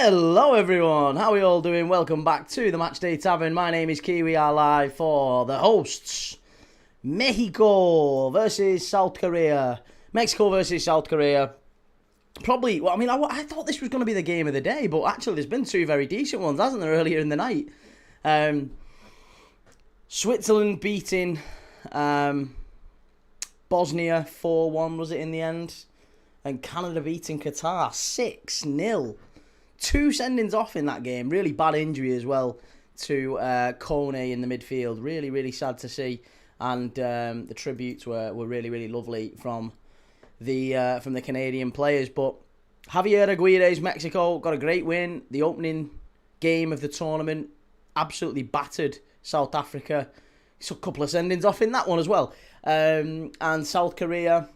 Hello everyone, how are we all doing? Welcome back to the Matchday Tavern. My name is Key. We are live for the hosts. Mexico versus South Korea. Mexico versus South Korea. Probably, well, I thought this was going to be the game of the day, but actually there's been two very decent ones, hasn't there, earlier in the night? Switzerland beating Bosnia 4-1, was it, in the end? And Canada beating Qatar 6-0. Two sendings off in that game. Really bad injury as well to Kone in the midfield. Really, really sad to see. And the tributes were really, really lovely from the Canadian players. But Javier Aguirre's Mexico got a great win. The opening game of the tournament absolutely battered South Africa. So a couple of sendings off in that one as well. And South Korea,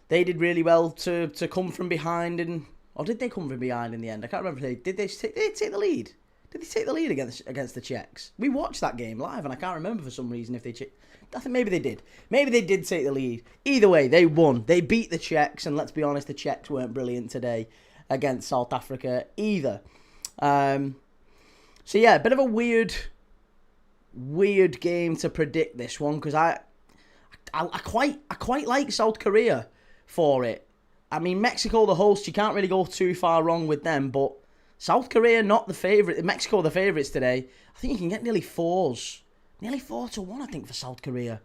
they did really well to come from behind and. Or did they come from behind in the end? I can't remember. Did they take the lead? Did they take the lead against the Czechs? We watched that game live, and I can't remember for some reason if they. I think maybe they did. Maybe they did take the lead. Either way, they won. They beat the Czechs, and let's be honest, the Czechs weren't brilliant today against South Africa either. So yeah, a bit of a weird game to predict this one because I quite like South Korea for it. I mean, Mexico, the host, you can't really go too far wrong with them, but South Korea, not the favourite. Mexico, the favourites today. I think you can get nearly 4s. Nearly 4-1, I think, for South Korea.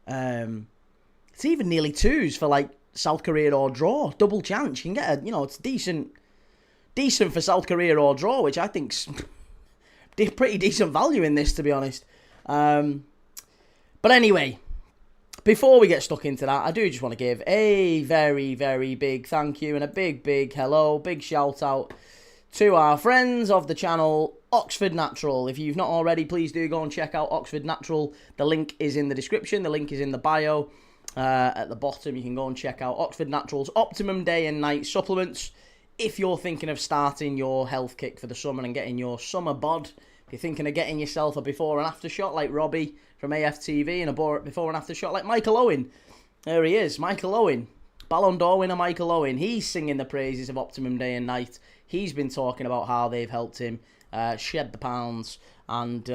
It's even nearly 2s for, like, South Korea or draw. Double chance. You can get it's decent for South Korea or draw, which I think's pretty decent value in this, to be honest. But anyway, before we get stuck into that, I do just want to give a very, very big thank you and a big, big hello, big shout out to our friends of the channel, Oxford Natural. If you've not already, please do go and check out Oxford Natural. The link is in the description. The link is in the bio. At the bottom, you can go and check out Oxford Natural's Optimum Day and Night supplements. If you're thinking of starting your health kick for the summer and getting your summer bod, if you're thinking of getting yourself a before and after shot like Robbie from AFTV and a before and after shot like Michael Owen. There he is, Michael Owen. Ballon d'Or winner Michael Owen. He's singing the praises of Optimum Day and Night. He's been talking about how they've helped him shed the pounds. And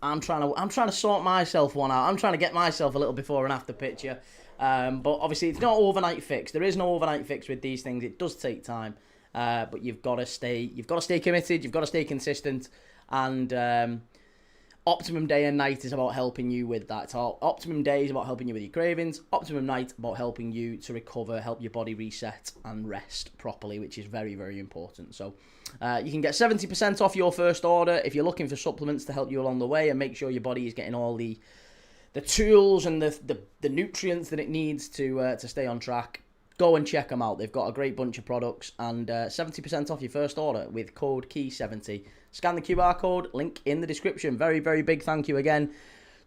I'm trying to sort myself one out. I'm trying to get myself a little before and after picture. But obviously it's not overnight fix. There is no overnight fix with these things. It does take time. But you've got to stay committed. You've got to stay consistent. And Optimum Day and Night is about helping you with that. Optimum Day is about helping you with your cravings. Optimum Night about helping you to recover, help your body reset and rest properly, which is very, very important. So you can get 70% off your first order if you're looking for supplements to help you along the way and make sure your body is getting all the tools and the nutrients that it needs to stay on track. Go and check them out. They've got a great bunch of products and 70% off your first order with code KEY70. Scan the QR code, link in the description. Very, very big thank you again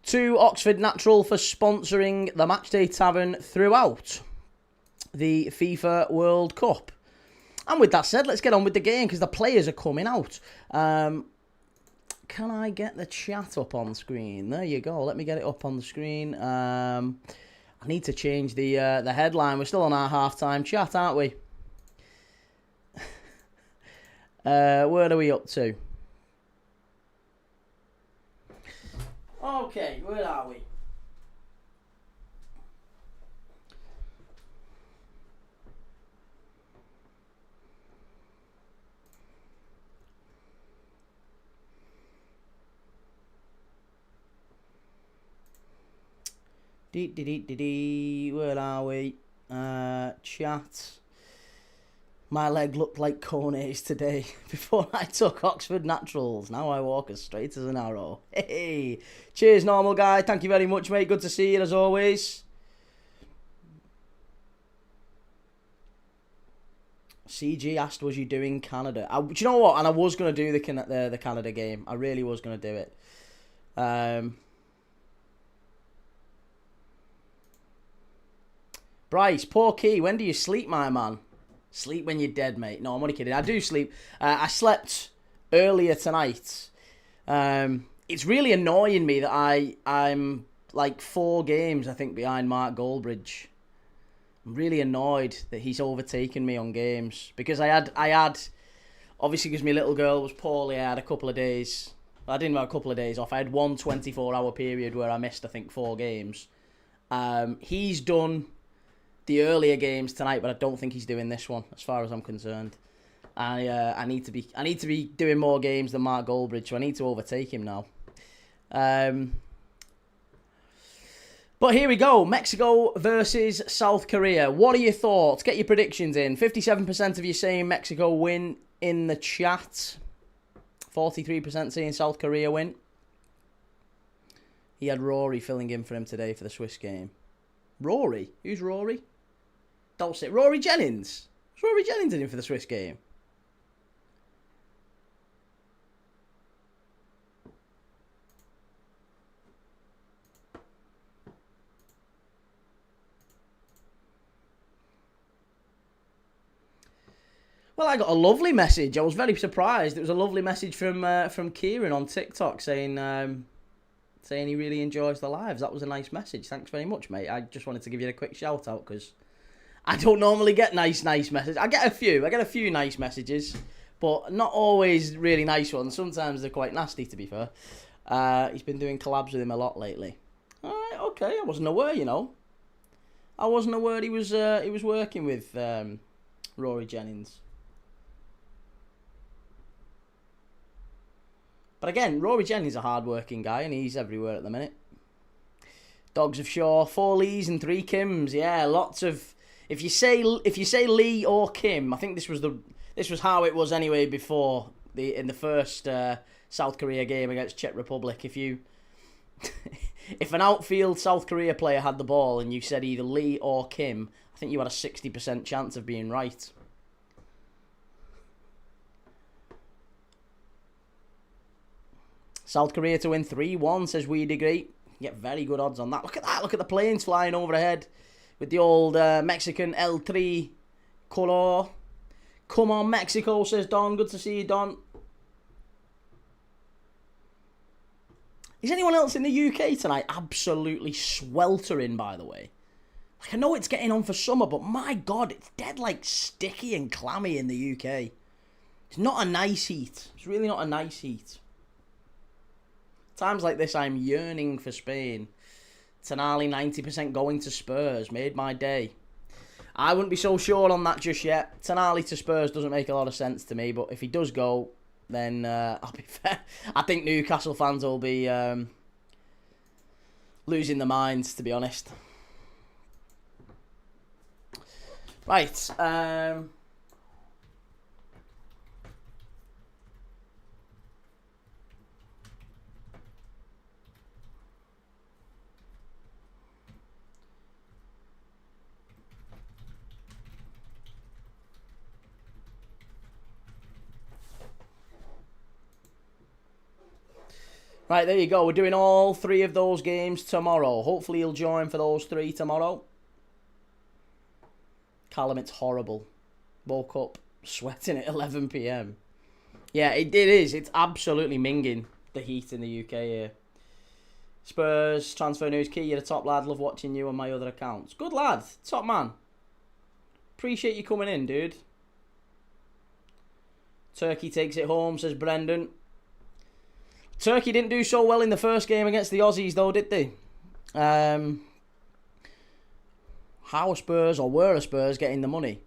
to Oxford Natural for sponsoring the Matchday Tavern throughout the FIFA World Cup. And with that said, let's get on with the game because the players are coming out. Can I get the chat up on screen? There you go. Let me get it up on the screen. I need to change the headline. We're still on our halftime chat, aren't we? Where are we up to? Okay, where are we? Where are we? Chat. My leg looked like Kone's today before I took Oxford Naturals. Now I walk as straight as an arrow. Hey, cheers, normal guy. Thank you very much, mate. Good to see you as always. CG asked, "Was you doing Canada?" Do you know what? And I was gonna do the Canada game. I really was gonna do it. Bryce, poor Key. When do you sleep, my man? Sleep when you're dead, mate. No, I'm only kidding. I do sleep. I slept earlier tonight. It's really annoying me that I'm like 4 games, I think, behind Mark Goldbridge. I'm really annoyed that he's overtaken me on games because I had obviously because my little girl was poorly. I had a couple of days. I didn't have a couple of days off. I had one 24-hour period where I missed, I think, 4 games. He's done the earlier games tonight, but I don't think he's doing this one, as far as I'm concerned. I need to be doing more games than Mark Goldbridge, so I need to overtake him now. But here we go. Mexico versus South Korea. What are your thoughts? Get your predictions in. 57% of you saying Mexico win in the chat. 43% saying South Korea win. He had Rory filling in for him today for the Swiss game. Rory? Who's Rory? Don't say Rory Jennings. Was Rory Jennings in for the Swiss game? Well, I got a lovely message. I was very surprised. It was a lovely message from Kieran on TikTok saying he really enjoys the lives. That was a nice message. Thanks very much, mate. I just wanted to give you a quick shout out because I don't normally get nice messages. I get a few nice messages, but not always really nice ones. Sometimes they're quite nasty, to be fair. He's been doing collabs with him a lot lately. All right, okay. I wasn't aware, I wasn't aware he was working with Rory Jennings. But again, Rory Jennings is a hard-working guy, and he's everywhere at the minute. Dogs of Shaw, 4 Lees and 3 Kims. Yeah, lots of. If you say Lee or Kim, I think this was how it was anyway before in the first South Korea game against Czech Republic. If an outfield South Korea player had the ball and you said either Lee or Kim, I think you had a 60% chance of being right. South Korea to win 3-1, says We Degree. You get very good odds on that. Look at that. Look at the planes flying overhead with the old Mexican El Tri color. Come on, Mexico, says Don. Good to see you, Don. Is anyone else in the UK tonight absolutely sweltering, by the way? I know it's getting on for summer, but my God, it's dead sticky and clammy in the UK. It's not a nice heat. It's really not a nice heat. Times like this, I'm yearning for Spain. Tonali 90% going to Spurs. Made my day. I wouldn't be so sure on that just yet. Tonali to Spurs doesn't make a lot of sense to me, but if he does go, then I'll be fair. I think Newcastle fans will be losing their minds, to be honest. Right. Right, there you go. We're doing all 3 of those games tomorrow. Hopefully you'll join for those 3 tomorrow. Callum, it's horrible. Woke up sweating at 11 p.m. Yeah, it is. It's absolutely minging, the heat in the UK here. Spurs, transfer news, Key, you're the top lad. Love watching you on my other accounts. Good lad. Top man. Appreciate you coming in, dude. Turkey takes it home, says Brendan. Turkey didn't do so well in the first game against the Aussies, though, did they? How are Spurs, or were Spurs, getting the money?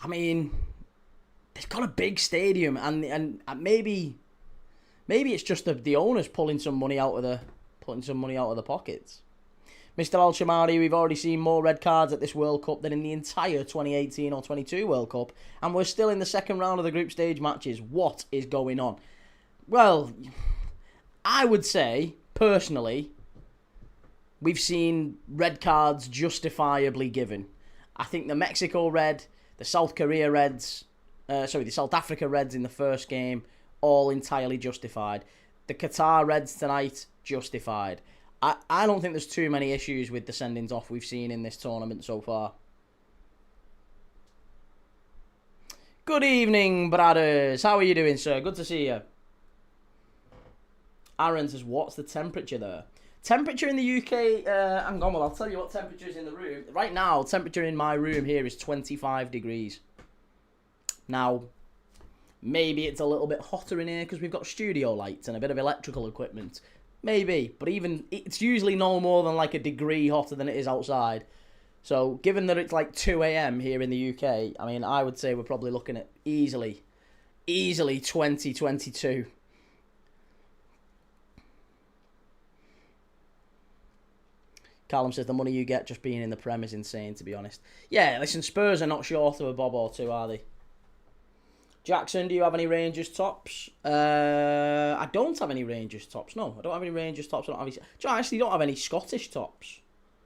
I mean, they've got a big stadium, and maybe it's just the owners pulling some money out of the pockets. Mr. Alchamari, we've already seen more red cards at this World Cup than in the entire 2018 or 22 World Cup, and we're still in the second round of the group stage matches. What is going on? Well, I would say, personally, we've seen red cards justifiably given. I think the Mexico red, the South Korea reds, the South Africa reds in the first game, all entirely justified. The Qatar reds tonight, justified. I don't think there's too many issues with the sendings off we've seen in this tournament so far. Good evening, brothers. How are you doing, sir? Good to see you. Aaron says, what's the temperature there? Temperature in the UK, hang on, well, I'll tell you what temperature is in the room. Right now, temperature in my room here is 25 degrees. Now, maybe it's a little bit hotter in here because we've got studio lights and a bit of electrical equipment. Maybe, but even, it's usually no more than like a degree hotter than it is outside. So, given that it's like 2 a.m. here in the UK, I mean, I would say we're probably looking at easily 2022. Callum says the money you get just being in the Prem is insane, to be honest. Yeah, listen, Spurs are not short of a bob or two, are they? Jackson, do you have any Rangers tops? I don't have any Rangers tops. No, I don't have any Rangers tops. I actually don't have any Scottish tops.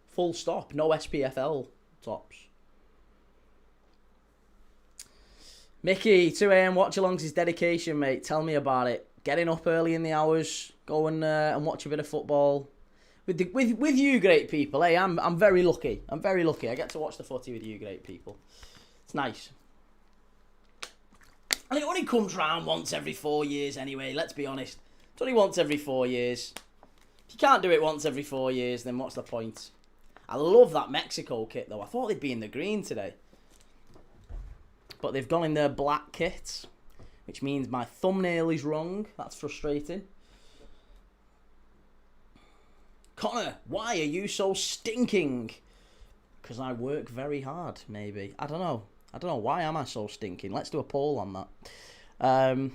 Full stop. No SPFL tops. Mickey, 2 a.m. watch-alongs is dedication, mate. Tell me about it. Getting up early in the hours, go and watch a bit of football. With you great people, hey, I'm very lucky. I'm very lucky. I get to watch the footy with you great people. It's nice. And it only comes round once every 4 years anyway, let's be honest. It's only once every 4 years. If you can't do it once every 4 years, then what's the point? I love that Mexico kit, though. I thought they'd be in the green today. But they've gone in their black kit, which means my thumbnail is wrong. That's frustrating. Connor, why are you so stinking? Because I work very hard, maybe. I don't know. Why am I so stinking? Let's do a poll on that.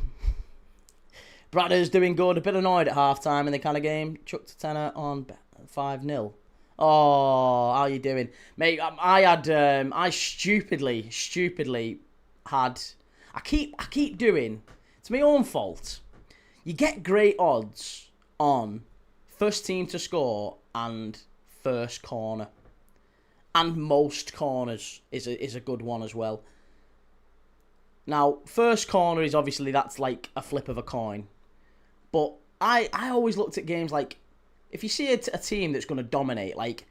Bradder's doing good. A bit annoyed at half-time in the kind of game. Chucked a tenner on 5-0. Oh, how you doing? Mate, I stupidly had... I keep doing... It's my own fault. You get great odds on... first team to score and first corner. And most corners is a good one as well. Now, first corner is obviously, that's like a flip of a coin. But I always looked at games like, if you see a team that's going to dominate, like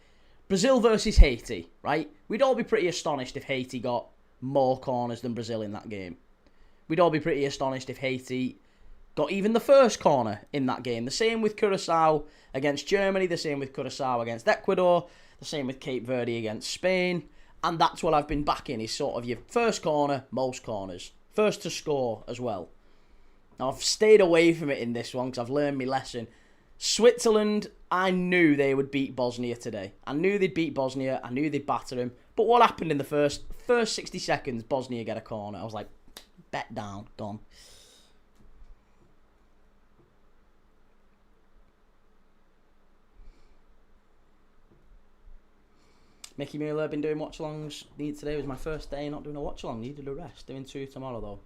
Brazil versus Haiti, right? We'd all be pretty astonished if Haiti got more corners than Brazil in that game. We'd all be pretty astonished if Haiti got even the first corner in that game. The same with Curacao against Germany. The same with Curacao against Ecuador. The same with Cape Verde against Spain. And that's what I've been backing, is sort of your first corner, most corners. First to score as well. Now, I've stayed away from it in this one because I've learned my lesson. Switzerland, I knew they would beat Bosnia today. I knew they'd beat Bosnia. I knew they'd batter them. But what happened in the first 60 seconds? Bosnia get a corner. I was like, bet down, gone. Mickey Mueller, been doing watch-alongs. Today was my first day not doing a watch-along. Needed a rest. Doing 2 tomorrow, though.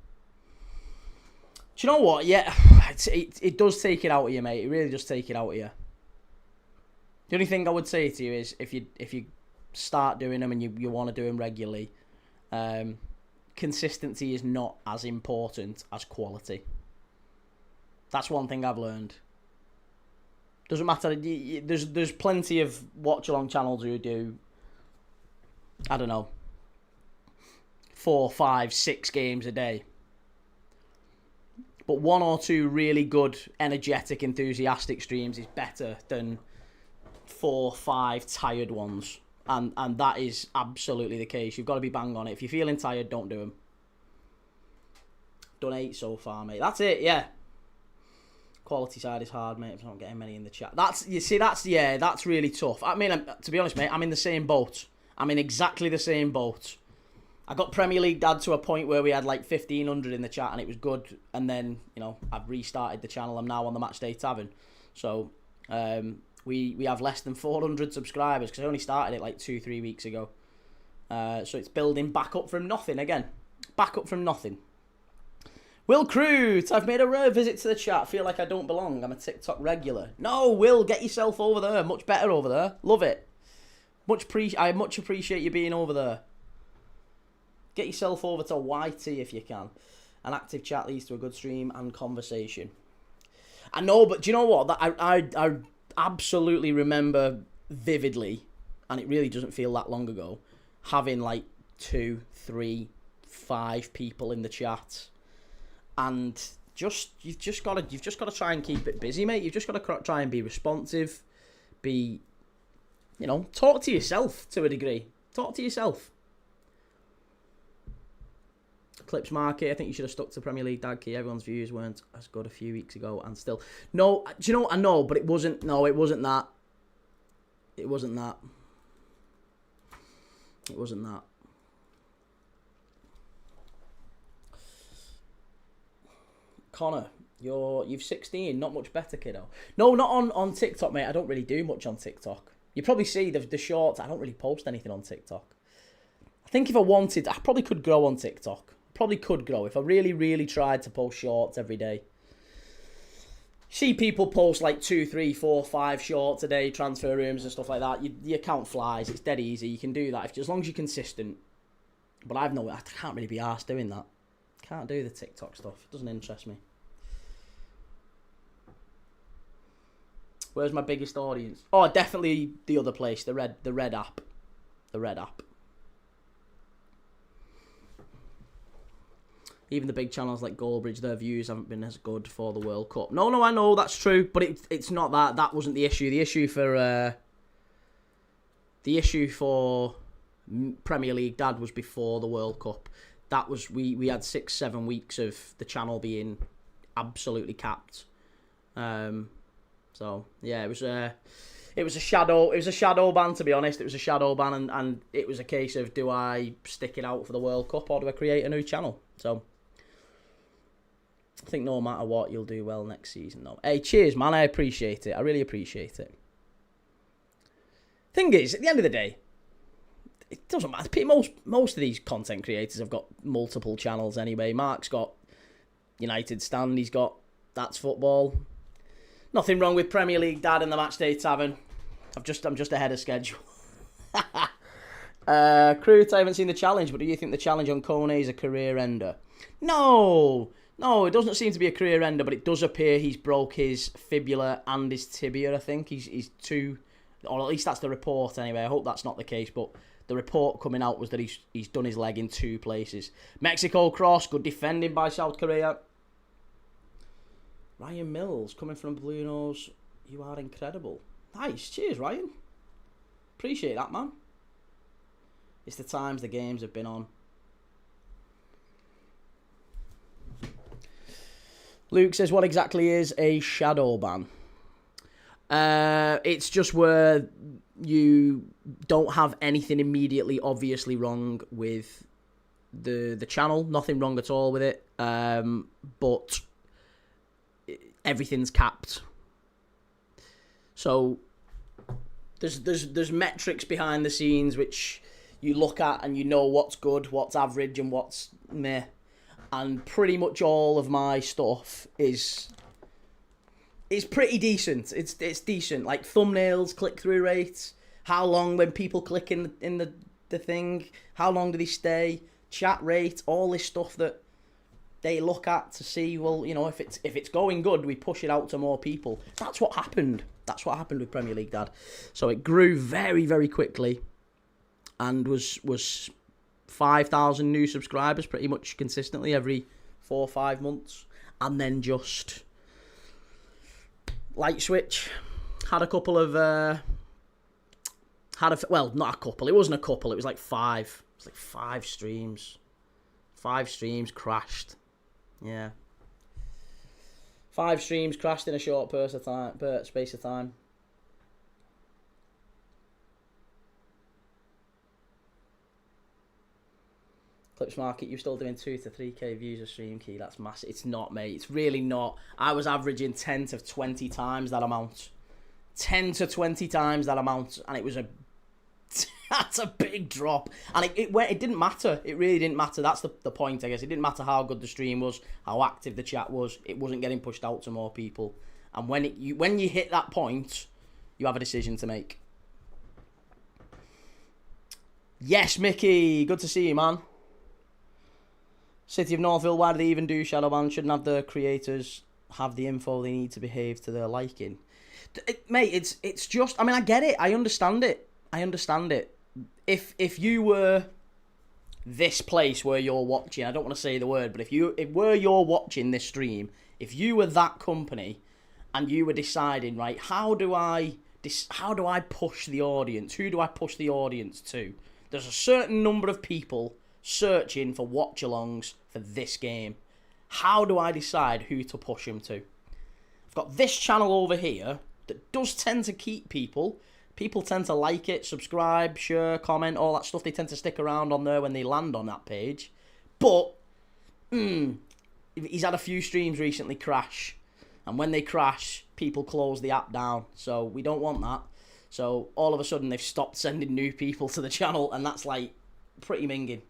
Do you know what? Yeah, it does take it out of you, mate. It really does take it out of you. The only thing I would say to you is, if you start doing them and you want to do them regularly, consistency is not as important as quality. That's one thing I've learned. Doesn't matter. There's plenty of watch-along channels who do, I don't know, 4, 5, 6 games a day. But 1 or 2 really good, energetic, enthusiastic streams is better than 4, 5 tired ones. And that is absolutely the case. You've got to be bang on it. If you're feeling tired, don't do them. Done 8 so far, mate. That's it, yeah. Quality side is hard, mate. I'm not getting many in the chat. That's really tough. I mean, to be honest, mate, I'm in the same boat. I'm in exactly the same boat. I got Premier League Dad to a point where we had like 1,500 in the chat and it was good. And then, I've restarted the channel. I'm now on the Matchday Tavern. So, we have less than 400 subscribers because I only started it like 2-3 weeks ago. So it's building back up from nothing again. Back up from nothing. Will Crute, I've made a rare visit to the chat. Feel like I don't belong. I'm a TikTok regular. No, Will, get yourself over there. Much better over there. Love it. I much appreciate you being over there. Get yourself over to YT if you can. An active chat leads to a good stream and conversation. I know, but do you know what? That I absolutely remember vividly, and it really doesn't feel that long ago, having like 2, 3, 5 people in the chat, and you've just got to try and keep it busy, mate. You've just got to try and be responsive, be, talk to yourself to a degree. Talk to yourself. Clips Market, I think you should have stuck to Premier League Dad Key. Everyone's views weren't as good a few weeks ago, and still. No, do you know what? I know, but it wasn't. No, it wasn't that. It wasn't that. It wasn't that. Connor, you've 16, not much better, kiddo. No, not on TikTok, mate. I don't really do much on TikTok. You probably see the shorts. I don't really post anything on TikTok. I think if I wanted, I probably could grow on TikTok. Probably could grow if I really, really tried to post shorts every day. See people post like 2, 3, 4, 5 shorts a day, transfer rooms and stuff like that. The account flies. It's dead easy. You can do that as long as you're consistent. But I can't really be arsed doing that. Can't do the TikTok stuff. It doesn't interest me. Where's my biggest audience? Oh, definitely the other place, the red app. The red app. Even the big channels like Goldbridge, their views haven't been as good for the World Cup. No, I know, that's true, but it's not that. That wasn't the issue. The issue for Premier League Dad was before the World Cup. That was we had 6-7 weeks of the channel being absolutely capped. So yeah, it was a shadow ban, to be honest. It was a shadow ban, and it was a case of, do I stick it out for the World Cup or do I create a new channel? So I think no matter what, you'll do well next season, though. Hey, cheers, man. I appreciate it. I really appreciate it. Thing is, at the end of the day, it doesn't matter. Most of these content creators have got multiple channels anyway. Mark's got United Stand. He's got That's Football. Nothing wrong with Premier League Dad and the Matchday Tavern. I'm just ahead of schedule. Crute, I haven't seen the challenge, but do you think the challenge on Kone is a career ender? No, it doesn't seem to be a career ender, but it does appear he's broke his fibula and his tibia. I think he's too, or at least that's the report anyway. I hope that's not the case, but the report coming out was that he's done his leg in 2 places. Mexico cross, good defending by South Korea. Ryan Mills coming from Blue Nose. You are incredible. Nice, cheers, Ryan. Appreciate that, man. It's the times the games have been on. Luke says, what exactly is a shadow ban? It's just where you don't have anything immediately obviously wrong with the channel. Nothing wrong at all with it. But everything's capped. So there's metrics behind the scenes which you look at and you know what's good, what's average, and what's meh. And pretty much all of my stuff is pretty decent. It's decent. Like thumbnails, click-through rates, how long when people click in the thing, how long do they stay, chat rate, all this stuff that they look at to see, well, if it's going good, we push it out to more people. That's what happened. That's what happened with Premier League Dad. So it grew very, very quickly and was 5,000 new subscribers pretty much consistently every 4 or 5 months. And then just light switch. Had a couple of... well, not a couple. It wasn't a couple. It was like 5. It was like 5 streams. 5 streams crashed. Yeah. 5 streams crashed in a short space of time. Clips Market, you're still doing 2 to 3k views a stream, Key. That's massive. It's not, mate. It's really not. I was averaging 10 to 20 times that amount. 10 to 20 times that amount, and it was that's a big drop. And it didn't matter. It really didn't matter. That's the point, I guess. It didn't matter how good the stream was, how active the chat was. It wasn't getting pushed out to more people. And when you hit that point, you have a decision to make. Yes, Mickey. Good to see you, man. City of Northville, why do they even do shadow ban? Shouldn't have the creators have the info they need to behave to their liking? Mate, it's just... I mean, I get it. I understand it. If you were this place where you're watching, I don't want to say the word, but if you're watching this stream, if you were that company and you were deciding, right, how do I how do I push the audience? Who do I push the audience to? There's a certain number of people searching for watch-alongs for this game. How do I decide who to push them to? I've got this channel over here that does tend to keep people. People tend to like it, subscribe, share, comment, all that stuff. They tend to stick around on there when they land on that page. But, he's had a few streams recently crash. And when they crash, people close the app down. So we don't want that. So all of a sudden, they've stopped sending new people to the channel. And that's like pretty minging.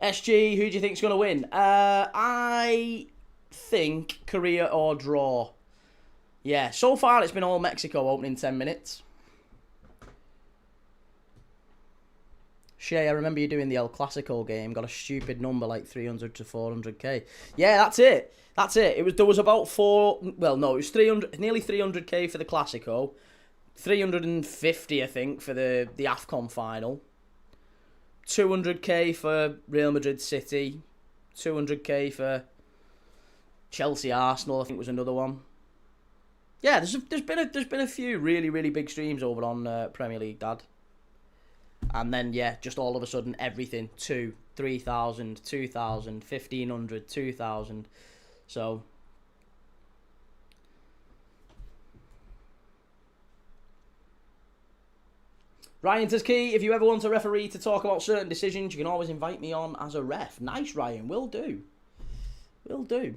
SG, who do you think's going to win? I think Korea or draw. Yeah, so far it's been all Mexico opening 10 minutes. Shay, I remember you doing the El Clasico game. Got a stupid number like 300 to 400k. Yeah, that's it. That's it. There was about it was 300, nearly 300k for the Clasico. 350, I think, for the AFCON final. 200k for Real Madrid City. 200k for Chelsea Arsenal, I think was another one. Yeah, there's been a few really, really big streams over on Premier League Dad. And then, yeah, just all of a sudden, everything. 2, 3,000, 2,000, 1,500, 2,000. So... Ryan says, Key, if you ever want a referee to talk about certain decisions, you can always invite me on as a ref. Nice, Ryan. Will do. Will do.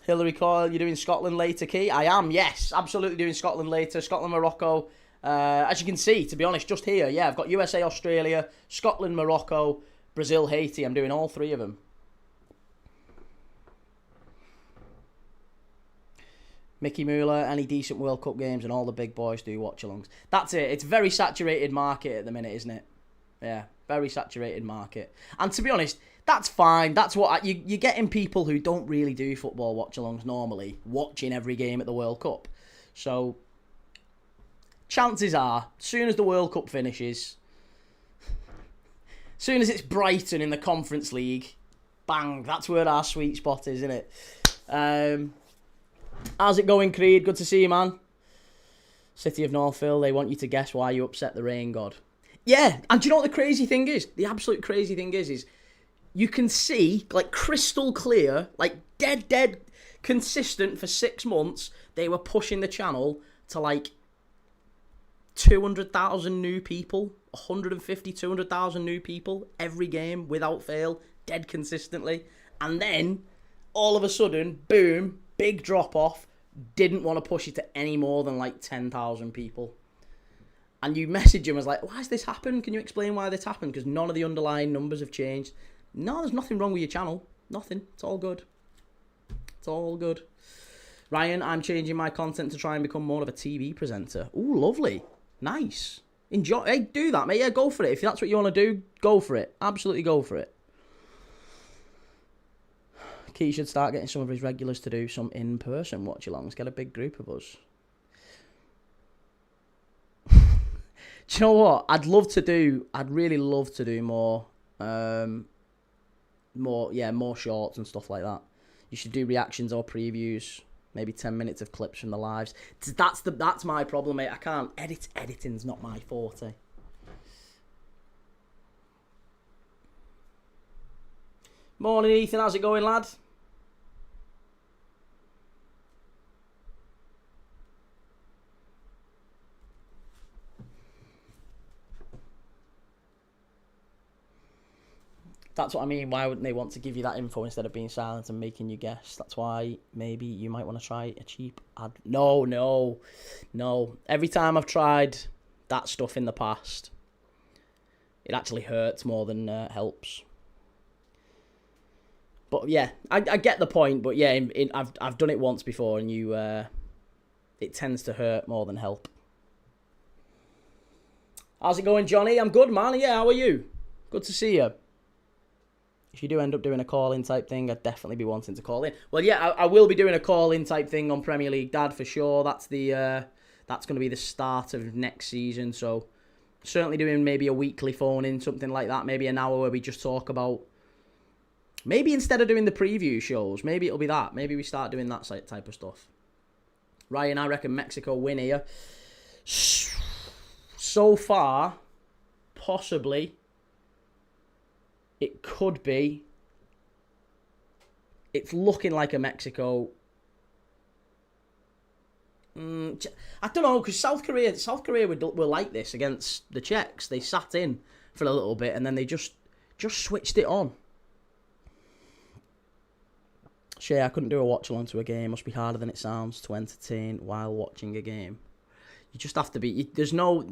Hillary Coyle, you're doing Scotland later, Key? I am, yes. Absolutely doing Scotland later. Scotland, Morocco. As you can see, to be honest, just here, yeah, I've got USA, Australia, Scotland, Morocco, Brazil, Haiti. I'm doing all three of them. Mickey Mueller, any decent World Cup games, and all the big boys do watch-alongs. That's it. It's a very saturated market at the minute, isn't it? Yeah, very saturated market. And to be honest, that's fine. That's what you're getting people who don't really do football watch-alongs normally watching every game at the World Cup. So, chances are, as soon as the World Cup finishes, as soon as it's Brighton in the Conference League, bang, that's where our sweet spot is, isn't it? How's it going, Creed? Good to see you, man. City of Northville, they want you to guess why you upset the rain god. Yeah, and do you know what the crazy thing is? The absolute crazy thing is you can see, like, crystal clear, like, dead consistent for 6 months, they were pushing the channel to, like, 200,000 new people, 150, 200,000 new people every game without fail, dead consistently. And then, all of a sudden, boom, big drop-off, didn't want to push it to any more than, like, 10,000 people. And you message him as like, why has this happened? Can you explain why this happened? Because none of the underlying numbers have changed. No, there's nothing wrong with your channel. Nothing. It's all good. It's all good. Ryan, I'm changing my content to try and become more of a TV presenter. Ooh, lovely. Nice. Enjoy. Hey, do that, mate. Yeah, go for it. If that's what you want to do, go for it. Absolutely go for it. Key should start getting some of his regulars to do some in-person watch-alongs. Get a big group of us. Do you know what? I'd really love to do more shorts and stuff like that. You should do reactions or previews, maybe 10 minutes of clips from the lives. That's my problem, mate. I can't edit. Editing's not my forte. Morning, Ethan. How's it going, lad? That's what I mean. Why wouldn't they want to give you that info instead of being silent and making you guess? That's why maybe you might want to try a cheap ad. No. Every time I've tried that stuff in the past, it actually hurts more than helps. But yeah, I get the point. But yeah, I've done it once before, and it tends to hurt more than help. How's it going, Johnny? I'm good, man. Yeah, how are you? Good to see you. If you do end up doing a call-in type thing, I'd definitely be wanting to call in. Well, yeah, I will be doing a call-in type thing on Premier League Dad for sure. That's going to be the start of next season. So Certainly doing maybe a weekly phone-in, something like that. Maybe an hour where we just talk about... Maybe instead of doing the preview shows, maybe it'll be that. Maybe we start doing that type of stuff. Ryan, I reckon Mexico win here. So far, possibly, it could be. It's looking like a Mexico. I don't know, because South Korea were like this against the Czechs. They sat in for a little bit and then they just switched it on. Shay, I couldn't do a watch along to a game. Must be harder than it sounds to entertain while watching a game. You just have to be. There's no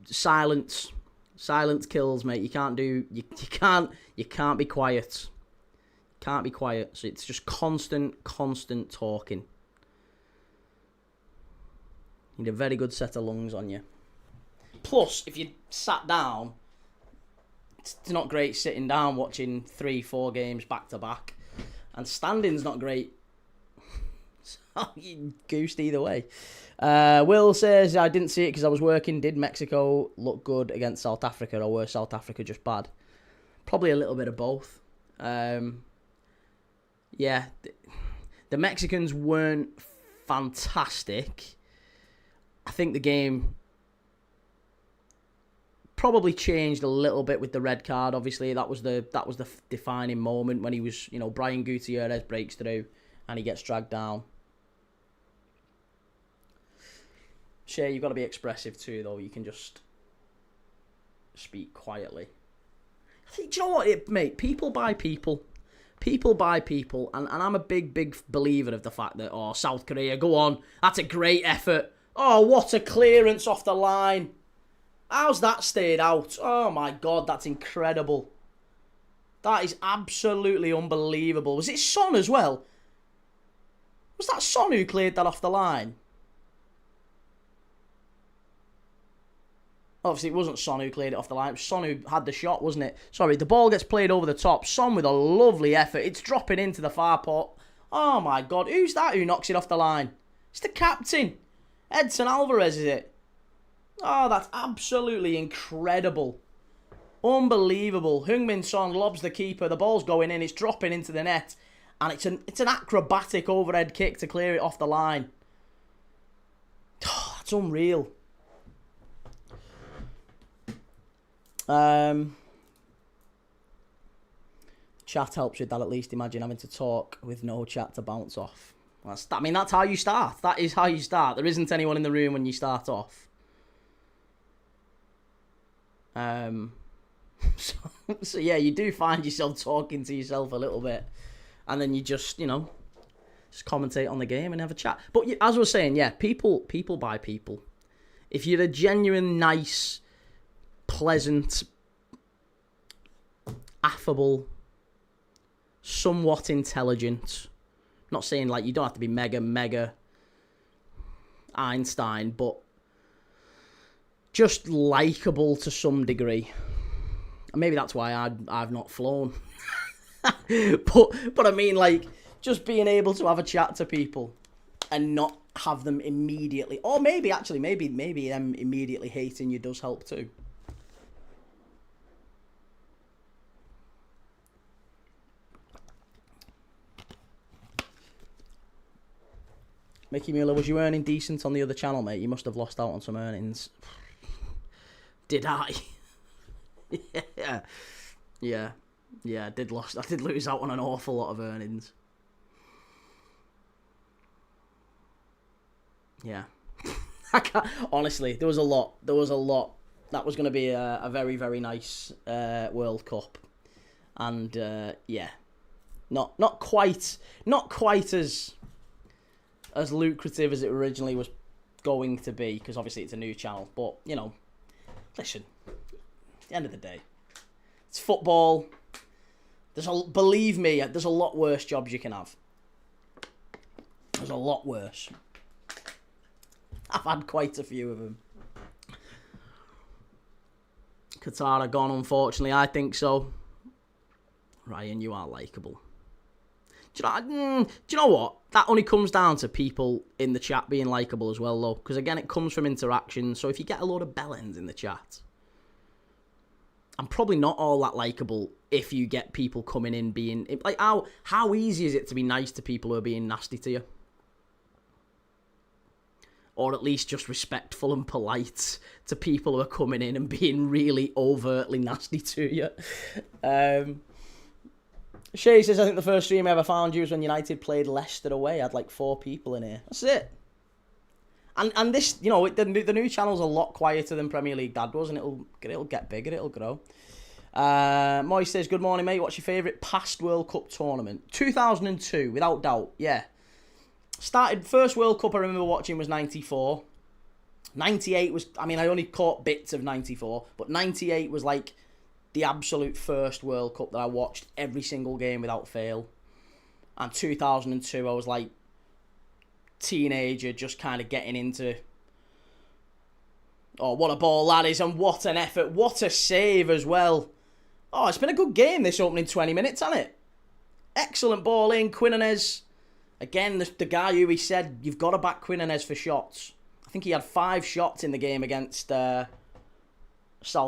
silence. Silence kills, mate. You can't do. You can't be quiet. Can't be quiet. So it's just constant talking. You need a very good set of lungs on you. Plus, if you sat down, it's not great sitting down watching 3-4 games back to back. And standing's not great. So you goosed either way. Will says, I didn't see it because I was working. Did Mexico look good against South Africa, or were South Africa just bad? Probably a little bit of both. Yeah, the Mexicans weren't fantastic. I think the game probably changed a little bit with the red card. Obviously, that was the defining moment when he was, Brian Gutierrez breaks through and he gets dragged down. Shay, you've got to be expressive too, though. You can just speak quietly. I think, do you know what, mate? People buy people. People buy people. And I'm a big believer of the fact that, South Korea, go on. That's a great effort. Oh, what a clearance off the line. How's that stayed out? Oh, my God, that's incredible. That is absolutely unbelievable. Was it Son as well? Was that Son who cleared that off the line? Obviously, it wasn't Son who cleared it off the line. It was Son who had the shot, wasn't it? Sorry, the ball gets played over the top. Son with a lovely effort. It's dropping into the far pot. Oh, my God. Who's that who knocks it off the line? It's the captain. Edson Alvarez, is it? Oh, that's absolutely incredible. Unbelievable. Heung-min Son lobs the keeper. The ball's going in. It's dropping into the net. And it's an acrobatic overhead kick to clear it off the line. Oh, that's unreal. Chat helps with that at least. Imagine having to talk with no chat to bounce off. That's how you start. That is how you start. There isn't anyone in the room when you start off. So yeah, you do find yourself talking to yourself a little bit, and then you just commentate on the game and have a chat. But as I was saying, yeah, people buy people. If you're a genuine, nice, pleasant, affable, somewhat intelligent, not saying like you don't have to be mega Einstein, but just likeable to some degree. And maybe that's why I've not flown. but I mean, like, just being able to have a chat to people and not have them immediately, or maybe them immediately hating you does help too. Mickey Mueller, was you earning decent on the other channel, mate? You must have lost out on some earnings. Did I? Yeah. I did lose out on an awful lot of earnings. Yeah. Honestly, there was a lot. That was going to be a very, very nice World Cup. And yeah. Not quite as lucrative as it originally was going to be, because obviously it's a new channel. But, listen, at the end of the day, it's football. Believe me, there's a lot worse jobs you can have. There's a lot worse. I've had quite a few of them. Qatar are gone, unfortunately. I think so. Ryan, you are likeable. Do you know what? That only comes down to people in the chat being likeable as well, though. Because, again, it comes from interaction. So if you get a load of bellends in the chat, I'm probably not all that likeable if you get people coming in being... Like, how easy is it to be nice to people who are being nasty to you? Or at least just respectful and polite to people who are coming in and being really overtly nasty to you. Shay says, I think the first stream I ever found you was when United played Leicester away. I had like 4 people in here. That's it. And this, you know, the new channel's a lot quieter than Premier League Dad was, and it'll get bigger, it'll grow. Moy says, good morning, mate. What's your favourite past World Cup tournament? 2002, without doubt, yeah. First World Cup I remember watching was 94. 98 was, I mean, I only caught bits of 94, but 98 was like the absolute first World Cup that I watched every single game without fail. And 2002, I was like teenager, just kind of getting into, oh, what a ball that is, and what an effort, what a save as well. Oh, it's been a good game this opening 20 minutes, hasn't it? Excellent ball in, Quinones. Again, the guy who we said, you've got to back Quinones for shots. I think he had 5 shots in the game against South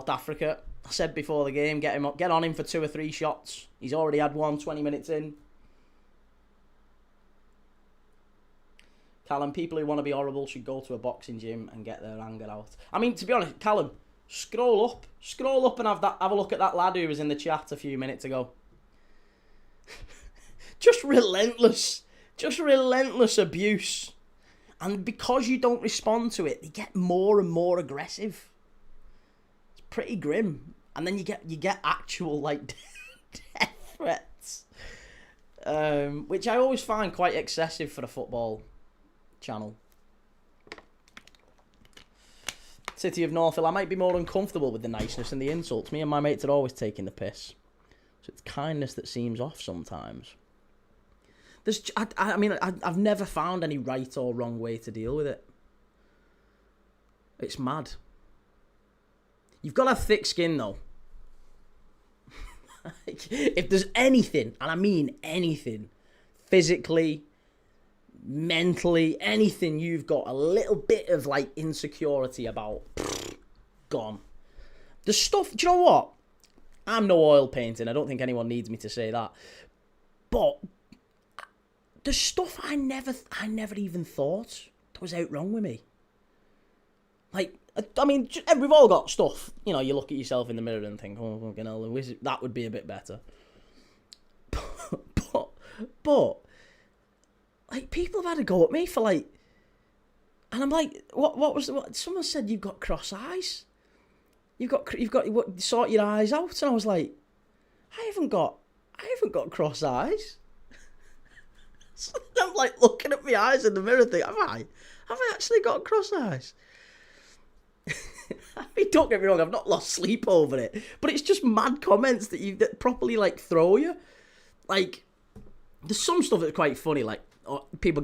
Africa. I said before the game, get on him for 2 or 3 shots. He's already had 1 20 minutes in. Callum, people who want to be horrible should go to a boxing gym and get their anger out. I mean, to be honest, Callum, scroll up and have a look at that lad who was in the chat a few minutes ago. Just relentless abuse. And because you don't respond to it, they get more and more aggressive. It's pretty grim. And then you get actual like death threats, which I always find quite excessive for a football channel. City of Northville, I might be more uncomfortable with the niceness and the insults. Me and my mates are always taking the piss, so it's kindness that seems off sometimes. I've never found any right or wrong way to deal with it. It's mad. You've got to have thick skin, though. If there's anything, and I mean anything, physically, mentally, anything you've got a little bit of, like, insecurity about, gone. The stuff, do you know what? I'm no oil painting. I don't think anyone needs me to say that. But the stuff I never even thought that was out wrong with me. Like, I mean, we've all got stuff. You know, you look at yourself in the mirror and think, oh, fucking hell, that would be a bit better. But, like, people have had a go at me for, like, and I'm like, what? Someone said you've got cross eyes. You've got sort your eyes out, and I was like, I haven't got cross eyes. So I'm like looking at my eyes in the mirror, think, have I actually got cross eyes? I mean, don't get me wrong, I've not lost sleep over it, but it's just mad comments that properly like throw you. Like, there's some stuff that's quite funny, like people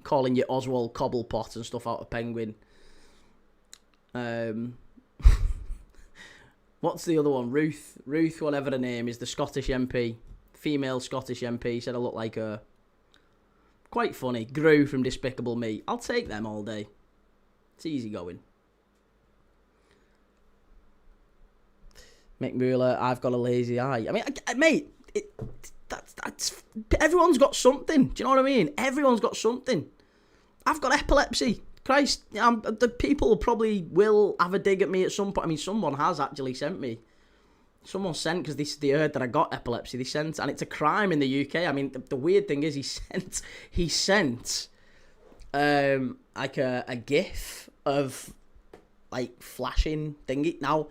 calling you Oswald Cobblepot and stuff out of Penguin. What's the other one? Ruth, whatever her name is, the Scottish MP, female Scottish MP, said I look like her. Quite funny. Gru from Despicable Me. I'll take them all day. It's easy going. Mick Mueller, I've got a lazy eye. I mean, mate, that's everyone's got something. Do you know what I mean? Everyone's got something. I've got epilepsy. Christ, the people probably will have a dig at me at some point. I mean, someone has actually sent me. Someone sent, because they heard that I got epilepsy, they sent, and it's a crime in the UK. I mean, the weird thing is he sent like a gif of like flashing thingy. Now,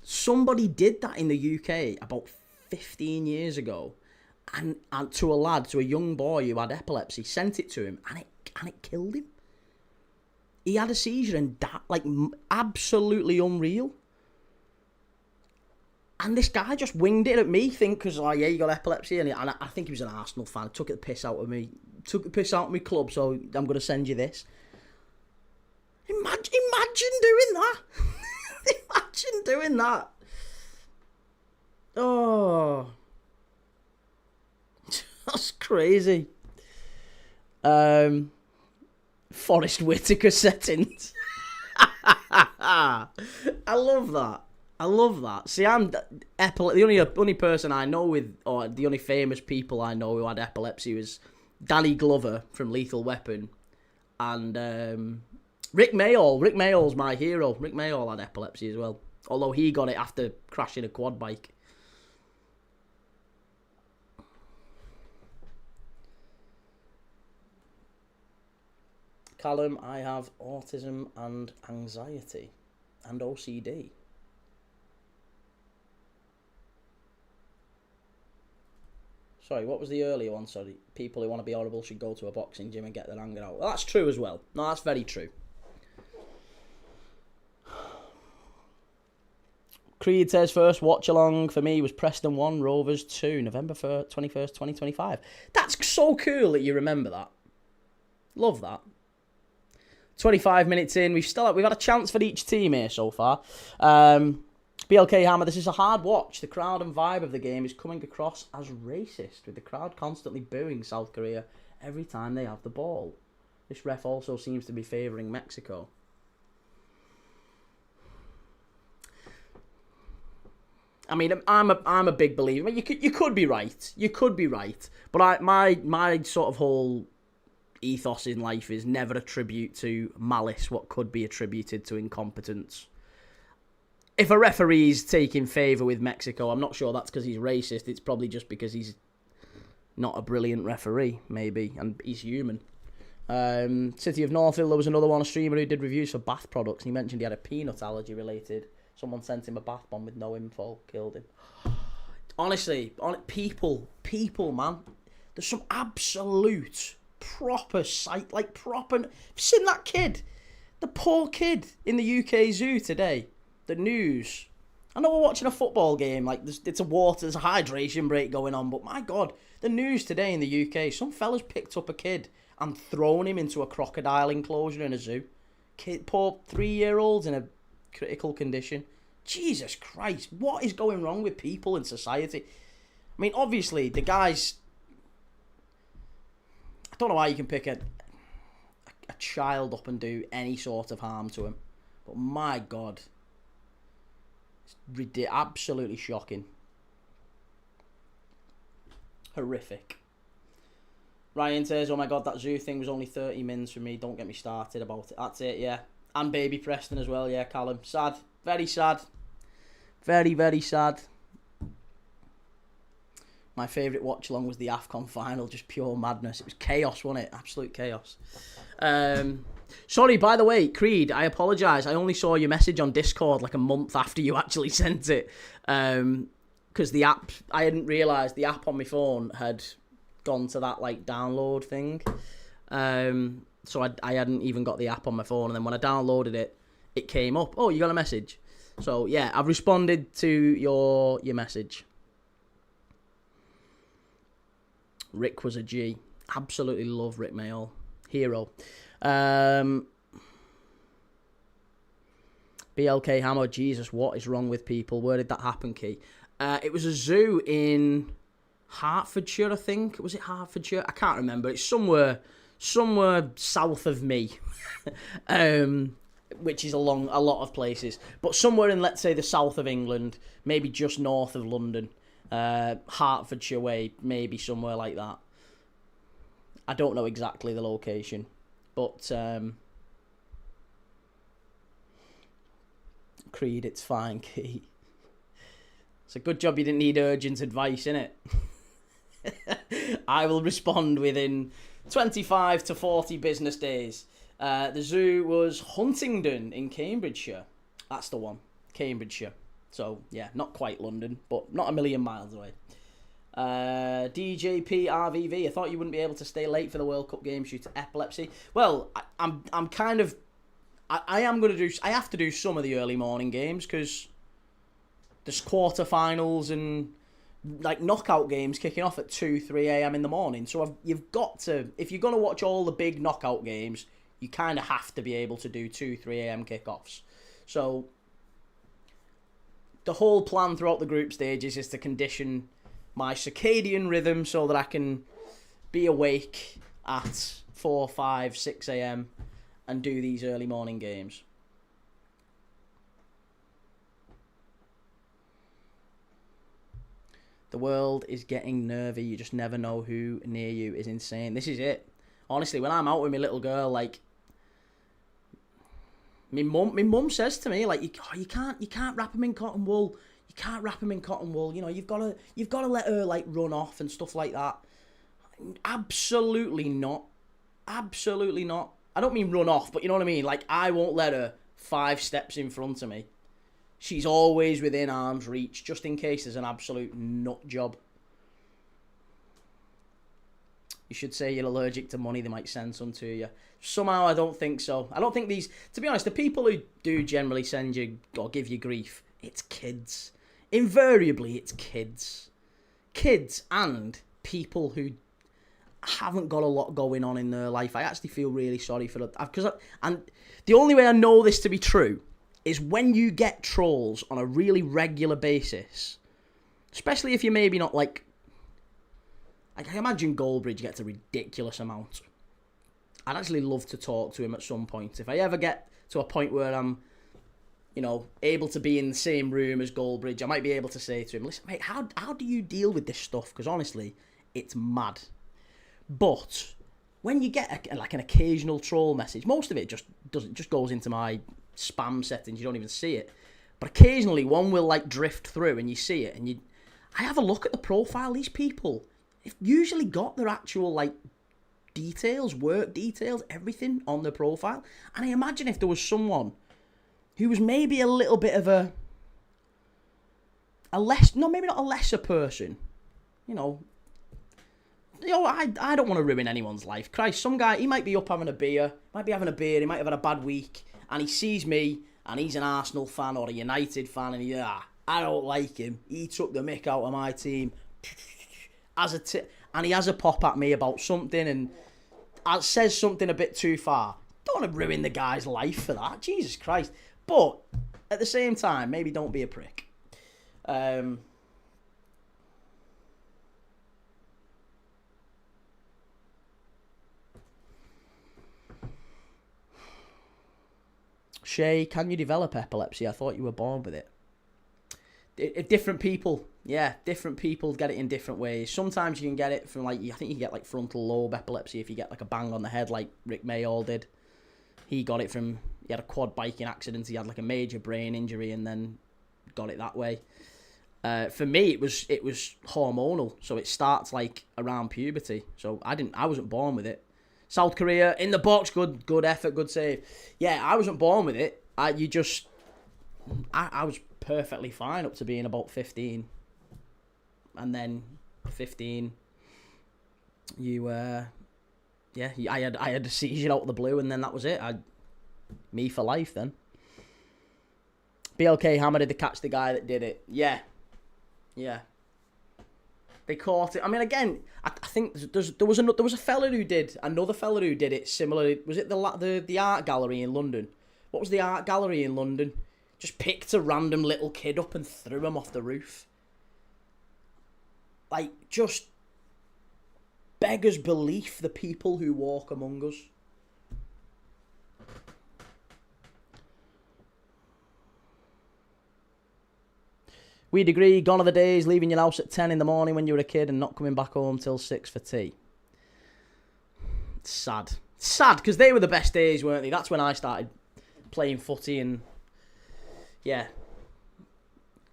somebody did that in the UK about 15 years ago, and to a young boy who had epilepsy, sent it to him, and it killed him. He had a seizure and that, like, absolutely unreal. And this guy just winged it at me, because, oh yeah, you got epilepsy. And I think he was an Arsenal fan. Took the piss out of me. Took the piss out of my club, so I'm going to send you this. Imagine doing that. Imagine doing that. Oh. That's crazy. Forrest Whitaker settings. I love that. I love that. See, I'm the only person I know with, or the only famous people I know who had epilepsy was Danny Glover from Lethal Weapon, and Rick Mayall. Rick Mayall's my hero. Rick Mayall had epilepsy as well, although he got it after crashing a quad bike. Callum, I have autism and anxiety and OCD. Sorry, what was the earlier one? Sorry, people who want to be horrible should go to a boxing gym and get their anger out. Well, that's true as well. No, that's very true. Creed says first watch along for me was Preston 1, Rovers 2, November 21st, 2025. That's so cool that you remember that. Love that. 25 minutes in, we've had a chance for each team here so far. BLK Hammer, this is a hard watch. The crowd and vibe of the game is coming across as racist, with the crowd constantly booing South Korea every time they have the ball. This ref also seems to be favouring Mexico. I mean, I'm a big believer. I mean, you could be right. You could be right. But my sort of whole ethos in life is never attribute to malice what could be attributed to incompetence. If a referee's taking favour with Mexico, I'm not sure that's because he's racist. It's probably just because he's not a brilliant referee, maybe, and he's human. City of Northville, there was another one, a streamer who did reviews for bath products, and he mentioned he had a peanut allergy related. Someone sent him a bath bomb with no info, killed him. Honestly, people, man. There's some absolute proper sight, like proper. Have you seen that kid? The poor kid in the UK zoo today. The news. I know we're watching a football game, like there's a hydration break going on, but my God, the news today in the UK, some fella's picked up a kid and thrown him into a crocodile enclosure in a zoo. Poor 3-year-olds in a critical condition. Jesus Christ, what is going wrong with people in society? I mean, obviously, the guy's... I don't know why you can pick a child up and do any sort of harm to him, but my God... absolutely shocking. Horrific. Ryan says, oh my God, that zoo thing was only 30 mins for me. Don't get me started about it. That's it, yeah. And baby Preston as well, yeah, Callum. Sad. Very sad. Very, very sad. My favourite watch along was the AFCON final. Just pure madness. It was chaos, wasn't it? Absolute chaos. Sorry, by the way, Creed, I apologise. I only saw your message on Discord like a month after you actually sent it. Because the app, I hadn't realised the app on my phone had gone to that like download thing. So I hadn't even got the app on my phone. And then when I downloaded it, it came up. Oh, you got a message. So yeah, I've responded to your message. Rick was a G. Absolutely love Rick Mayall. Hero. BLK Hammer, Jesus, what is wrong with people? Where did that happen, Key? It was a zoo in Hertfordshire, I think. Was it Hertfordshire? I can't remember. It's somewhere south of me, which is along a lot of places. But somewhere in, let's say, the south of England, maybe just north of London, Hertfordshire way, maybe somewhere like that. I don't know exactly the location, but Creed, it's fine, Key. It's a good job you didn't need urgent advice, innit? I will respond within 25 to 40 business days. The zoo was Huntingdon in Cambridgeshire. That's the one, Cambridgeshire. So, yeah, not quite London, but not a million miles away. DJP RVV, I thought you wouldn't be able to stay late for the World Cup games due to epilepsy. Well, I have to do some of the early morning games because there's quarterfinals and like knockout games kicking off at 2-3 a.m. in the morning. So you've got to, if you're going to watch all the big knockout games, you kind of have to be able to do 2-3 a.m. kickoffs. So the whole plan throughout the group stages is to condition my circadian rhythm so that I can be awake at 4, 5, 6 a.m. and do these early morning games. The world is getting nervy. You just never know who near you is insane. This is it. Honestly, when I'm out with my little girl, like, my mum says to me, like, you can't wrap them in cotton wool. You can't wrap them in cotton wool. You know, you've got to let her, like, run off and stuff like that. Absolutely not. Absolutely not. I don't mean run off, but you know what I mean? Like, I won't let her 5 steps in front of me. She's always within arm's reach, just in case there's an absolute nut job. You should say you're allergic to money, they might send some to you. Somehow, I don't think so. I don't think these... To be honest, the people who do generally send you or give you grief, it's kids. Invariably, it's kids. Kids and people who haven't got a lot going on in their life. I actually feel really sorry for them. And the only way I know this to be true is when you get trolls on a really regular basis, especially if you're maybe not like... I can imagine Goldbridge gets a ridiculous amount. I'd actually love to talk to him at some point. If I ever get to a point where I'm, you know, able to be in the same room as Goldbridge, I might be able to say to him, listen, mate, how do you deal with this stuff? Because honestly, it's mad. But when you get an occasional troll message, most of it just goes into my spam settings. You don't even see it. But occasionally one will like drift through and you see it, and I have a look at the profile. These people, they've usually got their actual like details, work details, everything on their profile. And I imagine if there was someone who was maybe a little bit of maybe not a lesser person, you know, I don't want to ruin anyone's life. Christ, some guy, he might be up having a beer, he might have had a bad week, and he sees me, and he's an Arsenal fan or a United fan, and I don't like him. He took the mick out of my team. And he has a pop at me about something, and says something a bit too far. Don't want to ruin the guy's life for that. Jesus Christ. But, at the same time, maybe don't be a prick. Shay, can you develop epilepsy? I thought you were born with it. Different people, yeah, different people get it in different ways. Sometimes you can get it from, like, I think you get, like, frontal lobe epilepsy if you get, like, a bang on the head like Rick Mayall did. He got it from, he had a quad biking accident, he had, like, a major brain injury and then got it that way. For me, it was hormonal, so it starts, like, around puberty. So I wasn't born with it. South Korea, in the box, good effort, good save. Yeah, I wasn't born with it. I was perfectly fine up to being about 15. And then 15, I had a seizure out of the blue, and then that was it. Me for life then. BLK Hammer, did they catch the guy that did it? Yeah. They caught it. I mean, again, I think there was another fella who did it similarly. Was it the art gallery in London? What was the art gallery in London? Just picked a random little kid up and threw him off the roof. Like, just beggars belief, the people who walk among us. We'd agree, gone are the days leaving your house at 10 in the morning when you were a kid and not coming back home till 6 for tea. It's sad. Sad, because they were the best days, weren't they? That's when I started playing footy and... yeah.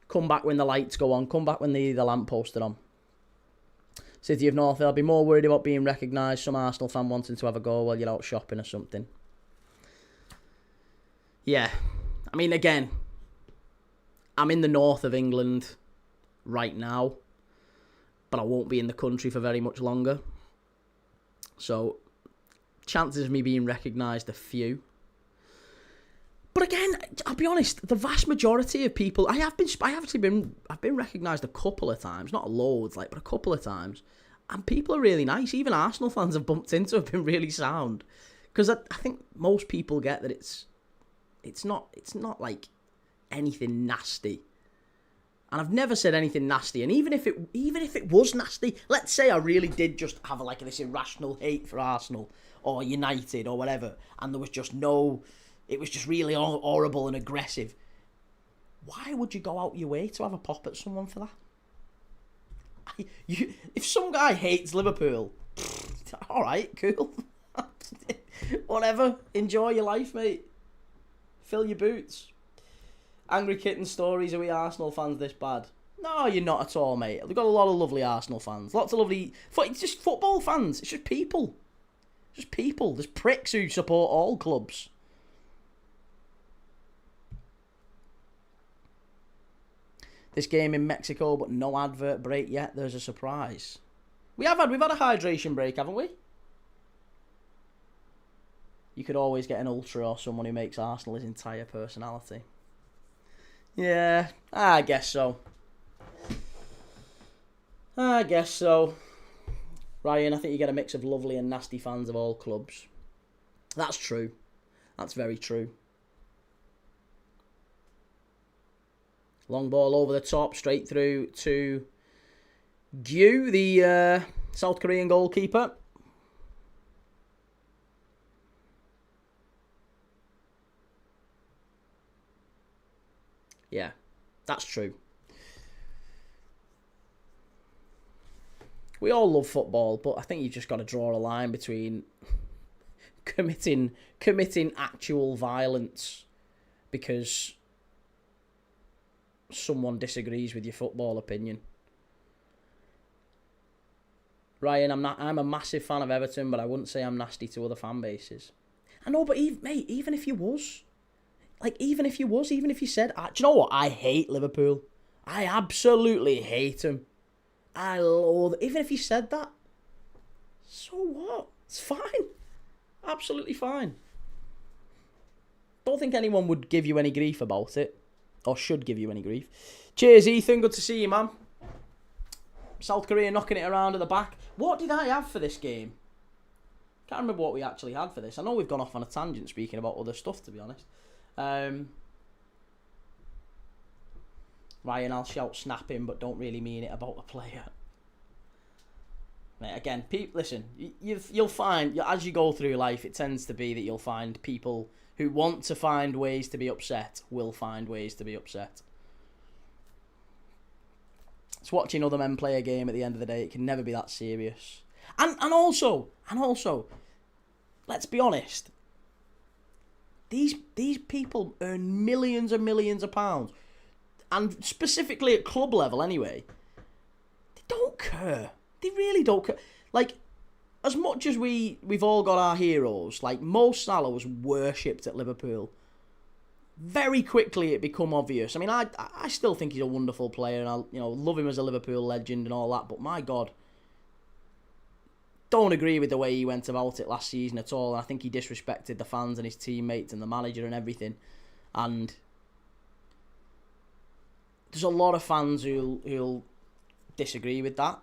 Come back when the lights go on. Come back when the lampposts are on. City of North, I'll be more worried about being recognised. Some Arsenal fan wanting to have a go while you're out shopping or something. Yeah. I mean, again, I'm in the north of England right now, but I won't be in the country for very much longer. So, chances of me being recognised are few. But again, I'll be honest, the vast majority of people, I've been recognised a couple of times, not loads, but a couple of times, and people are really nice. Even Arsenal fans I've bumped into have been really sound, because I think most people get that it's not like anything nasty, and I've never said anything nasty. And even if it was nasty, let's say I really did just have like this irrational hate for Arsenal or United or whatever, and there was just it was just really horrible and aggressive. Why would you go out your way to have a pop at someone for that? If some guy hates Liverpool, all right, cool. Whatever. Enjoy your life, mate. Fill your boots. Angry Kitten stories, are we Arsenal fans this bad? No, you're not at all, mate. We've got a lot of lovely Arsenal fans. Lots of lovely... It's just football fans. It's just people. Just people. There's pricks who support all clubs. This game in Mexico, but no advert break yet. There's a surprise. We've had a hydration break, haven't we? You could always get an ultra or someone who makes Arsenal his entire personality. Yeah, I guess so. I guess so. Ryan, I think you get a mix of lovely and nasty fans of all clubs. That's true. That's very true. Long ball over the top, straight through to Gyu, the South Korean goalkeeper. Yeah, that's true. We all love football, but I think you've just got to draw a line between committing actual violence because someone disagrees with your football opinion. Ryan, I'm a massive fan of Everton, but I wouldn't say I'm nasty to other fan bases. I know, but even if you was, even if you said, do you know what? I hate Liverpool. I absolutely hate them. I loathe. Even if you said that, so what? It's fine. Absolutely fine. Don't think anyone would give you any grief about it. Or should give you any grief. Cheers, Ethan. Good to see you, man. South Korea knocking it around at the back. What did I have for this game? Can't remember what we actually had for this. I know we've gone off on a tangent speaking about other stuff, to be honest. Ryan, I'll shout snapping, but don't really mean it about a player. Mate, again, listen, you'll find, as you go through life, it tends to be that you'll find people who want to find ways to be upset will find ways to be upset. It's watching other men play a game at the end of the day. It can never be that serious. And also, let's be honest. These people earn millions and millions of pounds. And specifically at club level anyway. They don't care. They really don't care. As much as we've all got our heroes, Mo Salah was worshipped at Liverpool. Very quickly it become obvious. I mean, I still think he's a wonderful player and I love him as a Liverpool legend and all that, but my God. Don't agree with the way he went about it last season at all. And I think he disrespected the fans and his teammates and the manager and everything. And there's a lot of fans who'll disagree with that.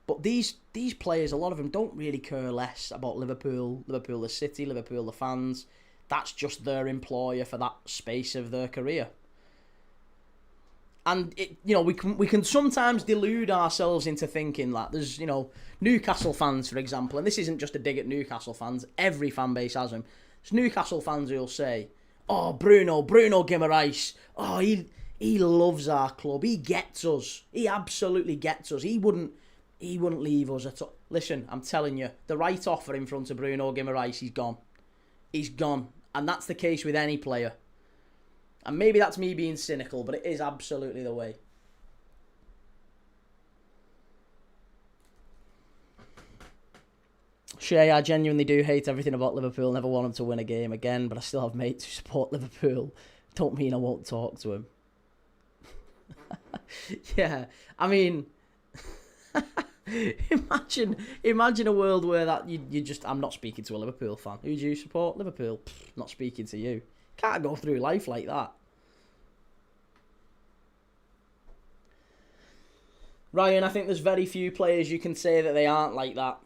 But these players, a lot of them don't really care less about Liverpool the city, Liverpool the fans. That's just their employer for that space of their career. And we can sometimes delude ourselves into thinking that there's Newcastle fans, for example, and this isn't just a dig at Newcastle fans. Every fan base has them. There's Newcastle fans who'll say, "Oh, Bruno Guimaraes, oh he loves our club. He gets us. He absolutely gets us. He wouldn't leave us at all." Listen, I'm telling you, the right offer in front of Bruno Guimaraes, he's gone. He's gone. And that's the case with any player. And maybe that's me being cynical, but it is absolutely the way. Shay, I genuinely do hate everything about Liverpool. Never want them to win a game again, but I still have mates who support Liverpool. Don't mean I won't talk to him. Yeah, I mean... Imagine a world where that you just... I'm not speaking to a Liverpool fan. Who do you support? Liverpool. Not speaking to you. Can't go through life like that. Ryan, I think there's very few players you can say that they aren't like that.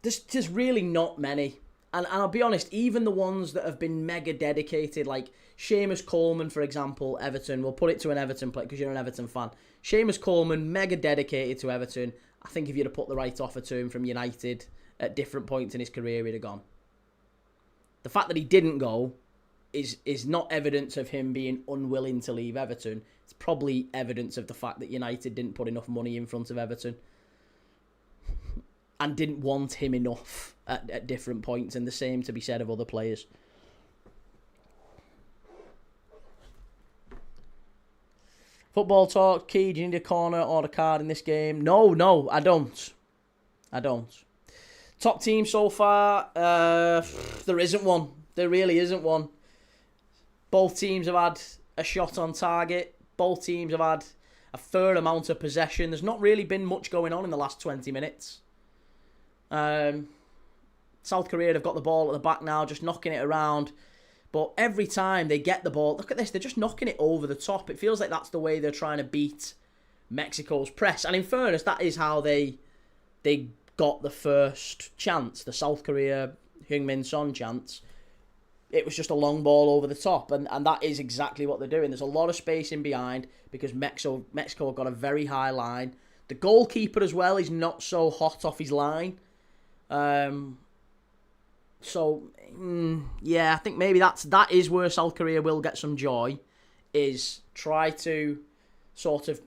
There's really not many. And I'll be honest, even the ones that have been mega dedicated, like Seamus Coleman, for example, Everton. We'll put it to an Everton player because you're an Everton fan. Seamus Coleman, mega dedicated to Everton. I think if you'd have put the right offer to him from United at different points in his career, he'd have gone. The fact that he didn't go is not evidence of him being unwilling to leave Everton. It's probably evidence of the fact that United didn't put enough money in front of Everton and didn't want him enough at different points, and the same to be said of other players. Football talk, Key, do you need a corner or a card in this game? No, I don't. Top team so far, there isn't one. There really isn't one. Both teams have had a shot on target. Both teams have had a fair amount of possession. There's not really been much going on in the last 20 minutes. South Korea have got the ball at the back now, just knocking it around. But every time they get the ball, look at this, they're just knocking it over the top. It feels like that's the way they're trying to beat Mexico's press. And in fairness, that is how they got the first chance, the South Korea Heung-min Son chance. It was just a long ball over the top, and that is exactly what they're doing. There's a lot of space in behind because Mexico have got a very high line. The goalkeeper as well is not so hot off his line. Yeah, I think maybe that is where South Korea will get some joy, is try to sort of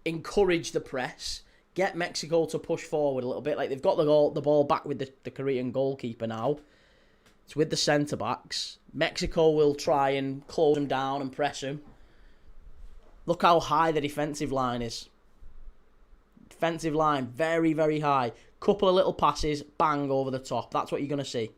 encourage the press, get Mexico to push forward a little bit. Like they've got the ball back with the Korean goalkeeper now. It's with the centre-backs. Mexico will try and close them down and press them. Look how high the defensive line is. Defensive line, very, very high. Couple of little passes, bang, over the top. That's what you're going to see.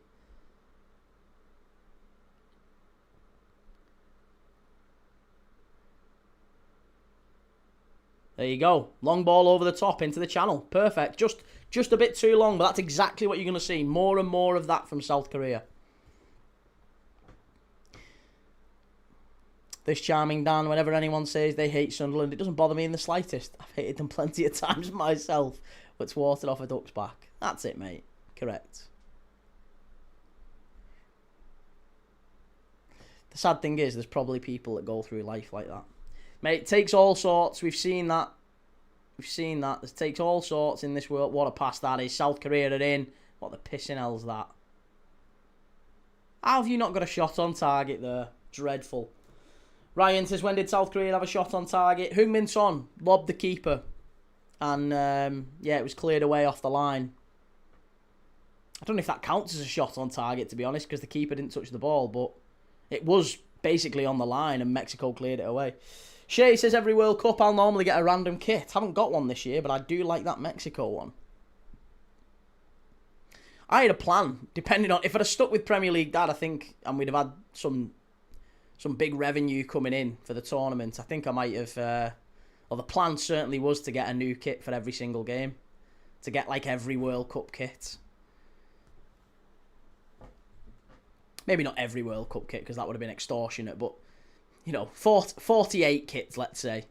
There you go. Long ball over the top into the channel. Perfect. Just a bit too long, but that's exactly what you're going to see. More and more of that from South Korea. This charming Dan, whenever anyone says they hate Sunderland, it doesn't bother me in the slightest. I've hated them plenty of times myself, but it's watered off a duck's back. That's it, mate. Correct. The sad thing is, there's probably people that go through life like that. Mate, it takes all sorts. We've seen that. It takes all sorts in this world. What a pass that is. South Korea are in. What the pissing hell's that? How have you not got a shot on target there? Dreadful. Ryan says, when did South Korea have a shot on target? Heung-min Son lobbed the keeper. And, yeah, it was cleared away off the line. I don't know if that counts as a shot on target, to be honest, because the keeper didn't touch the ball. But it was basically on the line and Mexico cleared it away. Shay says, every World Cup I'll normally get a random kit. Haven't got one this year, but I do like that Mexico one. I had a plan, depending on... If I'd have stuck with Premier League Dad, I think, and we'd have had some big revenue coming in for the tournament, I think I might have... well, the plan certainly was to get a new kit for every single game. To get, like, every World Cup kit. Maybe not every World Cup kit, because that would have been extortionate, but... You know, 48 kits, let's say.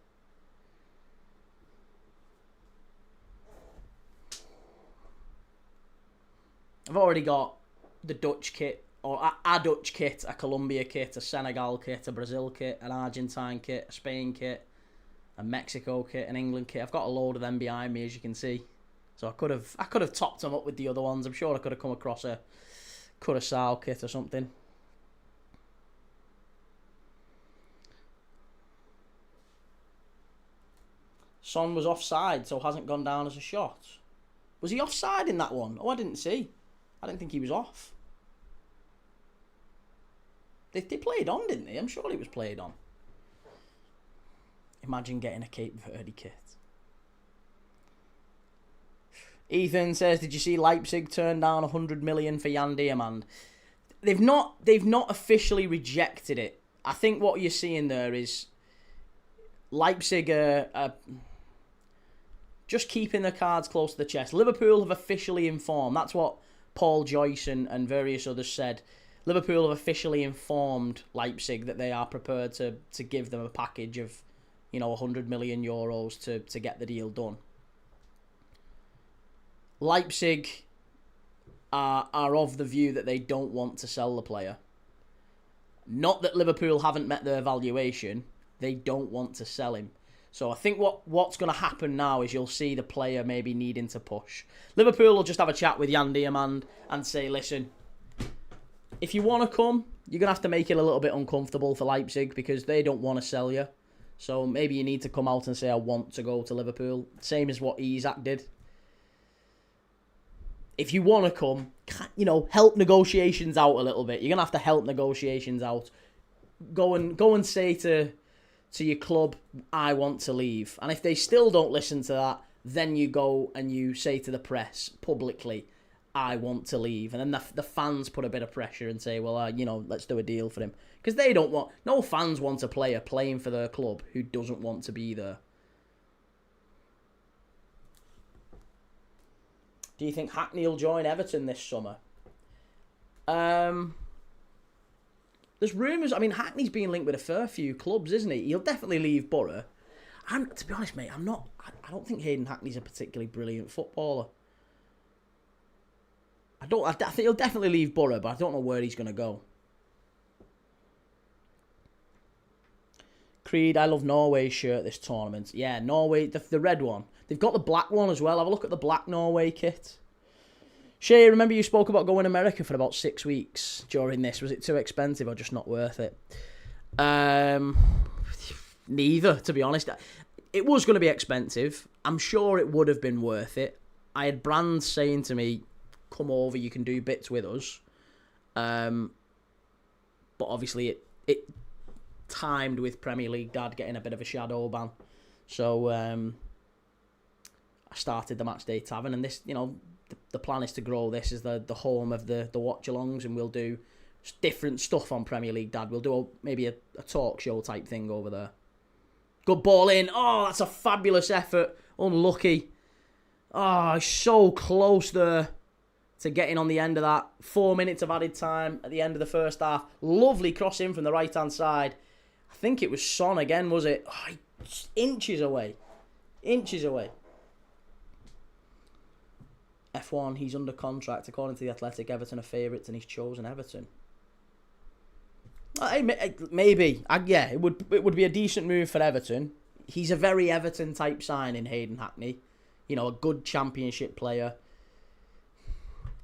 I've already got the Dutch kit, or a Dutch kit, a Colombia kit, a Senegal kit, a Brazil kit, an Argentine kit, a Spain kit, a Mexico kit, an England kit. I've got a load of them behind me, as you can see. So I could have topped them up with the other ones. I'm sure I could have come across a Curaçao kit or something. Son was offside, so hasn't gone down as a shot. Was he offside in that one? Oh, I didn't see. I didn't think he was off. They played on, didn't they? I'm sure he was played on. Imagine getting a Cape Verde kit. Ethan says, did you see Leipzig turn down 100 million for Jan Diamand? They've not officially rejected it. I think what you're seeing there is Leipzig are just keeping their cards close to the chest. Liverpool have officially informed. That's what Paul Joyce and various others said. Liverpool have officially informed Leipzig that they are prepared to give them a package of, you know, 100 million euros to get the deal done. Leipzig are of the view that they don't want to sell the player. Not that Liverpool haven't met their valuation. They don't want to sell him. So I think what's going to happen now is you'll see the player maybe needing to push. Liverpool will just have a chat with Jan Diamand and say, listen, if you want to come, you're going to have to make it a little bit uncomfortable for Leipzig because they don't want to sell you. So maybe you need to come out and say, I want to go to Liverpool. Same as what Isak did. If you want to come, help negotiations out a little bit. You're going to have to help negotiations out. Go and say to your club, I want to leave. And if they still don't listen to that, then you go and you say to the press publicly, I want to leave. And then the fans put a bit of pressure and say, well, let's do a deal for him. Because they don't want... No fans want a player playing for their club who doesn't want to be there. Do you think Hackney will join Everton this summer? There's rumours... I mean, Hackney's been linked with a fair few clubs, isn't he? He'll definitely leave Borough. And to be honest, mate, I don't think Hayden Hackney's a particularly brilliant footballer. I think he'll definitely leave Borough, but I don't know where he's going to go. Creed, I love Norway's shirt this tournament. Yeah, Norway, the red one. They've got the black one as well. Have a look at the black Norway kit. Shay, remember you spoke about going to America for about 6 weeks during this. Was it too expensive or just not worth it? Neither, to be honest. It was going to be expensive. I'm sure it would have been worth it. I had brands saying to me, come over, you can do bits with us. But obviously it timed with Premier League Dad getting a bit of a shadow ban. So I started the Matchday Tavern, and this, the plan is to grow this as the home of the watch-alongs, and we'll do different stuff on Premier League Dad. We'll do maybe a talk show type thing over there. Good ball in. Oh, that's a fabulous effort. Unlucky. Oh, so close there to getting on the end of that. 4 minutes of added time at the end of the first half. Lovely cross in from the right-hand side. I think it was Son again, was it? Oh, inches away. Inches away. F1, he's under contract. According to The Athletic, Everton are favourites and he's chosen Everton. Maybe. Yeah, it would be a decent move for Everton. He's a very Everton-type signing, Hayden Hackney. A good championship player.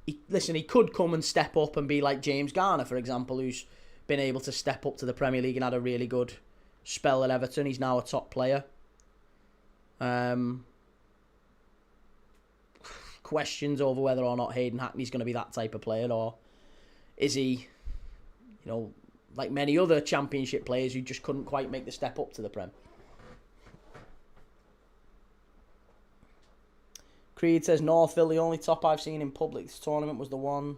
He could come and step up and be like James Garner, for example, who's been able to step up to the Premier League and had a really good spell at Everton. He's now a top player. Questions over whether or not Hayden Hackney's going to be that type of player, or is he, like many other championship players who just couldn't quite make the step up to the Prem. Creed says Northville, the only top I've seen in public this tournament was that one.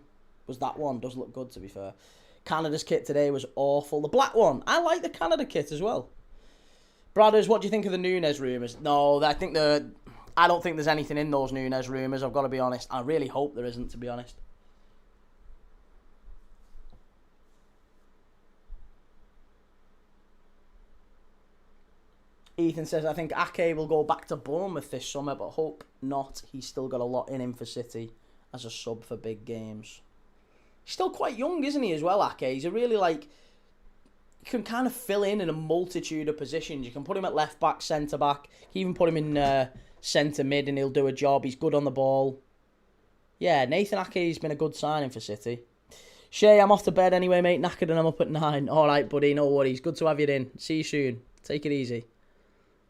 Does look good, to be fair. Canada's kit today was awful. The black one. I like the Canada kit as well. Brothers, what do you think of the Nunes rumours? No, I don't think there's anything in those Nunes rumours, I've got to be honest. I really hope there isn't, to be honest. Ethan says, I think Ake will go back to Bournemouth this summer, but hope not. He's still got a lot in him for City as a sub for big games. He's still quite young, isn't he, as well, Ake? He's a really, you can kind of fill in a multitude of positions. You can put him at left-back, centre-back. You can even put him in centre-mid and he'll do a job. He's good on the ball. Yeah, Nathan Ake's been a good signing for City. Shay, I'm off to bed anyway, mate. Knackered and I'm up at 9. All right, buddy, no worries. Good to have you in. See you soon. Take it easy.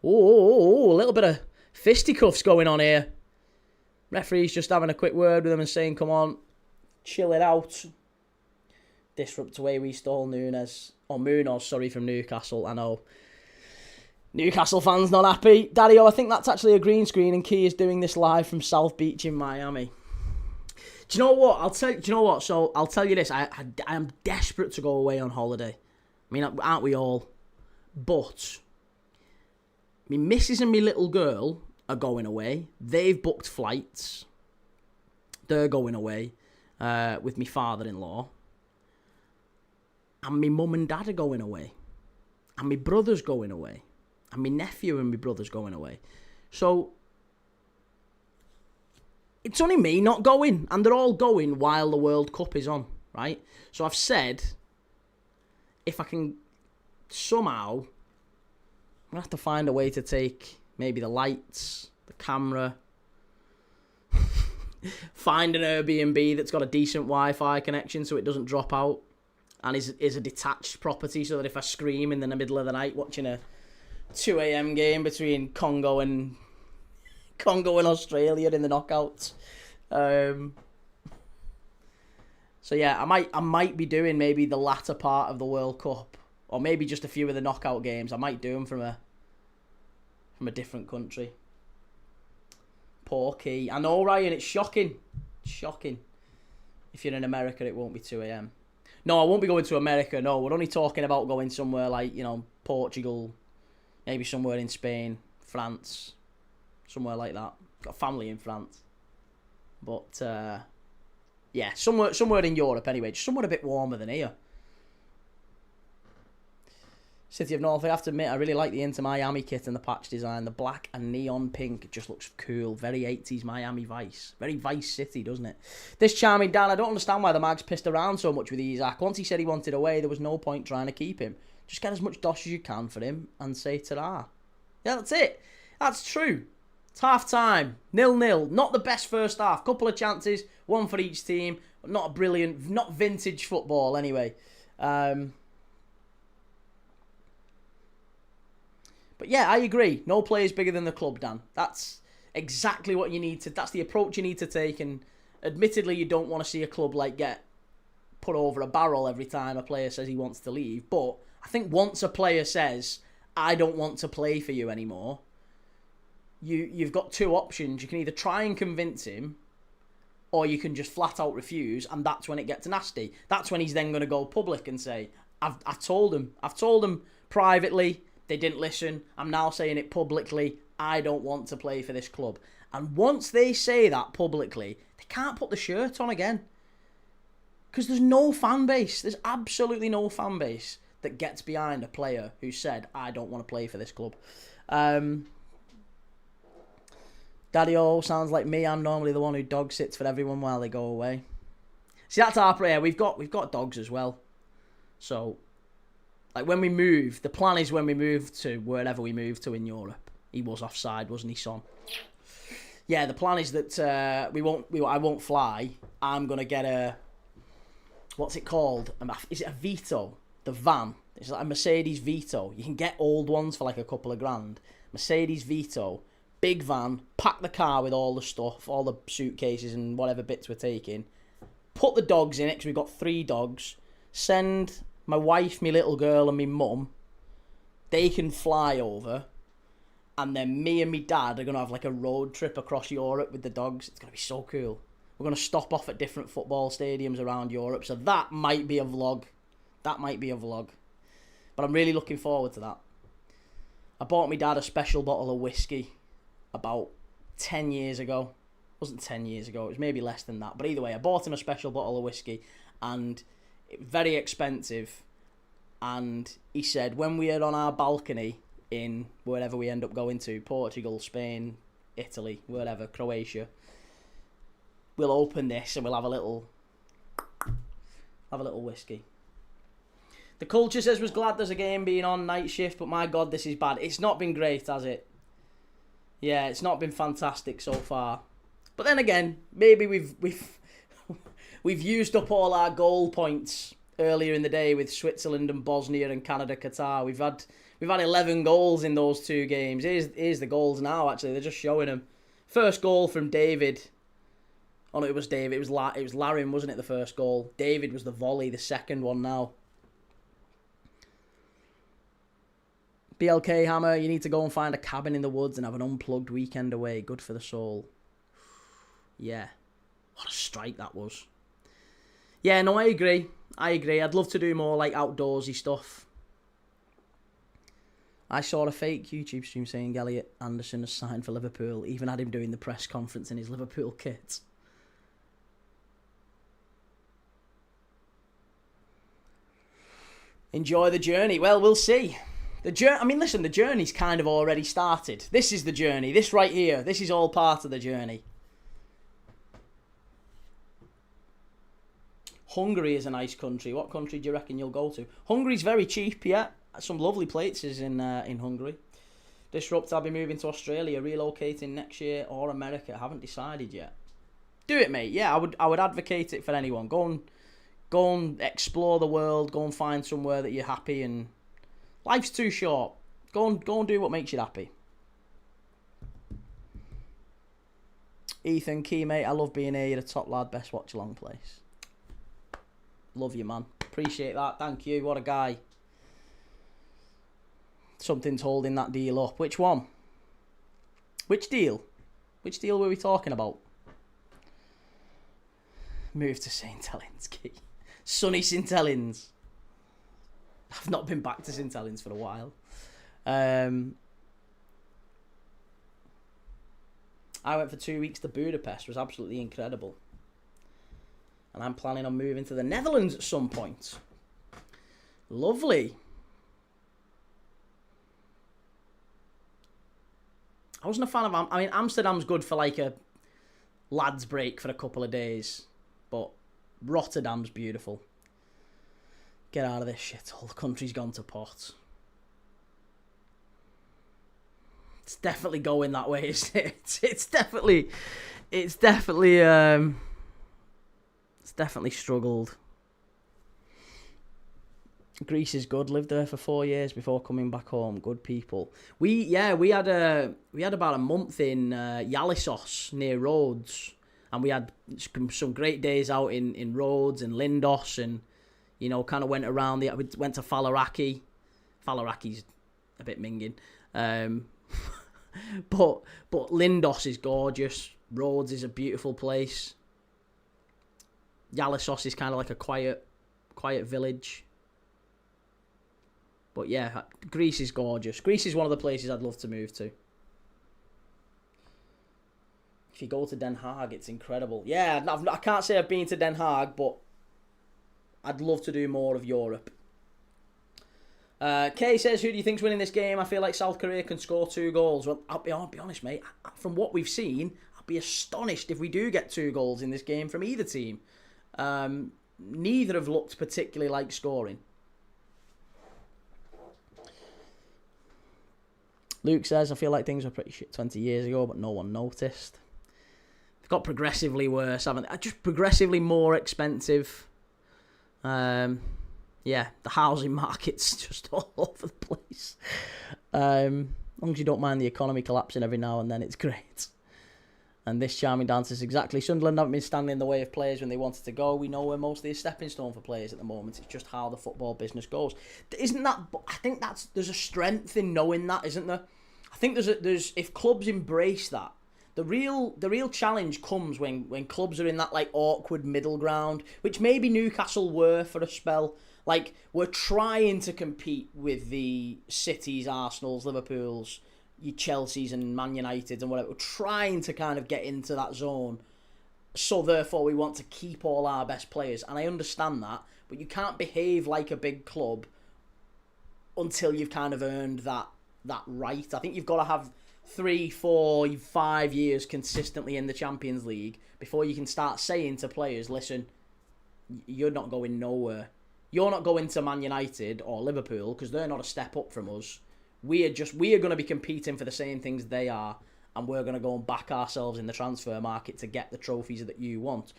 Oh, a little bit of fisticuffs going on here. Referee's just having a quick word with him and saying, come on, chill it out. Disrupt away, we stole Nunes. Or Munoz, sorry, from Newcastle. I know. Newcastle fans not happy. Daddy, I think that's actually a green screen and Key is doing this live from South Beach in Miami. Do you know what? So I'll tell you this. I am desperate to go away on holiday. I mean, aren't we all? But me missus and me little girl are going away. They've booked flights. They're going away with me father-in-law. And me mum and dad are going away. And me brother's going away. And my nephew and my brother's going away. So it's only me not going. And they're all going while the World Cup is on, right? So I've said, if I can somehow, I'm going to have to find a way to take maybe the lights, the camera, find an Airbnb that's got a decent Wi-Fi connection so it doesn't drop out, and is a detached property so that if I scream in the middle of the night watching a 2 a.m. game between Congo and Australia in the knockouts. So yeah, I might be doing maybe the latter part of the World Cup, or maybe just a few of the knockout games. I might do them from a different country. Porky. I know, Ryan, it's shocking. Shocking. If you're in America, it won't be 2 a.m. No, I won't be going to America. No, we're only talking about going somewhere like, Portugal, maybe somewhere in Spain, France, somewhere like that. Got family in France. But, yeah, somewhere in Europe anyway. Just somewhere a bit warmer than here. City of North, I have to admit, I really like the Inter Miami kit and the patch design. The black and neon pink just looks cool. Very 80s Miami Vice. Very Vice City, doesn't it? This charming Dan, I don't understand why the Mags pissed around so much with Isaac. Once he said he wanted away, there was no point trying to keep him. Just get as much dosh as you can for him and say ta-ra. Yeah, that's it. That's true. It's half time. 0-0. Not the best first half. Couple of chances. One for each team. Not brilliant. Not vintage football anyway. But yeah, I agree. No players bigger than the club, Dan. That's exactly what you need to... That's the approach you need to take. And admittedly, you don't want to see a club get put over a barrel every time a player says he wants to leave. But I think once a player says, I don't want to play for you anymore, you've got two options. You can either try and convince him, or you can just flat out refuse, and that's when it gets nasty. That's when he's then going to go public and say, I told them privately, they didn't listen. I'm now saying it publicly. I don't want to play for this club. And once they say that publicly, they can't put the shirt on again. Because there's no fan base. There's absolutely no fan base that gets behind a player who said, I don't want to play for this club. Daddy-O sounds like me. I'm normally the one who dog sits for everyone while they go away. See, that's our prayer. We've got dogs as well. So... Like when we move, the plan is when we move to wherever we move to in Europe. He was offside, wasn't he, son? Yeah, the plan is that I won't fly. I'm gonna get a, what's it called? Is it a Vito? The van. It's like a Mercedes Vito. You can get old ones for like a couple of grand. Mercedes Vito, big van. Pack the car with all the stuff, all the suitcases and whatever bits we're taking. Put the dogs in it because we've got 3 dogs. Send my wife, my little girl, and my mum, they can fly over, and then me and my dad are going to have like a road trip across Europe with the dogs. It's going to be so cool. We're going to stop off at different football stadiums around Europe, so that might be a vlog. But I'm really looking forward to that. I bought my dad a special bottle of whiskey about 10 years ago. It wasn't 10 years ago, it was maybe less than that. But either way, I bought him a special bottle of whiskey, and very expensive, and he said when we are on our balcony in wherever we end up going to, Portugal, Spain, Italy, wherever, Croatia, we'll open this and we'll have a little whiskey. The culture says was glad there's a game being on night shift, but my God, this is bad. It's not been great, has it? Yeah, it's not been fantastic so far. But then again, maybe we've used up all our goal points earlier in the day with Switzerland and Bosnia and Canada, Qatar. We've had 11 goals in those 2 games. Here's the goals now. Actually, they're just showing them. First goal from David. Oh no, it was David. It was Larin, wasn't it? The first goal. David was the volley. The second one now. BLK Hammer, you need to go and find a cabin in the woods and have an unplugged weekend away. Good for the soul. Yeah. What a strike that was. Yeah, no, I agree. I'd love to do more like outdoorsy stuff. I saw a fake YouTube stream saying Elliot Anderson has signed for Liverpool. Even had him doing the press conference in his Liverpool kit. Enjoy the journey. Well, we'll see. The journey's kind of already started. This is the journey. This right here. This is all part of the journey. Hungary is a nice country. What country do you reckon you'll go to? Hungary's very cheap, yeah. Some lovely places in Hungary. Disrupt, I'll be moving to Australia, relocating next year or America. I haven't decided yet. Do it, mate. Yeah, I would advocate it for anyone. Go and explore the world. Go and find somewhere that you're happy. And life's too short. Go and do what makes you happy. Ethan, key mate, I love being here. You're a top lad, best watch along place. Love you, man. Appreciate that. Thank you. What a guy. Something's holding that deal up. Which one? Which deal? Which deal were we talking about? Move to St. Helens, key. Sunny St. Helens. I've not been back to St. Helens for a while. I went for 2 weeks to Budapest. It was absolutely incredible. And I'm planning on moving to the Netherlands at some point. Lovely. I wasn't a fan of... I mean, Amsterdam's good for like a lads break for a couple of days. But Rotterdam's beautiful. Get out of this shithole. The country's gone to pot. It's definitely going that way, isn't it? It's definitely struggled. Greece is good. Lived there for 4 years before coming back home. Good people. We had about a month in Yalissos near Rhodes, and we had some great days out in Rhodes and Lindos, and kind of went around. We went to Falaraki. Falaraki's a bit minging. But Lindos is gorgeous. Rhodes is a beautiful place. Yalissos is kind of like a quiet village. But yeah, Greece is gorgeous. Greece is one of the places I'd love to move to. If you go to Den Haag, it's incredible. Yeah, I can't say I've been to Den Haag, but I'd love to do more of Europe. Kay says, who do you think's winning this game? I feel like South Korea can score 2 goals. Well, I'll be honest, mate. From what we've seen, I'd be astonished if we do get 2 goals in this game from either team. Neither have looked particularly like scoring. Luke says, I feel like things were pretty shit 20 years ago, but no one noticed. They've got progressively worse, haven't they? Just progressively more expensive. Yeah, the housing market's just all over the place. As long as you don't mind the economy collapsing every now and then, it's great. And this charming dance is exactly... Sunderland haven't been standing in the way of players when they wanted to go. We know we're mostly a stepping stone for players at the moment. It's just how the football business goes. Isn't that... I think there's a strength in knowing that, isn't there? I think there's if clubs embrace that, the real challenge comes when clubs are in that like awkward middle ground, which maybe Newcastle were for a spell. Like, we're trying to compete with the Cities, Arsenals, Liverpools, your Chelseas and Man United and whatever. We're trying to kind of get into that zone. So therefore we want to keep all our best players. And I understand that. But you can't behave like a big club until you've kind of earned that right. I think you've got to have 3, 4, 5 years consistently in the Champions League before you can start saying to players, listen, you're not going nowhere. You're not going to Man United or Liverpool because they're not a step up from us. We are going to be competing for the same things they are, and we're going to go and back ourselves in the transfer market to get the trophies that you want.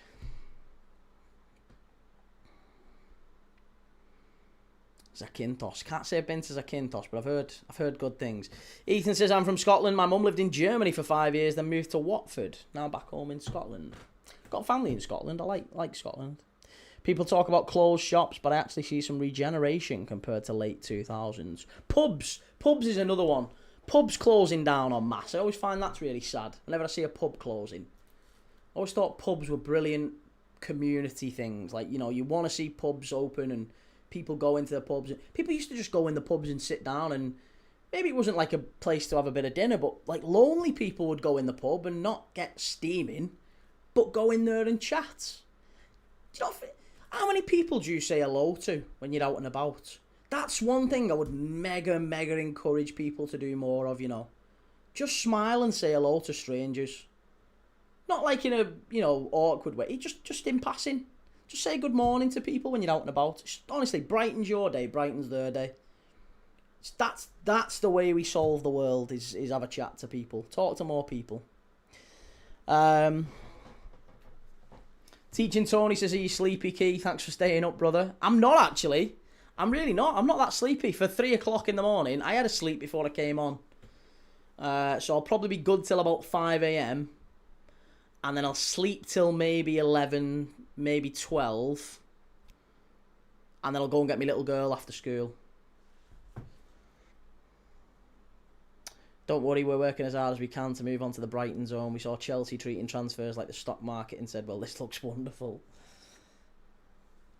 Zakynthos. Can't say I've been to Zakynthos, but I've heard good things. Ethan says, I'm from Scotland. My mum lived in Germany for 5 years, then moved to Watford. Now back home in Scotland. Got family in Scotland. I like Scotland. People talk about closed shops, but I actually see some regeneration compared to late 2000s. Pubs is another one. Pubs closing down en masse. I always find that's really sad. Whenever I see a pub closing. I always thought pubs were brilliant community things. Like, you want to see pubs open and people go into the pubs. People used to just go in the pubs and sit down, and maybe it wasn't like a place to have a bit of dinner, but like lonely people would go in the pub and not get steaming, but go in there and chat. How many people do you say hello to when you're out and about? That's one thing I would mega encourage people to do more of, Just smile and say hello to strangers. Not like in a, awkward way. Just in passing. Just say good morning to people when you're out and about. It honestly brightens your day, brightens their day. That's the way we solve the world, is have a chat to people. Talk to more people. Teaching Tony says, are you sleepy, Keith? Thanks for staying up, brother. I'm not, actually. I'm really not. I'm not that sleepy. For 3 o'clock in the morning, I had a sleep before I came on. So I'll probably be good till about 5 a.m. And then I'll sleep till maybe 11, maybe 12. And then I'll go and get my little girl after school. Don't worry, we're working as hard as we can to move on to the Brighton zone. We saw Chelsea treating transfers like the stock market and said, well, this looks wonderful.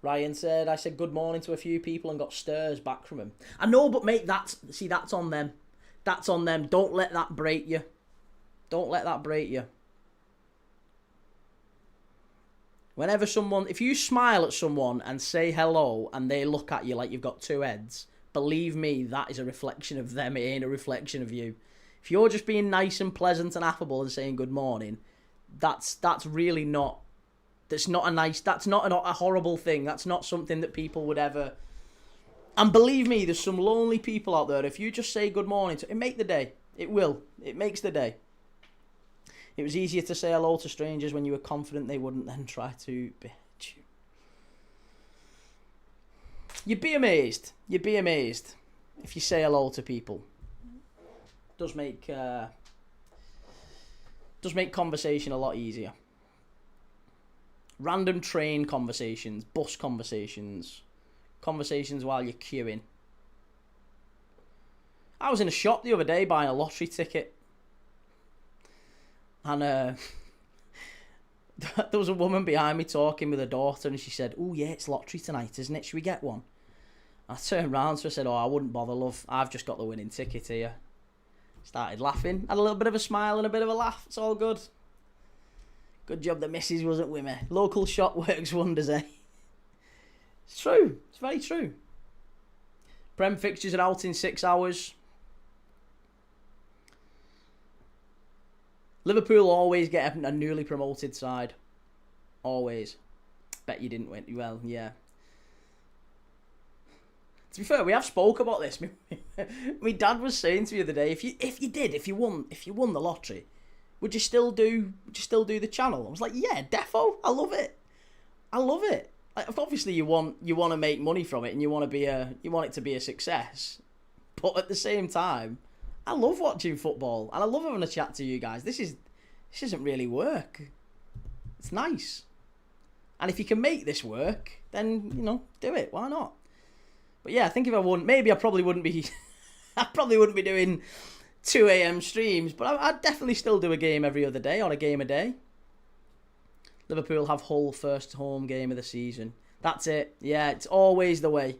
Ryan said, I said good morning to a few people and got stirs back from him. I know, but mate, that's on them. That's on them. Don't let that break you. Don't let that break you. Whenever if you smile at someone and say hello and they look at you like you've got two heads, believe me, that is a reflection of them. It ain't a reflection of you. If you're just being nice and pleasant and affable and saying good morning, that's really not. That's not a horrible thing. That's not something that people would ever. And believe me, there's some lonely people out there. If you just say good morning, it make the day. It will. It makes the day. It was easier to say hello to strangers when you were confident they wouldn't then try to bitch you. You'd be amazed. You'd be amazed if you say hello to people. Does make conversation a lot easier. Random train conversations, bus conversations, conversations while you're queuing. I was in a shop the other day buying a lottery ticket. And there was a woman behind me talking with her daughter, and she said, oh yeah, it's lottery tonight, isn't it? Should we get one? I turned round to her and said, oh, I wouldn't bother, love. I've just got the winning ticket here. Started laughing. Had a little bit of a smile and a bit of a laugh. It's all good. Good job the missus wasn't with me. Local shop works wonders, eh? It's true. It's very true. Prem fixtures are out in 6 hours. Liverpool always get a newly promoted side. Always. Bet you didn't win. Well, yeah. To be fair, we have spoke about this. My dad was saying to me the other day, if you won the lottery, would you still do the channel? I was like, yeah, defo. I love it. Like, obviously, you want to make money from it, and you want it to be a success. But at the same time, I love watching football, and I love having a chat to you guys. This isn't really work. It's nice. And if you can make this work, then, do it. Why not? But yeah, I think if I won, maybe I probably wouldn't be doing 2 a.m. streams, but I'd definitely still do a game every other day or a game a day. Liverpool have Hull first home game of the season. That's it. Yeah, it's always the way.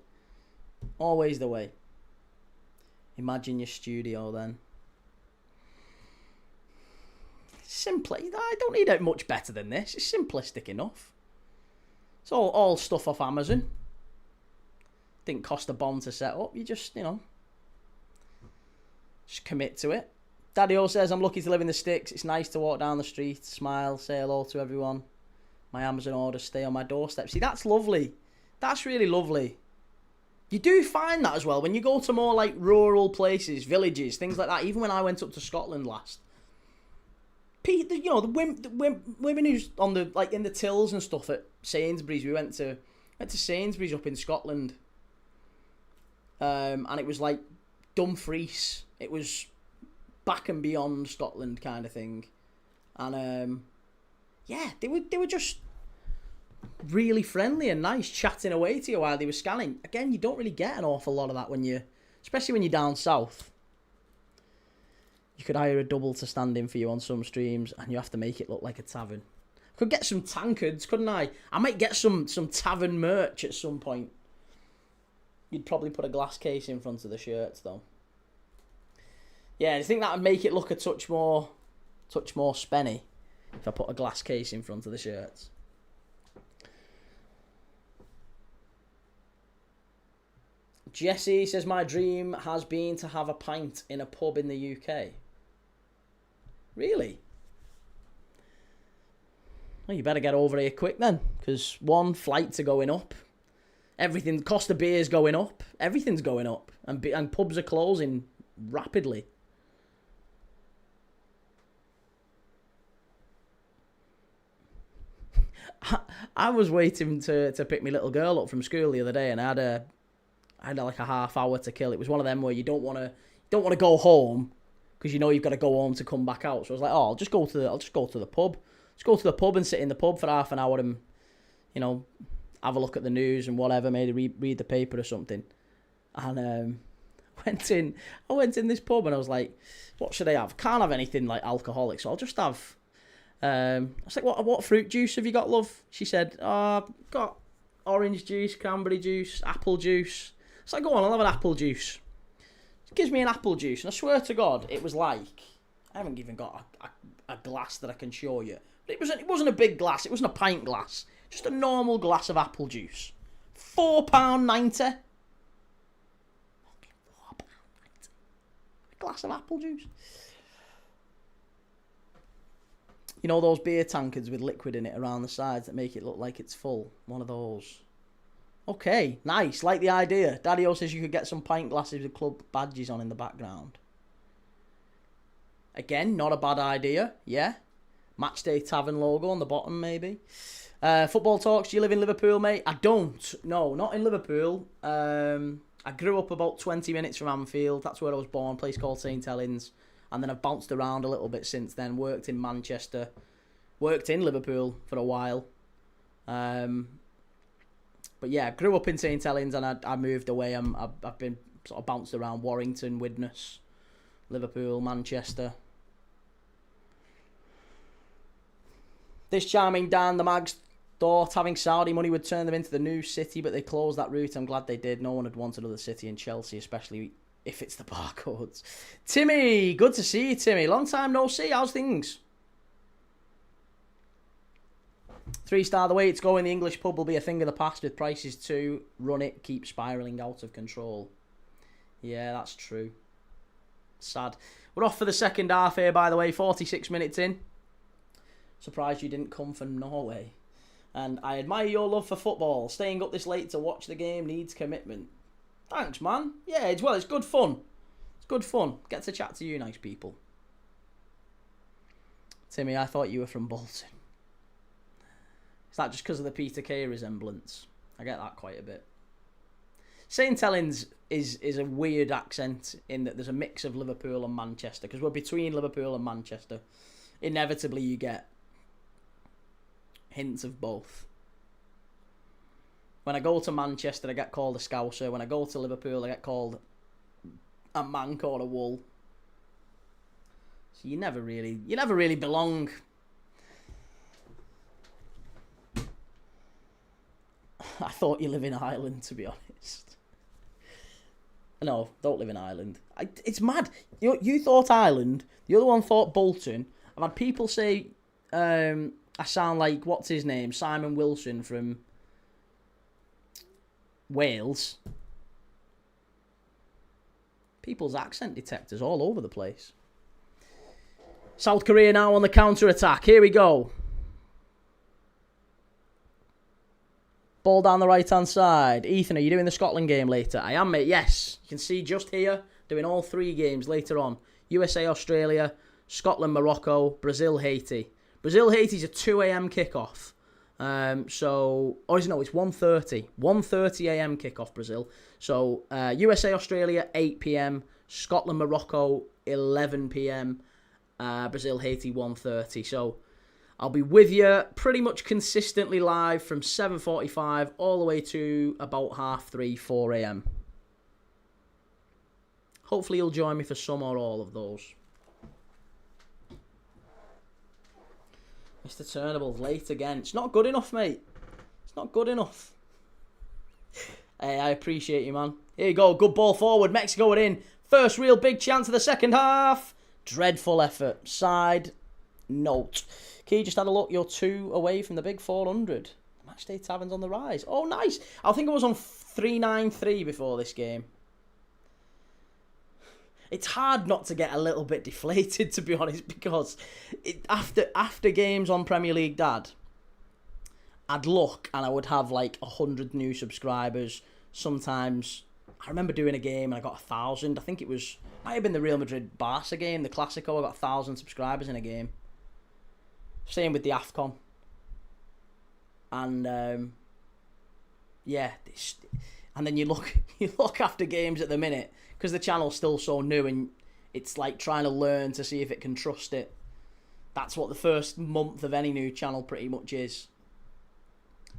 Always the way. Imagine your studio then. Simply, I don't need it much better than this. It's simplistic enough. It's all stuff off Amazon. Didn't cost a bomb to set up. You just, just commit to it. Daddy-O says, I'm lucky to live in the sticks. It's nice to walk down the street, smile, say hello to everyone. My Amazon orders stay on my doorstep. See, that's lovely. That's really lovely. You do find that as well when you go to more like rural places, villages, things like that. Even when I went up to Scotland last, the women who's on the in the tills and stuff at Sainsbury's. We went to Sainsbury's up in Scotland, and it was like Dumfries. It was back and beyond Scotland kind of thing, and yeah, they were just really friendly and nice, chatting away to you while they were scanning. Again, you don't really get an awful lot of that especially when you're down south. You could hire a double to stand in for you on some streams, and you have to make it look like a tavern. I could get some tankards, couldn't I? I might get some tavern merch at some point. You'd probably put a glass case in front of the shirts, though. Yeah, I think that would make it look a touch more spenny if I put a glass case in front of the shirts. Jesse says, my dream has been to have a pint in a pub in the UK. Really? Well, you better get over here quick then, because one, flights are going up. Everything, cost of beer's going up. Everything's going up. And pubs are closing rapidly. I was waiting to pick my little girl up from school the other day, and I had like a half hour to kill. It was one of them where you don't want to go home because you know you've got to go home to come back out. So I was like, oh, I'll just go to the pub. Just go to the pub and sit in the pub for half an hour and, you know, have a look at the news and whatever, maybe read the paper or something. And I went in this pub and I was like, what should I have? Can't have anything like alcoholic, so I'll just have. I was like, what fruit juice have you got, love? She said, oh, I've got orange juice, cranberry juice, apple juice. So I go on, I'll have an apple juice. She gives me an apple juice, and I swear to God, it was like, I haven't even got a glass that I can show you. But it wasn't a big glass, it wasn't a pint glass. Just a normal glass of apple juice. £4.90. £4.90. A glass of apple juice. You know those beer tankards with liquid in it around the sides that make it look like it's full? One of those. Okay, nice. Like the idea. Daddy-o says you could get some pint glasses with club badges on in the background. Again, not a bad idea. Yeah. Matchday Tavern logo on the bottom, maybe. Football talks. Do you live in Liverpool, mate? I don't. No, not in Liverpool. I grew up about 20 minutes from Anfield. That's where I was born. A place called St Helens. And then I've bounced around a little bit since then. Worked in Manchester. Worked in Liverpool for a while. But yeah, I grew up in St Helens and I moved away. I've been sort of bounced around Warrington, Widnes, Liverpool, Manchester. This charming Dan, the Mags thought having Saudi money would turn them into the new city, but they closed that route. I'm glad they did. No one would want another city in Chelsea, especially if it's the barcodes. Timmy, good to see you, Timmy. Long time no see. How's things? 3-star, the way it's going, the English pub will be a thing of the past with prices too. Run it, keep spiralling out of control. Yeah, that's true. Sad. We're off for the second half here, by the way, 46 minutes in. Surprised you didn't come from Norway. And I admire your love for football. Staying up this late to watch the game needs commitment. Thanks, man. Yeah, it's good fun. It's good fun. Get to chat to you nice people. Timmy, I thought you were from Bolton. Is that just because of the Peter Kay resemblance? I get that quite a bit. St Helens is a weird accent in that there's a mix of Liverpool and Manchester, because we're between Liverpool and Manchester. Inevitably, you get hints of both. When I go to Manchester, I get called a Scouser. When I go to Liverpool, I get called a Manc or a Wool. So you never really belong. I thought you live in Ireland, to be honest. No, don't live in Ireland. It's mad. You thought Ireland. The other one thought Bolton. I've had people say I sound like, what's his name? Simon Wilson from Wales. People's accent detectors all over the place. South Korea now on the counter-attack. Here we go. Ball down the right-hand side. Ethan, are you doing the Scotland game later? I am, mate. Yes. You can see just here, doing all 3 games later on. USA, Australia, Scotland, Morocco, Brazil, Haiti. Brazil, Haiti's a 2 a.m. kickoff. It's 1:30. 1:30 a.m. kickoff, Brazil. So, USA, Australia, 8 p.m. Scotland, Morocco, 11 p.m. Brazil, Haiti, 1:30. So, I'll be with you pretty much consistently live from 7:45 all the way to about 3:30, 4 a.m. Hopefully you'll join me for some or all of those. Mr. Turnable's late again. It's not good enough, mate. It's not good enough. Hey, I appreciate you, man. Here you go. Good ball forward. Mexico are in. First real big chance of the second half. Dreadful effort. Side note. Key, just had a look. You're 2 away from the big 400. Matchday Tavern's on the rise. Oh, nice. I think I was on 393 before this game. It's hard not to get a little bit deflated, to be honest, because after games on Premier League Dad, I'd look and I would have like 100 new subscribers. Sometimes, I remember doing a game and I got 1,000. I think might have been the Real Madrid Barca game, the Clasico. I got 1,000 subscribers in a game. Same with the AFCON. And yeah, and then you look after games at the minute because the channel's still so new and it's like trying to learn to see if it can trust it. That's what the first month of any new channel pretty much is.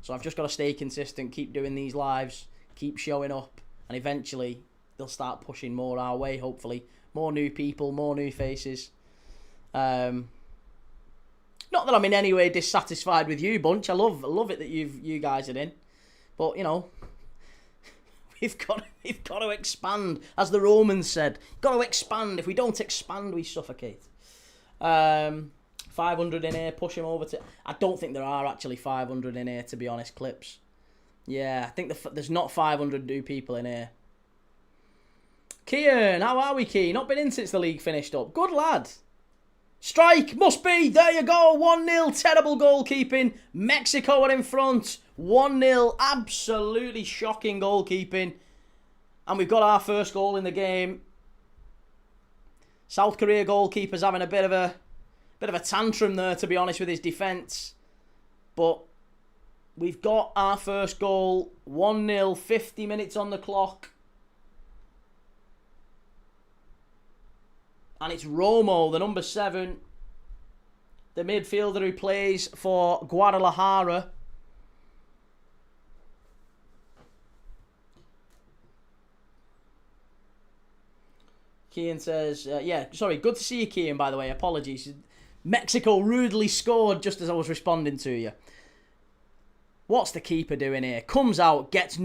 So I've just got to stay consistent, keep doing these lives, keep showing up, and eventually they'll start pushing more our way, hopefully. More new people, more new faces. Not that I'm in any way dissatisfied with you, bunch. I love it that you guys are in. But, you know, we've got to expand. As the Romans said, got to expand. If we don't expand, we suffocate. 500 in here, push him over to... I don't think there are actually 500 in here, to be honest, clips. Yeah, I think there's not 500 new people in here. Kian, how are we, Key? Not been in since the league finished up. Good lad. Strike, must be. There you go. 1-0, terrible goalkeeping. Mexico are in front. 1-0, absolutely shocking goalkeeping. And we've got our first goal in the game. South Korea goalkeeper's having a bit of a tantrum there, to be honest, with his defence. But we've got our first goal. 1-0, 50 minutes on the clock. And it's Romo, the number 7. The midfielder who plays for Guadalajara. Kian says, yeah, sorry, good to see you, Kian, by the way. Apologies. Mexico rudely scored just as I was responding to you. What's the keeper doing here? Comes out, gets...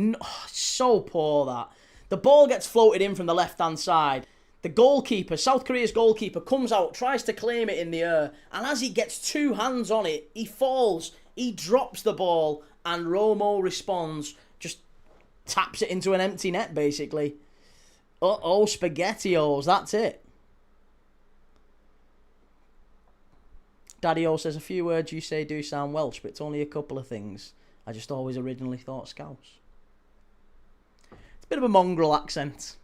so poor, that. The ball gets floated in from the left-hand side. The goalkeeper, South Korea's goalkeeper, comes out, tries to claim it in the air, and as he gets 2 hands on it, he falls, he drops the ball, and Romo responds, just taps it into an empty net, basically. Uh-oh, SpaghettiOs, that's it. Daddy-O says, a few words you say do sound Welsh, but it's only a couple of things. I just always originally thought Scouse. It's a bit of a mongrel accent.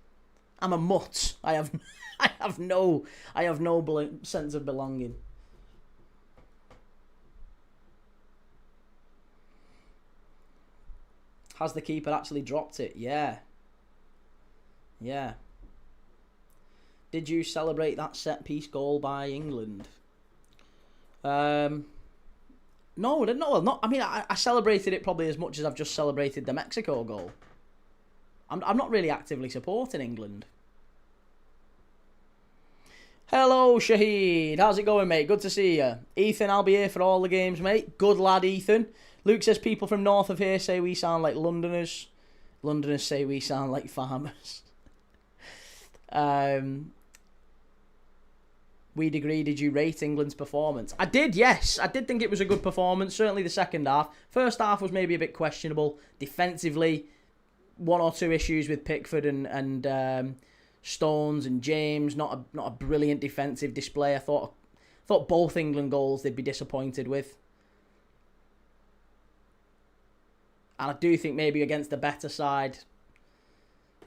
I'm a mutt. I have no sense of belonging. Has the keeper actually dropped it? Yeah. Yeah. Did you celebrate that set piece goal by England? No, not. I mean, I celebrated it probably as much as I've just celebrated the Mexico goal. I'm not really actively supporting England. Hello, Shahid. How's it going, mate? Good to see you. Ethan, I'll be here for all the games, mate. Good lad, Ethan. Luke says people from north of here say we sound like Londoners. Londoners say we sound like farmers. We'd agree, did you rate England's performance? I did, yes. I did think it was a good performance. Certainly the second half. First half was maybe a bit questionable. Defensively, 1 or 2 issues with Pickford and Stones and James. Not a brilliant defensive display. I thought both England goals they'd be disappointed with. And I do think maybe against the better side,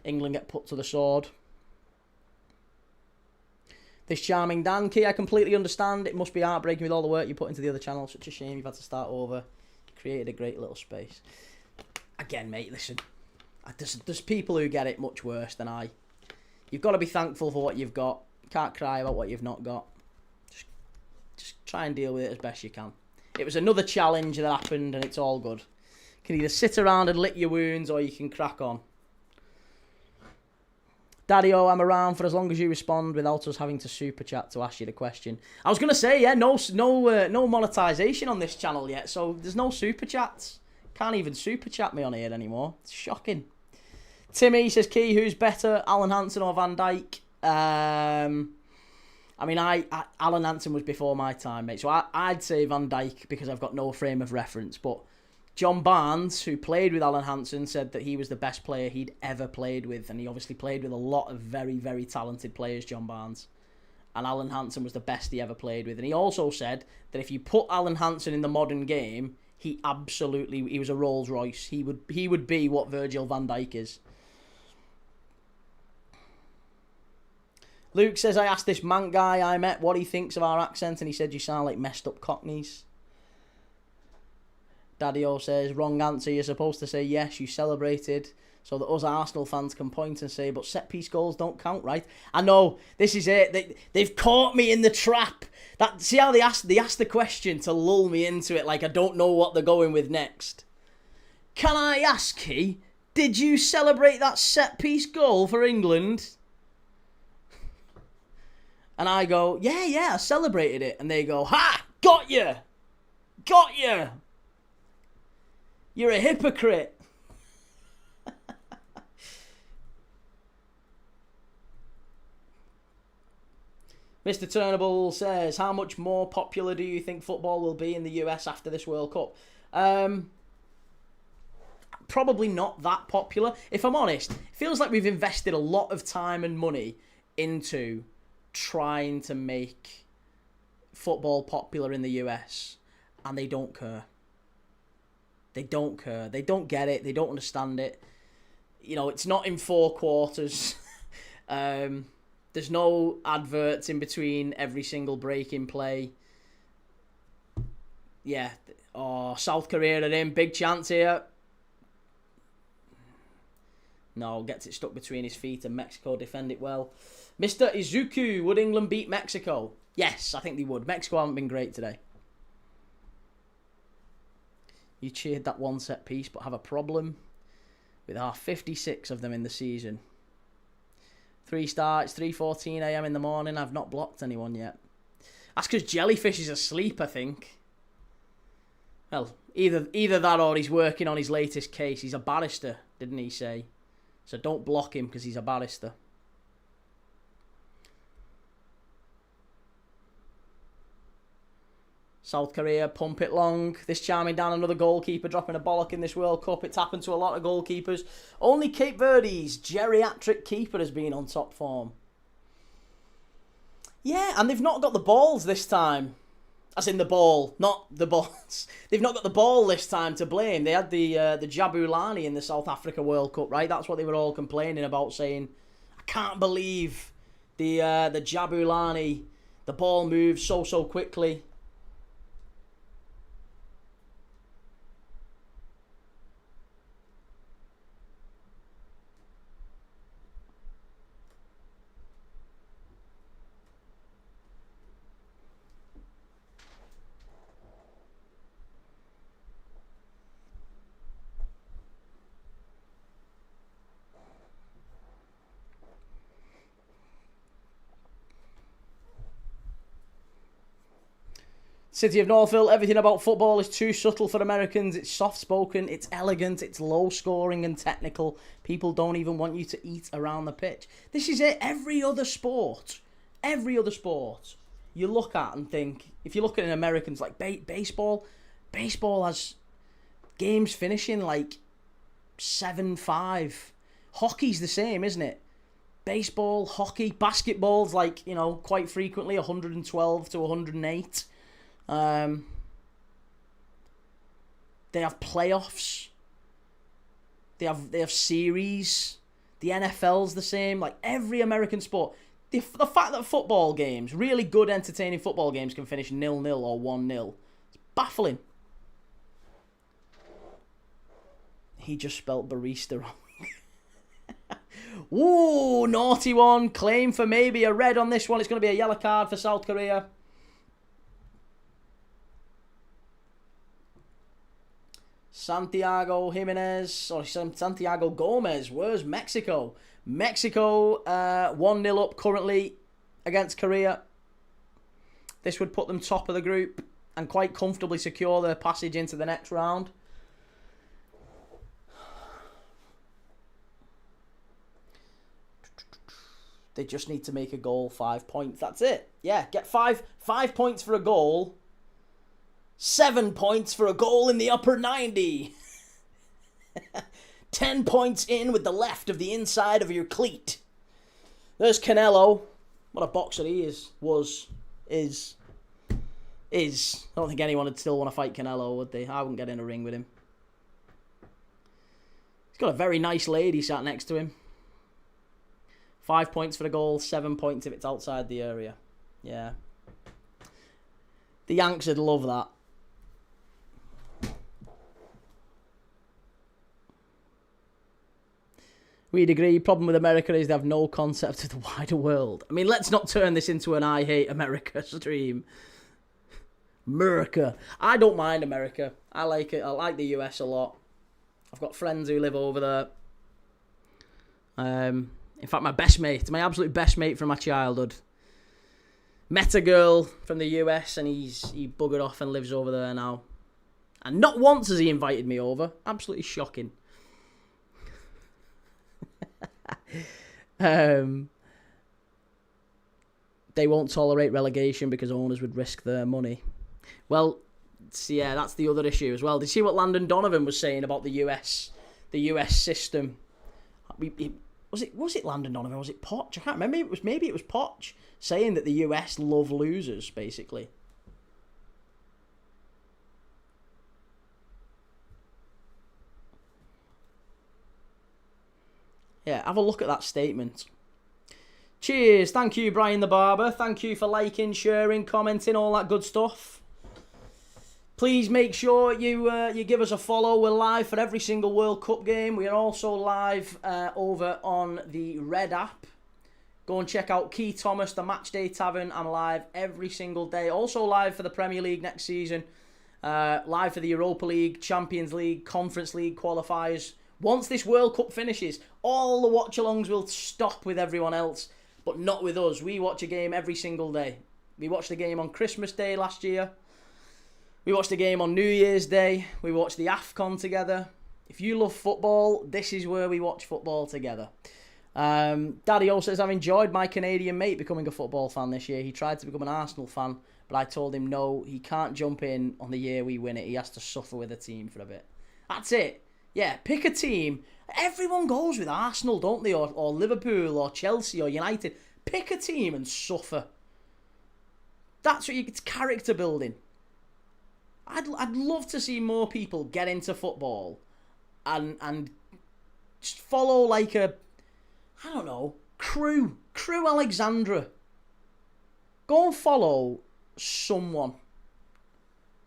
England get put to the sword. This charming Dan Key, I completely understand. It must be heartbreaking with all the work you put into the other channel. Such a shame you've had to start over. You created a great little space. Again, mate, listen. There's people who get it much worse than I. You've got to be thankful for what you've got. You can't cry about what you've not got. Just try and deal with it as best you can. It was another challenge that happened and it's all good. You can either sit around and lick your wounds or you can crack on. Daddy-O, I'm around for as long as you respond without us having to super chat to ask you the question. I was going to say, yeah, no monetization on this channel yet, so there's no super chats. Can't even super chat me on here anymore. It's shocking. Timmy says, Key, who's better, Alan Hansen or Van Dijk? I mean, Alan Hansen was before my time, mate, so I'd say Van Dijk because I've got no frame of reference, but John Barnes, who played with Alan Hansen, said that he was the best player he'd ever played with, and he obviously played with a lot of very, very talented players, John Barnes. And Alan Hansen was the best he ever played with. And he also said that if you put Alan Hansen in the modern game, he was a Rolls Royce. He would be what Virgil van Dijk is. Luke says, I asked this Manc guy I met what he thinks of our accent, and he said you sound like messed up Cockneys. Daddy-O says, wrong answer. You're supposed to say yes, you celebrated. So that us Arsenal fans can point and say, but set-piece goals don't count, right? I know, this is it. They've caught me in the trap. See how they asked the question to lull me into it, like I don't know what they're going with next. Can I ask you, did you celebrate that set-piece goal for England? And I go, yeah, I celebrated it. And they go, ha! Got you! Got you! You're a hypocrite. Mr. Turnbull says, how much more popular do you think football will be in the US after this World Cup? Probably not that popular. If I'm honest, it feels like we've invested a lot of time and money into trying to make football popular in the US, and they don't care. They don't care. They don't get it. They don't understand it. You know, it's not in 4 quarters. There's no adverts in between every single break in play. Yeah. Oh, South Korea are in. Big chance here. No, gets it stuck between his feet and Mexico defend it well. Mr. Izuku, would England beat Mexico? Yes, I think they would. Mexico haven't been great today. You cheered that one set piece, but have a problem with our 56 of them in the season. 3 starts, 3:14 a.m. in the morning. I've not blocked anyone yet. That's because Jellyfish is asleep, I think. Well, either that or he's working on his latest case. He's a barrister, didn't he say? So don't block him because he's a barrister. South Korea, pump it long. This charming down another goalkeeper dropping a bollock in this World Cup. It's happened to a lot of goalkeepers. Only Cape Verde's geriatric keeper has been on top form. Yeah, and they've not got the balls this time. As in the ball, not the balls. They've not got the ball this time to blame. They had the Jabulani in the South Africa World Cup, right? That's what they were all complaining about, saying, I can't believe the Jabulani, the ball moves so quickly. City of Northville, everything about football is too subtle for Americans. It's soft-spoken, it's elegant, it's low-scoring and technical. People don't even want you to eat around the pitch. This is it. Every other sport, you look at and think, if you look at an Americans like baseball has games finishing like 7-5. Hockey's the same, isn't it? Baseball, hockey, basketball's like, you know, quite frequently 112 to 108. They have playoffs. They have series. The NFL's the same. Like every American sport. The fact that football games, really good entertaining football games, can finish 0-0 or 1-0. It's baffling. He just spelt barista wrong. Ooh, naughty one. Claim for maybe a red on this one. It's going to be a yellow card for South Korea. Santiago Gomez. Where's Mexico? Mexico 1-0 up currently against Korea. This would put them top of the group and quite comfortably secure their passage into the next round. They just need to make a goal, 5 points. That's it. Yeah, get five points for a goal. 7 points for a goal in the upper 90. 10 points in with the left of the inside of your cleat. There's Canelo. What a boxer he is. I don't think anyone would still want to fight Canelo, would they? I wouldn't get in a ring with him. He's got a very nice lady sat next to him. 5 points for the goal, 7 points if it's outside the area. Yeah. The Yanks would love that. We'd agree. Problem with America is they have no concept of the wider world. I mean, let's not turn this into an I hate America stream. America. I don't mind America. I like it. I like the US a lot. I've got friends who live over there. In fact, my absolute best mate from my childhood, met a girl from the US and he buggered off and lives over there now. And not once has he invited me over. Absolutely shocking. They won't tolerate relegation because owners would risk their money. Well, yeah, that's the other issue as well. Did you see what Landon Donovan was saying about the US system? Was it Landon Donovan? Was it Poch? I can't remember. Maybe it was Poch saying that the US love losers, basically. Yeah, have a look at that statement. Cheers. Thank you, Brian the Barber. Thank you for liking, sharing, commenting, all that good stuff. Please make sure you give us a follow. We're live for every single World Cup game. We are also live over on the Red app. Go and check out Key Thomas, the Matchday Tavern. I'm live every single day. Also live for the Premier League next season. Live for the Europa League, Champions League, Conference League qualifiers. Once this World Cup finishes, all the watch-alongs will stop with everyone else, but not with us. We watch a game every single day. We watched the game on Christmas Day last year. We watched the game on New Year's Day. We watched the AFCON together. If you love football, this is where we watch football together. Daddy O says, I've enjoyed my Canadian mate becoming a football fan this year. He tried to become an Arsenal fan, but I told him no, he can't jump in on the year we win it. He has to suffer with a team for a bit. That's it. Yeah, pick a team. Everyone goes with Arsenal, don't they? Or Liverpool or Chelsea or United. Pick a team and suffer. That's what it's character building. I'd love to see more people get into football and just follow like a, I don't know, Crew Alexandra. Go and follow someone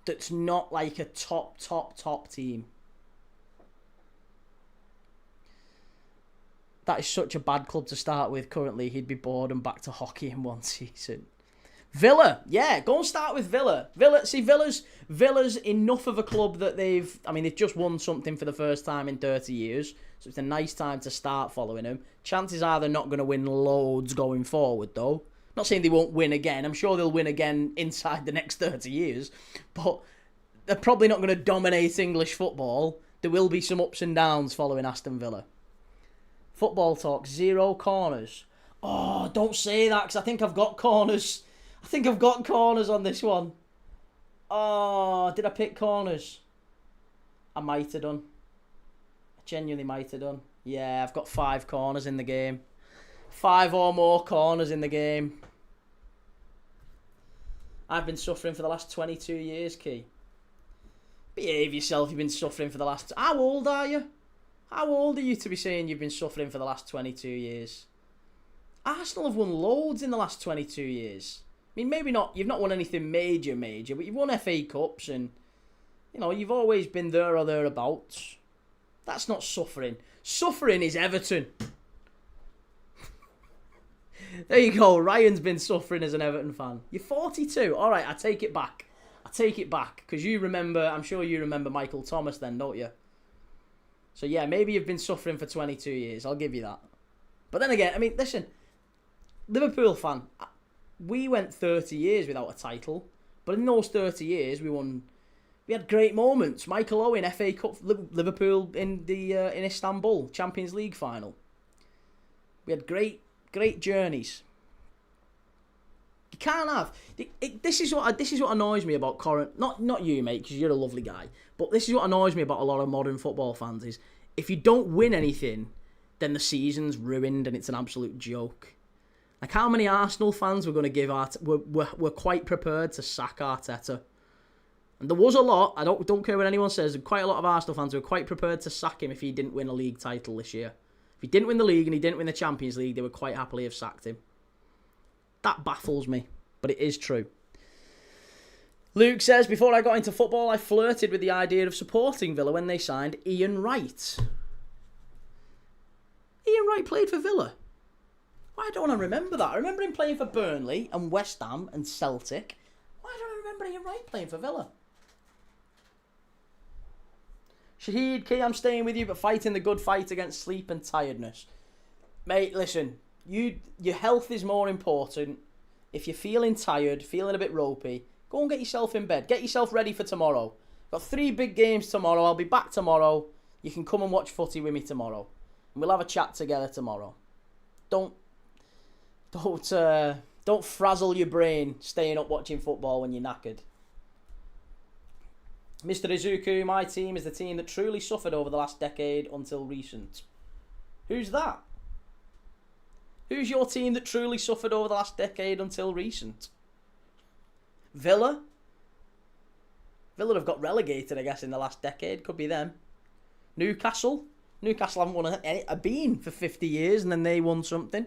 that's not like a top team. That is such a bad club to start with currently. He'd be bored and back to hockey in one season. Villa, yeah, go and start with Villa. Villa's enough of a club that they've just won something for the first time in 30 years. So it's a nice time to start following them. Chances are they're not going to win loads going forward, though. Not saying they won't win again. I'm sure they'll win again inside the next 30 years. But they're probably not going to dominate English football. There will be some ups and downs following Aston Villa. Football talk, 0 corners. Oh, don't say that, because I think I've got corners. On this one. Oh, did I pick corners? I might have done. I genuinely might have done. Yeah, I've got 5 corners in the game. 5 or more corners in the game. I've been suffering for the last 22 years, Key. Behave yourself, you've been suffering for the last... How old are you? How old are you to be saying you've been suffering for the last 22 years? Arsenal have won loads in the last 22 years. I mean, maybe not, you've not won anything major, but you've won FA Cups and, you've always been there or thereabouts. That's not suffering. Suffering is Everton. There you go. Ryan's been suffering as an Everton fan. You're 42. All right, I take it back. Because I'm sure you remember Michael Thomas then, don't you? So, yeah, maybe you've been suffering for 22 years. I'll give you that. But then again, listen, Liverpool fan, we went 30 years without a title. But in those 30 years, we had great moments. Michael Owen, FA Cup, Liverpool in Istanbul, Champions League final. We had great journeys. You can't have... This is what annoys me about current... Not you, mate, because you're a lovely guy. But this is what annoys me about a lot of modern football fans is if you don't win anything, then the season's ruined and it's an absolute joke. Like, how many Arsenal fans were going to give were quite prepared to sack Arteta? And there was a lot. I don't care what anyone says. Quite a lot of Arsenal fans were quite prepared to sack him if he didn't win a league title this year. If he didn't win the league and he didn't win the Champions League, they would quite happily have sacked him. That baffles me, but it is true. Luke says, before I got into football, I flirted with the idea of supporting Villa when they signed Ian Wright. Ian Wright played for Villa. Why don't I remember that? I remember him playing for Burnley and West Ham and Celtic. Why don't I remember Ian Wright playing for Villa? Shahid, Key, I'm staying with you, but fighting the good fight against sleep and tiredness. Mate, listen, your health is more important. If you're feeling tired, feeling a bit ropey, go and get yourself in bed. Get yourself ready for tomorrow. Got 3 big games tomorrow. I'll be back tomorrow. You can come and watch footy with me tomorrow. And we'll have a chat together tomorrow. Don't frazzle your brain staying up watching football when you're knackered. Mr. Izuku, my team is the team that truly suffered over the last decade until recent. Who's that? Who's your team that truly suffered over the last decade until recent? Villa? Villa have got relegated, I guess, in the last decade. Could be them. Newcastle? Newcastle haven't won a bean for 50 years and then they won something.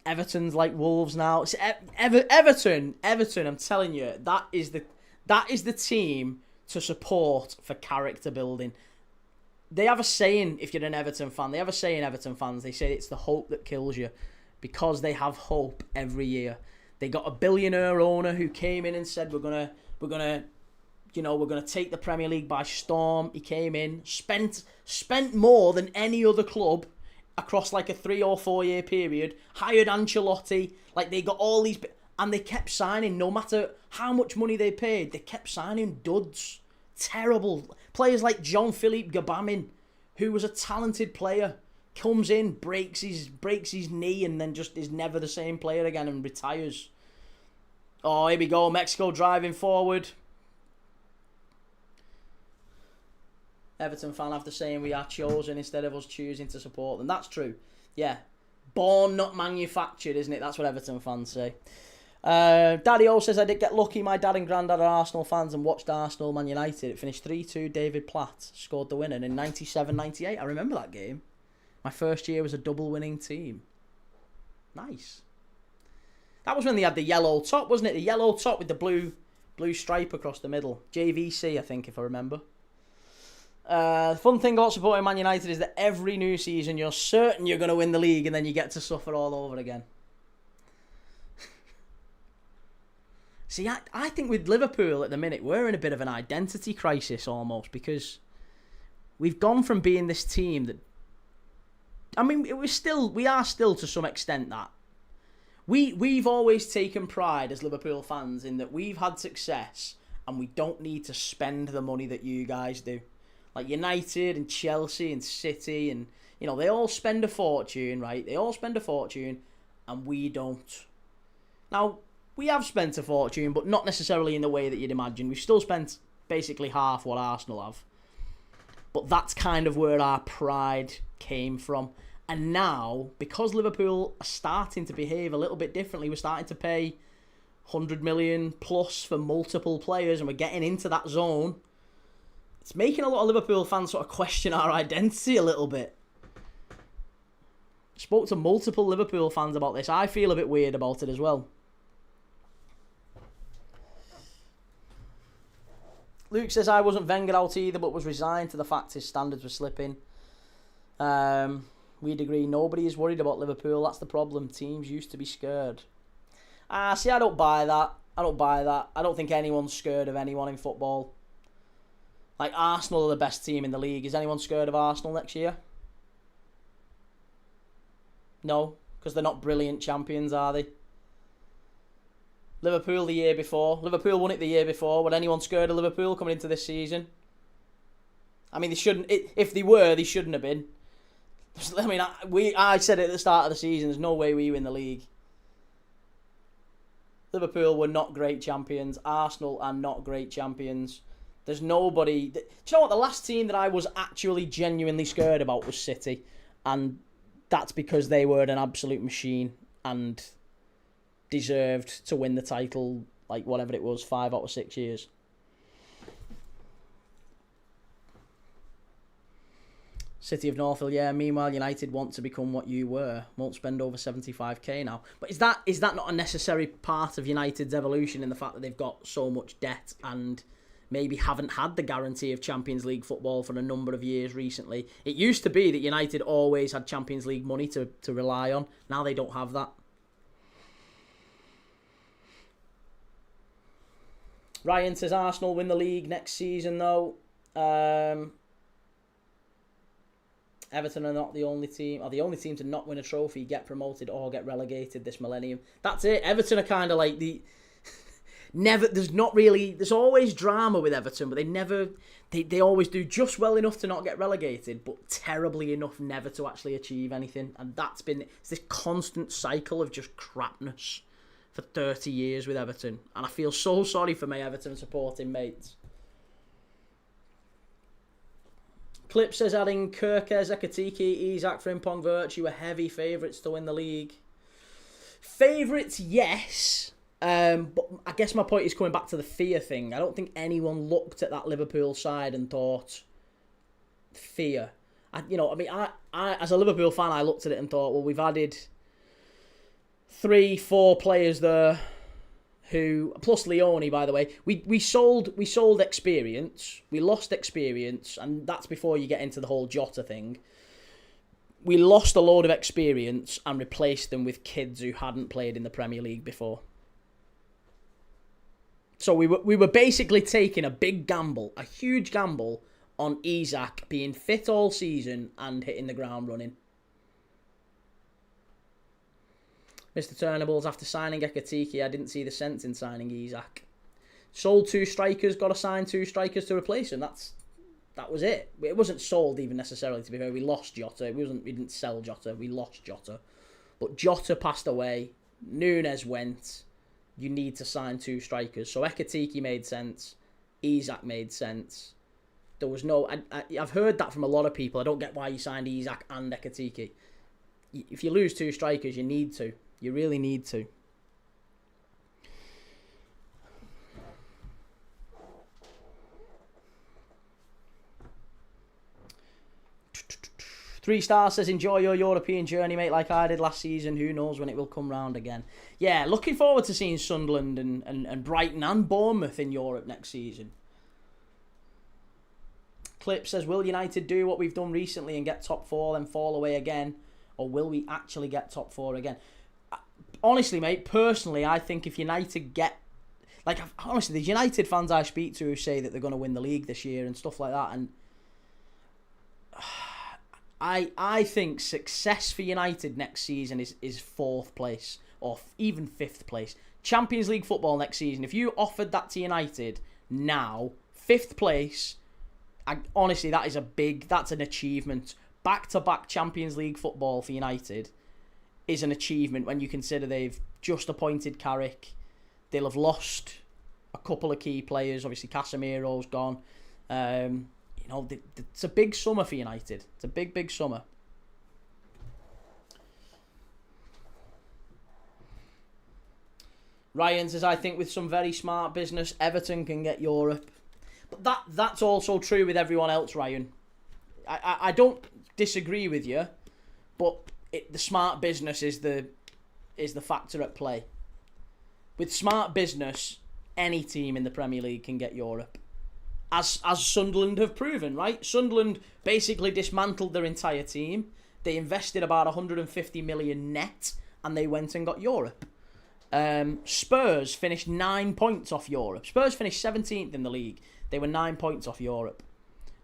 Everton's like Wolves now. It's Everton, I'm telling you, that is the team to support for character building. They have a saying, if you're an Everton fan, Everton fans, they say it's the hope that kills you, because they have hope every year. They got a billionaire owner who came in and said, we're gonna take the Premier League by storm. He came in, spent more than any other club across like a 3 or 4 year period, hired Ancelotti, like they got all these, and they kept signing, no matter how much money they paid, they kept signing duds. Terrible. Players like Jean-Philippe Gbamin, who was a talented player, comes in, breaks his knee, and then just is never the same player again and retires. Oh, here we go, Mexico driving forward. Everton fan after saying we are chosen instead of us choosing to support them. That's true. Yeah. Born, not manufactured, isn't it? That's what Everton fans say. Daddy O says, I did get lucky. My dad and granddad are Arsenal fans and watched Arsenal Man United. It finished 3-2. David Platt scored the winner in 97-98. I remember that game. My first year was a double winning team. Nice. That was when they had the yellow top, wasn't it? The yellow top with the blue stripe across the middle. JVC, I think, if I remember. The fun thing about supporting Man United is that every new season you're certain you're going to win the league and then you get to suffer all over again. See, I think with Liverpool at the minute, we're in a bit of an identity crisis almost, because we've gone from being this team that, I mean, we are still to some extent that. We've always taken pride as Liverpool fans in that we've had success and we don't need to spend the money that you guys do. Like United and Chelsea and City, and they all spend a fortune, right? They all spend a fortune and we don't. Now, we have spent a fortune, but not necessarily in the way that you'd imagine. We've still spent basically half what Arsenal have. But that's kind of where our pride came from. And now, because Liverpool are starting to behave a little bit differently, we're starting to pay 100 million plus for multiple players, and we're getting into that zone. It's making a lot of Liverpool fans sort of question our identity a little bit. Spoke to multiple Liverpool fans about this. I feel a bit weird about it as well. Luke says, I wasn't Wenger out either, but was resigned to the fact his standards were slipping. We'd agree, nobody is worried about Liverpool. That's the problem. Teams used to be scared. See, I don't buy that. I don't think anyone's scared of anyone in football. Like, Arsenal are the best team in the league. Is anyone scared of Arsenal next year? No, because they're not brilliant champions, are they? Liverpool the year before. Liverpool won it the year before. Were anyone scared of Liverpool coming into this season? I mean, they shouldn't. If they were, they shouldn't have been. I mean, I said it at the start of the season. There's no way we win the league. Liverpool were not great champions. Arsenal are not great champions. There's nobody. Do you know what? The last team that I was actually genuinely scared about was City, and that's because they were an absolute machine and deserved to win the title, like whatever it was, 5 out of 6 years. City of Northfield, yeah. Meanwhile, United want to become what you were. Won't spend over 75k now. But is that not a necessary part of United's evolution in the fact that they've got so much debt and maybe haven't had the guarantee of Champions League football for a number of years recently. It used to be that United always had Champions League money to rely on. Now they don't have that. Ryan says Arsenal win the league next season though. Everton are not the only team, or the only team to not win a trophy, get promoted or get relegated this millennium. That's it. Everton are kind of like the... There's always drama with Everton, but they always do just well enough to not get relegated, but terribly enough never to actually achieve anything. And it's this constant cycle of just crapness for 30 years with Everton. And I feel so sorry for my Everton supporting mates. Clip says adding Kirkez, Ekatike, Isak, Frimpong, Virtue are heavy favourites to win the league. Favourites, yes. But I guess my point is coming back to the fear thing. I don't think anyone looked at that Liverpool side and thought, fear. I as a Liverpool fan, I looked at it and thought, well, we've added 3-4 players there who, plus Leone, by the way, we sold experience, we lost experience, and that's before you get into the whole Jota thing. We lost a load of experience and replaced them with kids who hadn't played in the Premier League before. So we were basically taking a big gamble, a huge gamble, on Isak being fit all season and hitting the ground running. Mr. Turnables, after signing Ekatike, I didn't see the sense in signing Isak. Sold 2 strikers, got to sign 2 strikers to replace him. That was it. It wasn't sold even necessarily, to be fair. We lost Jota. We didn't sell Jota. We lost Jota. But Jota passed away. Nunes went. You need to sign 2 strikers. So Ekatike made sense. Isak made sense. There was no... I've heard that from a lot of people. I don't get why you signed Isak and Ekatike. If you lose 2 strikers, you need to. You really need to. Three Stars says, enjoy your European journey, mate, like I did last season. Who knows when it will come round again. Yeah, looking forward to seeing Sunderland and Brighton and Bournemouth in Europe next season. Clip says, will United do what we've done recently and get top 4 then fall away again? Or will we actually get top 4 again? Honestly, mate, personally, I think if United get... honestly, the United fans I speak to who say that they're going to win the league this year and stuff like that, and... I think success for United next season is 4th place, or even 5th place. Champions League football next season, if you offered that to United now, 5th place, honestly, that's an achievement. Back-to-back Champions League football for United is an achievement when you consider they've just appointed Carrick. They'll have lost a couple of key players. Obviously, Casemiro's gone. It's a big summer for United. It's a big, big summer. Ryan says, I think with some very smart business, Everton can get Europe. But that's also true with everyone else, Ryan. I don't disagree with you, but the smart business is the factor at play. With smart business, any team in the Premier League can get Europe. As Sunderland have proven, right? Sunderland basically dismantled their entire team. They invested about 150 million net, and they went and got Europe. Spurs finished 9 points off Europe. Spurs finished 17th in the league. They were 9 points off Europe.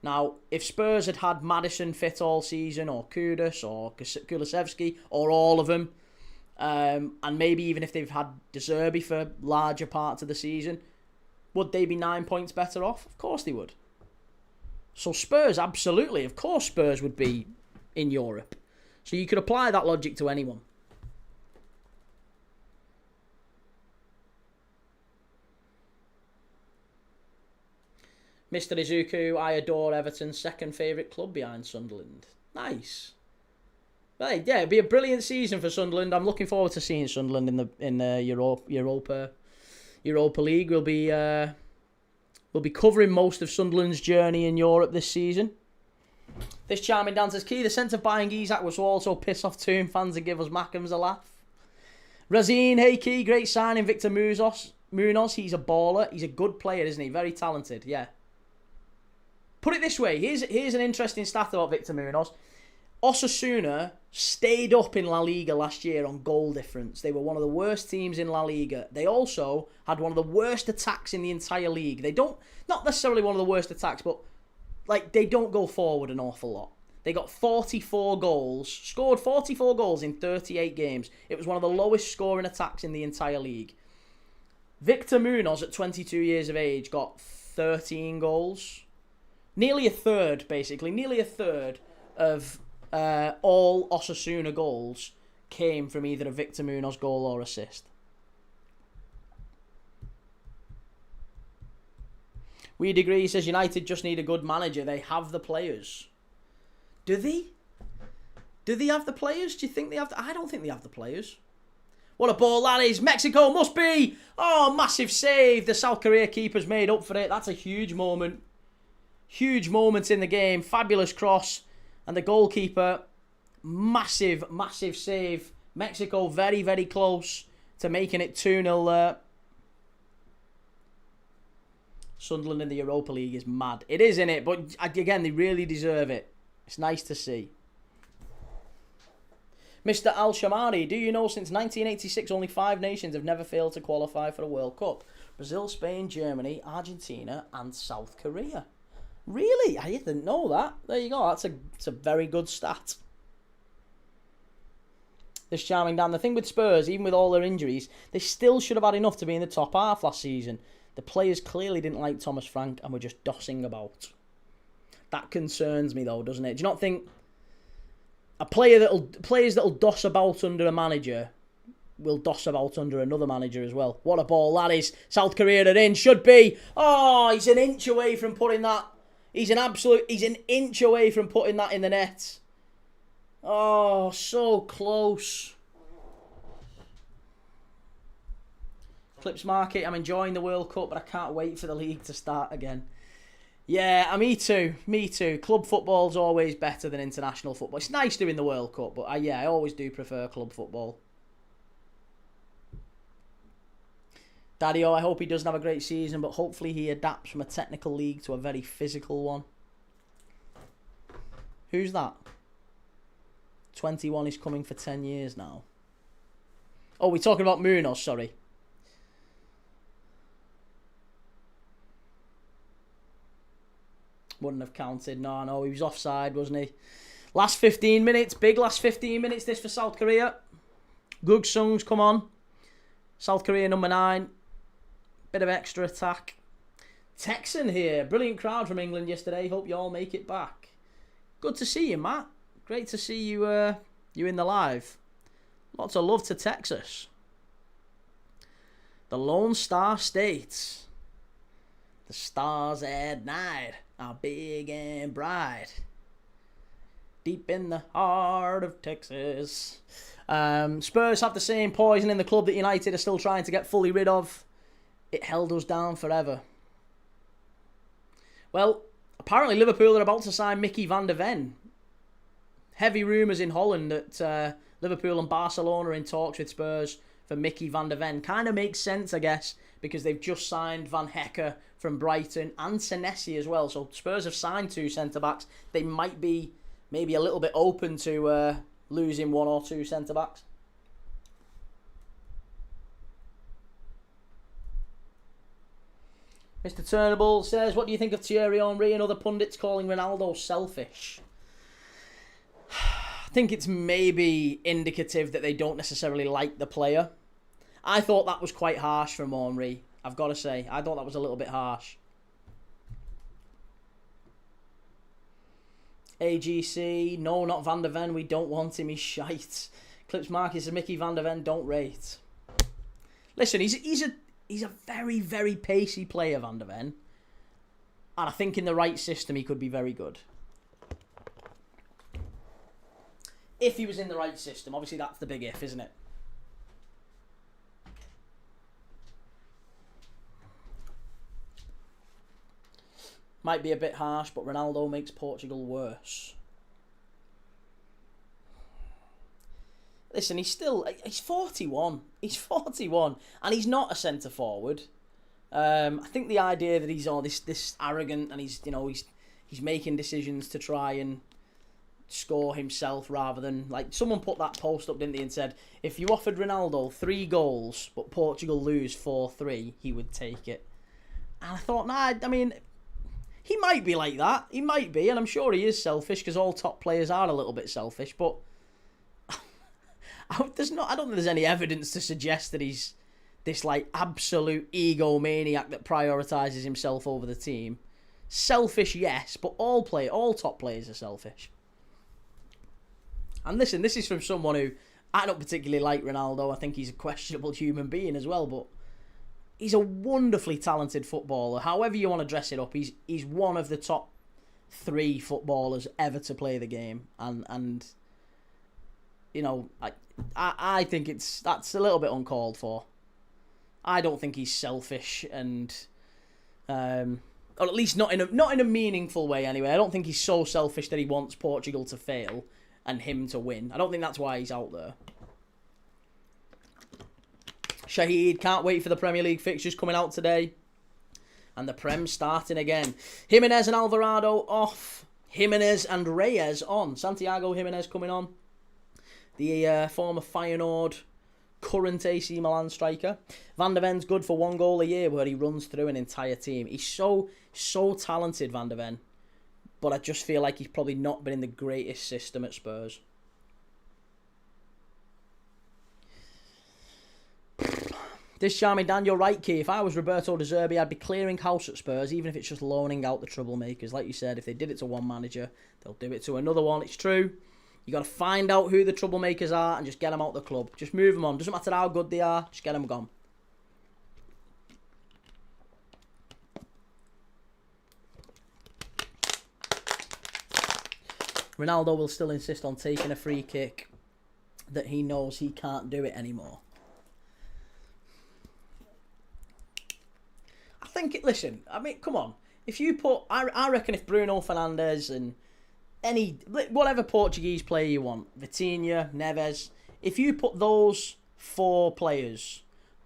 Now, if Spurs had had Maddison fit all season, or Kudus, or Kulusevski, or all of them, and maybe even if they've had De Zerbi for larger parts of the season, would they be 9 points better off? Of course they would. So Spurs, absolutely. Of course Spurs would be in Europe. So you could apply that logic to anyone. Mr. Izuku, I adore Everton. Second favourite club behind Sunderland. Nice. Right, yeah, it'd be a brilliant season for Sunderland. I'm looking forward to seeing Sunderland in the Europa League. We'll be covering most of Sunderland's journey in Europe this season. This charming Dan says, Key, the sense of buying Isak was also piss off Toon fans and give us Mackems a laugh. Razine, hey Key, great signing Victor Muzos. Munoz, he's a baller. He's a good player, isn't he? Very talented, yeah. Put it this way. Here's an interesting stat about Victor Munoz. Osasuna stayed up in La Liga last year on goal difference. They were one of the worst teams in La Liga. They also had one of the worst attacks in the entire league. They don't, not necessarily one of the worst attacks, but like they don't go forward an awful lot. They got 44 goals, scored 44 goals in 38 games. It was one of the lowest scoring attacks in the entire league. Victor Munoz at 22 years of age got 13 goals. Nearly a third, basically. Nearly a third of all Osasuna goals came from either a Victor Munoz goal or assist. We'd agree, he says United just need a good manager. They have the players. Do they? Do they have the players? Do you think they have I don't think they have the players. What a ball that is. Mexico must be. Oh, massive save. The South Korea keeper's made up for it. That's a huge moment. Huge moment in the game. Fabulous cross. And the goalkeeper, massive, massive save. Mexico very, very close to making it 2-0 there. Sunderland in the Europa League is mad. It is, innit? But again, they really deserve it. It's nice to see. Mr. Al-Shamari, do you know since 1986 only 5 nations have never failed to qualify for a World Cup? Brazil, Spain, Germany, Argentina and South Korea. Really? I didn't know that. There you go. That's a very good stat. This charming Dan. The thing with Spurs, even with all their injuries, they still should have had enough to be in the top half last season. The players clearly didn't like Thomas Frank and were just dossing about. That concerns me though, doesn't it? Do you not think players that'll doss about under a manager will doss about under another manager as well? What a ball that is. South Korea are in. Should be. Oh, he's an inch away from putting that. He's an inch away from putting that in the net. Oh, so close. Clips Market, I'm enjoying the World Cup, but I can't wait for the league to start again. Yeah, me too. Me too. Club football's always better than international football. It's nice doing the World Cup, but I always do prefer club football. Daddy-O, I hope he doesn't have a great season, but hopefully he adapts from a technical league to a very physical one. Who's that? 21 is coming for 10 years now. Oh, we're talking about Munoz, sorry. Wouldn't have counted. No, he was offside, wasn't he? Last 15 minutes. Big last 15 minutes this for South Korea. Gugsung's come on. South Korea number 9. Bit of extra attack. Texan here. Brilliant crowd from England yesterday. Hope you all make it back. Good to see you, Matt. Great to see you you in the live. Lots of love to Texas. The Lone Star State. The stars at night are big and bright. Deep in the heart of Texas. Spurs have the same poison in the club that United are still trying to get fully rid of. It held us down forever. Well, apparently Liverpool are about to sign Mickey van der Ven. Heavy rumours in Holland that Liverpool and Barcelona are in talks with Spurs for Mickey van der Ven. Kind of makes sense, I guess, because they've just signed Van Hecker from Brighton and Senesi as well. So Spurs have signed 2 centre-backs. They might be maybe a little bit open to losing 1 or 2 centre-backs. Mr. Turnbull says, what do you think of Thierry Henry and other pundits calling Ronaldo selfish? I think it's maybe indicative that they don't necessarily like the player. I thought that was quite harsh from Henry, I've got to say. I thought that was a little bit harsh. AGC, no, not Van der Ven, we don't want him, he's shite. Clips Marcus says, Mickey Van der Ven, don't rate. Listen, he's a very, very pacey player, Van der Ven. And I think in the right system, he could be very good. If he was in the right system. Obviously, that's the big if, isn't it? Might be a bit harsh, but Ronaldo makes Portugal worse. Listen, he's 41. He's 41, and he's not a centre forward. I think the idea that he's all this arrogant and he's making decisions to try and score himself rather than, like, someone put that post up, didn't they, and said if you offered Ronaldo 3 goals but Portugal lose 4-3, he would take it. And I thought, nah, I mean, he might be like that. He might be, and I'm sure he is selfish because all top players are a little bit selfish. But I don't think there's any evidence to suggest that he's this, like, absolute egomaniac that prioritises himself over the team. Selfish, yes, but all top players are selfish. And listen, this is from someone who, I don't particularly like Ronaldo. I think he's a questionable human being as well, but he's a wonderfully talented footballer. However you want to dress it up, he's one of the top 3 footballers ever to play the game. And you know, I think that's a little bit uncalled for. I don't think he's selfish, and or at least not in a meaningful way anyway. I don't think he's so selfish that he wants Portugal to fail and him to win. I don't think that's why he's out there. Shahid, can't wait for the Premier League fixtures coming out today. And the Prem starting again. Jimenez and Alvarado off. Jimenez and Reyes on. Santiago Jimenez coming on. The former Feyenoord, current AC Milan striker. Van der Ven's good for 1 goal a year where he runs through an entire team. He's so talented, Van der Ven. But I just feel like he's probably not been in the greatest system at Spurs. This charming Dan, you're right, Key. If I was Roberto De Zerbi, I'd be clearing house at Spurs, even if it's just loaning out the troublemakers. Like you said, if they did it to one manager, they'll do it to another one. It's true. You got to find out who the troublemakers are and just get them out the club. Just move them on. Doesn't matter how good they are. Just get them gone. Ronaldo will still insist on taking a free kick that he knows he can't do it anymore. Listen, I mean, come on. If you put, I reckon if Bruno Fernandes and whatever Portuguese player you want, Vitinha, Neves, if you put those 4 players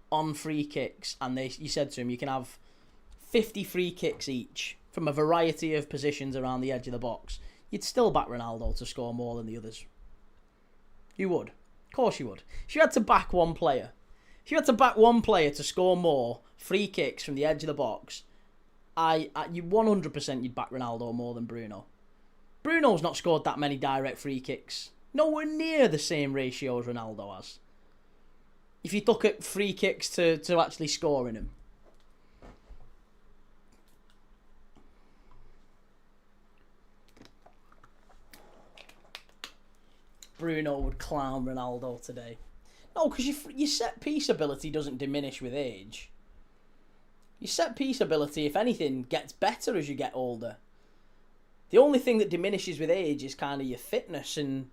on free kicks and you said to him, you can have 50 free kicks each from a variety of positions around the edge of the box, you'd still back Ronaldo to score more than the others. You would. Of course you would. If you had to back one player to score more free kicks from the edge of the box, you 100% you'd back Ronaldo more than Bruno. Bruno's not scored that many direct free kicks. Nowhere near the same ratio as Ronaldo has. If you look at free kicks to actually scoring them. Bruno would clown Ronaldo today. No, because your set-piece ability doesn't diminish with age. Your set-piece ability, if anything, gets better as you get older. The only thing that diminishes with age is kind of your fitness and,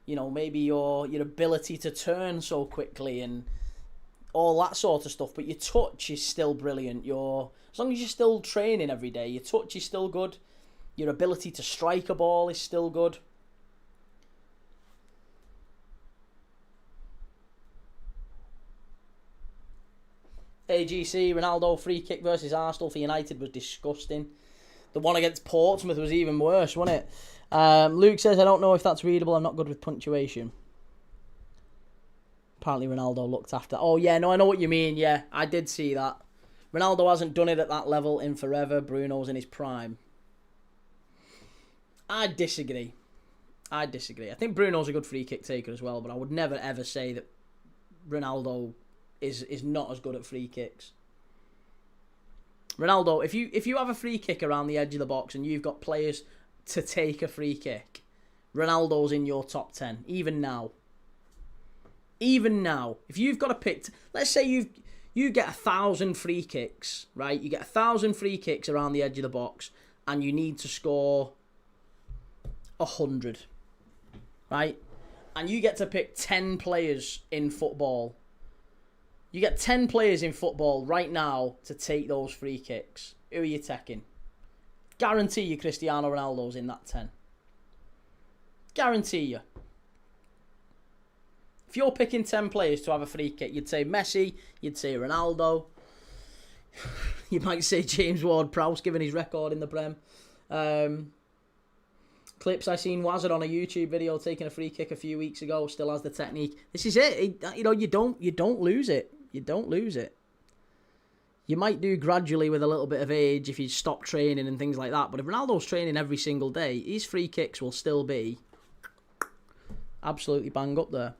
you know, maybe your ability to turn so quickly and all that sort of stuff. But your touch is still brilliant. As long as you're still training every day, your touch is still good. Your ability to strike a ball is still good. AGC, Ronaldo free kick versus Arsenal for United was disgusting. The one against Portsmouth was even worse, wasn't it? Luke says, I don't know if that's readable. I'm not good with punctuation. Apparently Ronaldo looked after. Oh, yeah, no, I know what you mean. Yeah, I did see that. Ronaldo hasn't done it at that level in forever. Bruno's in his prime. I disagree. I think Bruno's a good free kick taker as well, but I would never, ever say that Ronaldo is not as good at free kicks. Ronaldo, if you have a free kick around the edge of the box and you've got players to take a free kick, Ronaldo's in your top 10, even now. Even now. If you've got to pick, let's say you get 1,000 free kicks, right? You get 1,000 free kicks around the edge of the box and you need to score 100, right? And you get to pick 10 players in football. You get 10 players in football right now to take those free kicks. Who are you taking? Guarantee you Cristiano Ronaldo's in that 10. Guarantee you. If you're picking 10 players to have a free kick, you'd say Messi, you'd say Ronaldo. You might say James Ward-Prowse, given his record in the Prem. Clips I seen Wazard on a YouTube video taking a free kick a few weeks ago. Still has the technique. This is it. You know, you don't lose it. You don't lose it. You might do gradually with a little bit of age if you stop training and things like that. But if Ronaldo's training every single day, his free kicks will still be absolutely bang up there.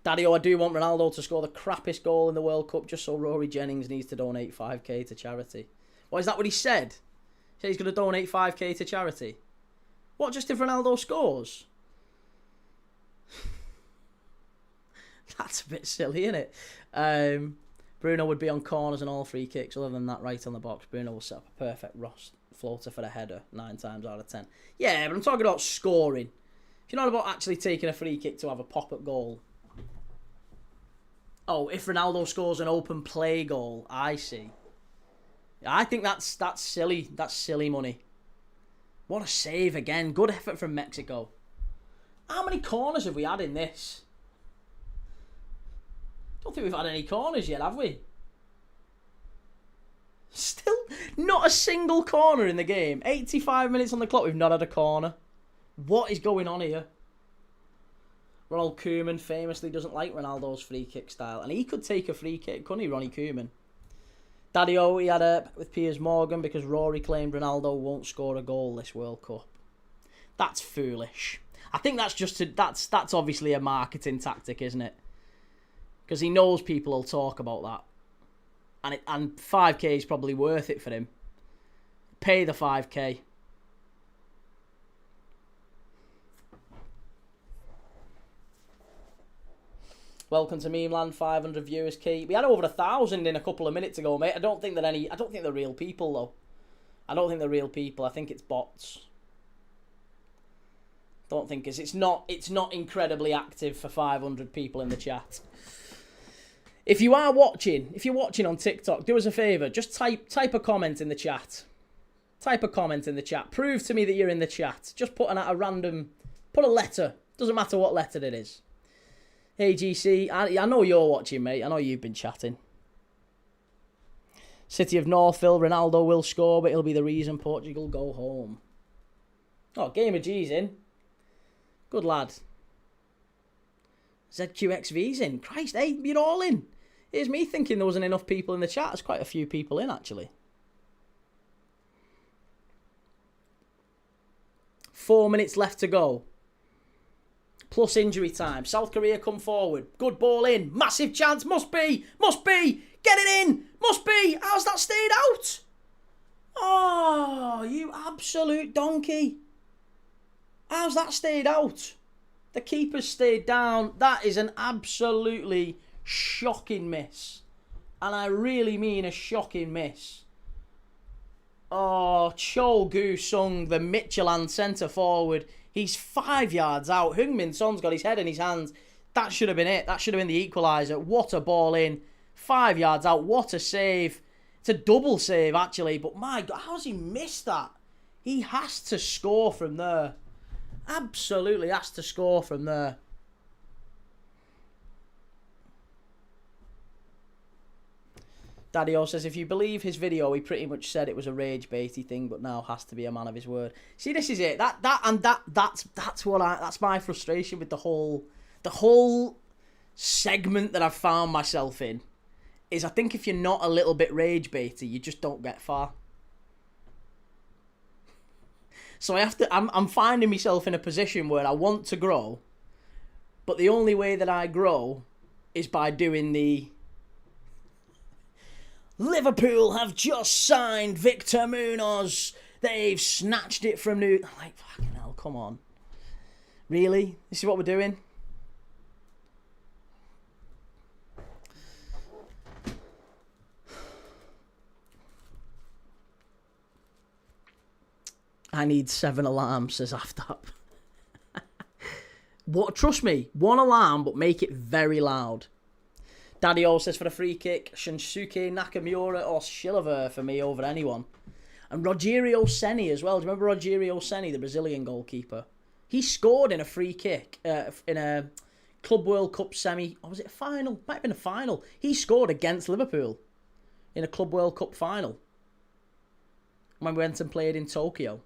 Daddy-o, I do want Ronaldo to score the crappiest goal in the World Cup just so Rory Jennings needs to donate 5k to charity. Well, is that what he said? He said he's going to donate 5k to charity. What, just if Ronaldo scores? That's a bit silly, isn't it? Bruno would be on corners and all free kicks. Other than that, right on the box, Bruno will set up a perfect Ross floater for a header 9 times out of 10. Yeah, but I'm talking about scoring. If you're not about actually taking a free kick to have a pop-up goal. Oh, if Ronaldo scores an open play goal, I see. I think that's silly. That's silly money. What a save again. Good effort from Mexico. How many corners have we had in this? Don't think we've had any corners yet, have we? Still not a single corner in the game. 85 minutes on the clock, we've not had a corner. What is going on here? Ronald Koeman famously doesn't like Ronaldo's free kick style. And he could take a free kick, couldn't he, Ronnie Koeman? Daddy-o, he had a with Piers Morgan because Rory claimed Ronaldo won't score a goal this World Cup. That's foolish. I think that's just that's obviously a marketing tactic, isn't it? Because he knows people will talk about that. And 5k is probably worth it for him. Pay the 5k. Welcome to Memeland, 500 viewers, Keith. We had over 1,000 in a couple of minutes ago, mate. I don't think they're real people, though. I don't think they're real people. I think it's bots. Don't think it's not incredibly active for 500 people in the chat. If you're watching on TikTok, do us a favour. Just type a comment in the chat. Type a comment in the chat. Prove to me that you're in the chat. Just put a letter. Doesn't matter what letter it is. Hey GC, I know you're watching, mate. I know you've been chatting. City of Northville, Ronaldo will score, but he'll be the reason Portugal go home. Oh, Game of G's in. Good lad. ZQXV's in. Christ, hey, you're all in. Here's me thinking there wasn't enough people in the chat. There's quite a few people in, actually. 4 minutes left to go. Plus injury time. South Korea come forward. Good ball in. Massive chance. Must be. Get it in. Must be. How's that stayed out? Oh, you absolute donkey. How's that stayed out? The keeper's stayed down. That is an absolutely shocking miss. And I really mean a shocking miss. Oh, Cho Gu-sung, the Midtjylland centre forward. He's 5 yards out. Heung-min Son's got his head in his hands. That should have been it. That should have been the equaliser. What a ball in. 5 yards out. What a save. It's a double save, actually. But my God, how's he missed that? He has to score from there. Absolutely has to score from there. Daddy-o says, if you believe his video, he pretty much said it was a rage baity thing, but now has to be a man of his word. See, this is it. That's my frustration with the whole segment that I've found myself in. Is I think if you're not a little bit rage baity, you just don't get far. So I'm finding myself in a position where I want to grow, but the only way that I grow is by doing the Liverpool have just signed Victor Munoz. They've snatched it from New... I'm like, fucking hell, come on. Really? This is what we're doing? I need 7 alarms, says Aftap. What? Trust me, 1 alarm, but make it very loud. Daddy-o says for a free kick, Shinsuke Nakamura or Chilavert for me over anyone. And Rogerio Ceni as well. Do you remember Rogerio Ceni, the Brazilian goalkeeper? He scored in a free kick in a Club World Cup semi. Or was it a final? Might have been a final. He scored against Liverpool in a Club World Cup final when we went and played in Tokyo.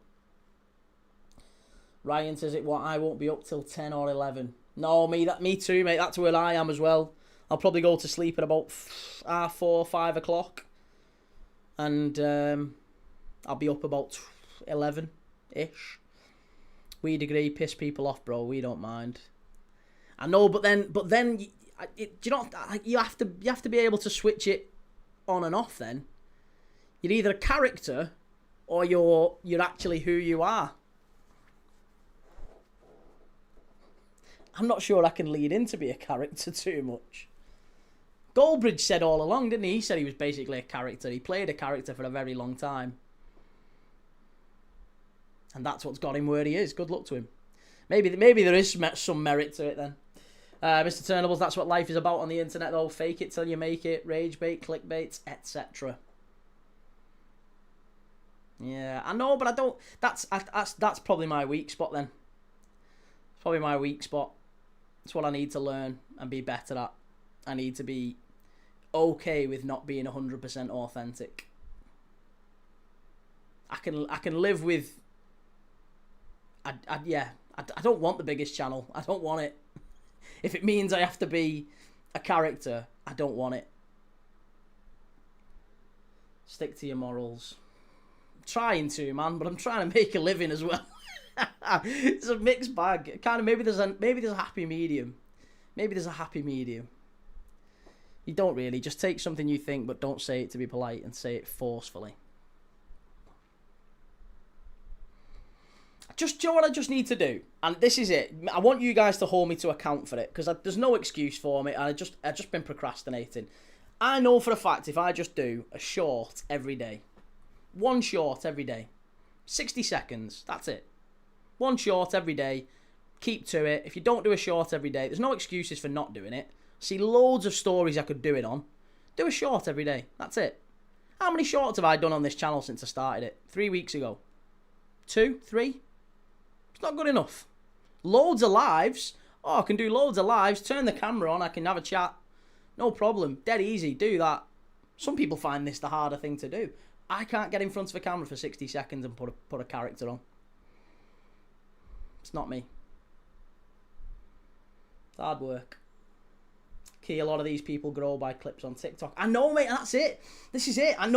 Ryan says I won't be up till 10 or 11. No, me too, mate. That's where I am as well. I'll probably go to sleep at about 4, 5 o'clock. And I'll be up about 11-ish. We agree, piss people off, bro. We don't mind. I know, but then, you have to be able to switch it on and off. Then you're either a character or you're actually who you are. I'm not sure I can lead in to be a character too much. Goldbridge said all along, didn't he? He said he was basically a character. He played a character for a very long time. And that's what's got him where he is. Good luck to him. Maybe there is some merit to it then. Mr. Turnables, that's what life is about on the internet though. Fake it till you make it. Rage bait, clickbait, etc. Yeah, I know, but I don't... That's probably my weak spot then. It's probably my weak spot. It's what I need to learn and be better at. I need to be okay with not being 100% authentic. I can live with... I don't want the biggest channel. I don't want it. If it means I have to be a character, I don't want it. Stick to your morals. I'm trying to, man, but I'm trying to make a living as well. It's a mixed bag. Kind of maybe there's a happy medium. Maybe there's a happy medium. You don't really. Just take something you think, but don't say it to be polite and say it forcefully. Do you know what I just need to do? And this is it. I want you guys to hold me to account for it, because there's no excuse for me. I've just been procrastinating. I know for a fact if I just do a short every day, one short every day, 60 seconds, that's it. One short every day, keep to it. If you don't do a short every day, there's no excuses for not doing it. See loads of stories I could do it on. Do a short every day, that's it. How many shorts have I done on this channel since I started it? 3 weeks ago. 2, 3? It's not good enough. Loads of lives. Oh, I can do loads of lives. Turn the camera on. I can have a chat. No problem. Dead easy. Do that. Some people find this the harder thing to do. I can't get in front of a camera for 60 seconds and put a character on. It's not me. It's hard work. Key, a lot of these people grow by clips on TikTok. I know, mate, that's it. This is it. I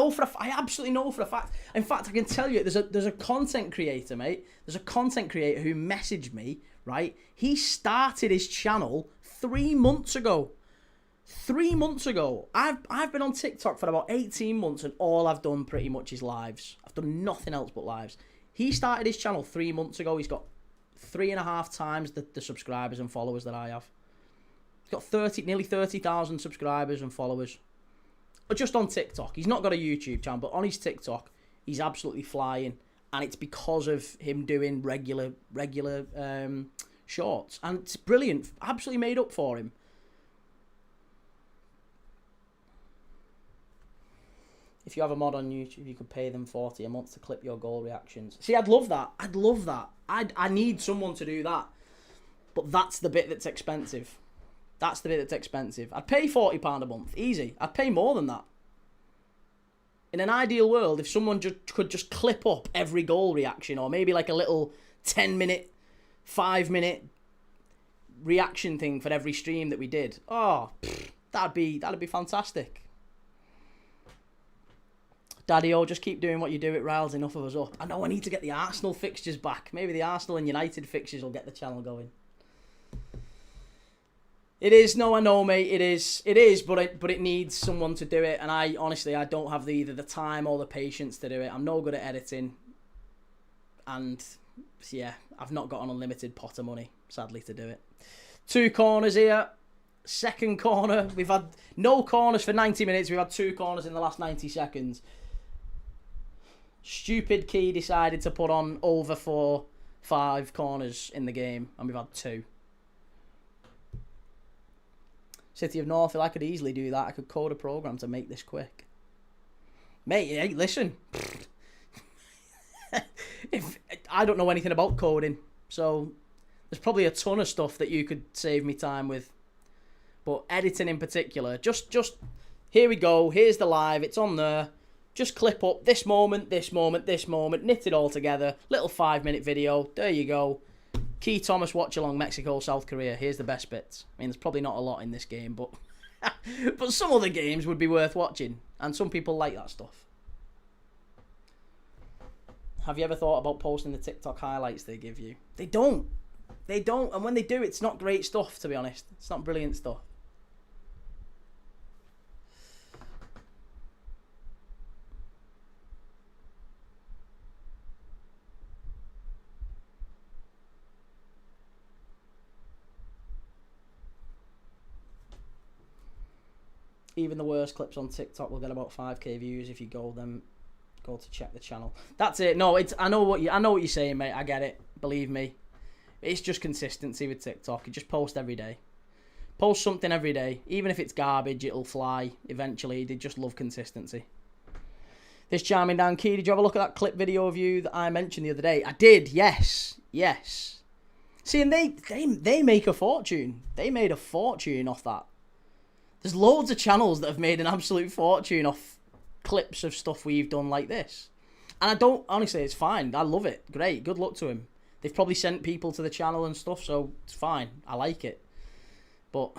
absolutely know for a fact. In fact, I can tell you, there's a content creator, mate. There's a content creator who messaged me, right? He started his channel 3 months ago. 3 months ago. I've been on TikTok for about 18 months and all I've done pretty much is lives. I've done nothing else but lives. He started his channel 3 months ago. He's got 3.5 times the subscribers and followers that I have. He's got nearly 30,000 subscribers and followers. But just on TikTok. He's not got a YouTube channel, but on his TikTok, he's absolutely flying. And it's because of him doing regular shorts. And it's brilliant. Absolutely made up for him. If you have a mod on YouTube, you could pay them 40 a month to clip your goal reactions. See, I'd love that. I'd love that. I need someone to do that. But that's the bit that's expensive. That's the bit that's expensive. I'd pay £40 a month. Easy. I'd pay more than that. In an ideal world, if someone could just clip up every goal reaction, or maybe like a little 10-minute, 5-minute reaction thing for every stream that we did. Oh, that'd be fantastic. Daddy-o, just keep doing what you do. It riles enough of us up. I know I need to get the Arsenal fixtures back. Maybe the Arsenal and United fixtures will get the channel going. It is, no, I know, mate. It is, but it needs someone to do it, and I don't have either the time or the patience to do it. I'm no good at editing, and yeah, I've not got an unlimited pot of money, sadly, to do it. 2 corners here. Second corner. We've had no corners for 90 minutes. We've had 2 corners in the last 90 seconds. Stupid Key decided to put on over 4-5 corners in the game, and we've had 2. City of Northfield, I could easily do that. I could code a program to make this quick. Mate, hey, listen. I don't know anything about coding, so There's probably a ton of stuff that you could save me time with. But editing in particular, just here we go. Here's the live. It's on there. Just clip up this moment, this moment, this moment. Knit it all together. Little 5-minute video. There you go. Key Thomas watch along Mexico, South Korea. Here's the best bits. I mean, there's probably not a lot in this game, but but some other games would be worth watching. And some people like that stuff. Have you ever thought about posting the TikTok highlights they give you? They don't. They don't. And when they do, it's not great stuff, to be honest. It's not brilliant stuff. Even the worst clips on TikTok will get about 5k views if you go to check the channel. That's it. No, I know what you're saying, mate. I get it. Believe me. It's just consistency with TikTok. You just post every day. Post something every day. Even if it's garbage, it'll fly eventually. They just love consistency. This charming Dan Key, did you have a look at that clip video of you that I mentioned the other day? I did, yes. Yes. See, and they make a fortune. They made a fortune off that. There's loads of channels that have made an absolute fortune off clips of stuff we've done like this. And I don't, honestly, it's fine. I love it. Great. Good luck to him. They've probably sent people to the channel and stuff, so it's fine. I like it. But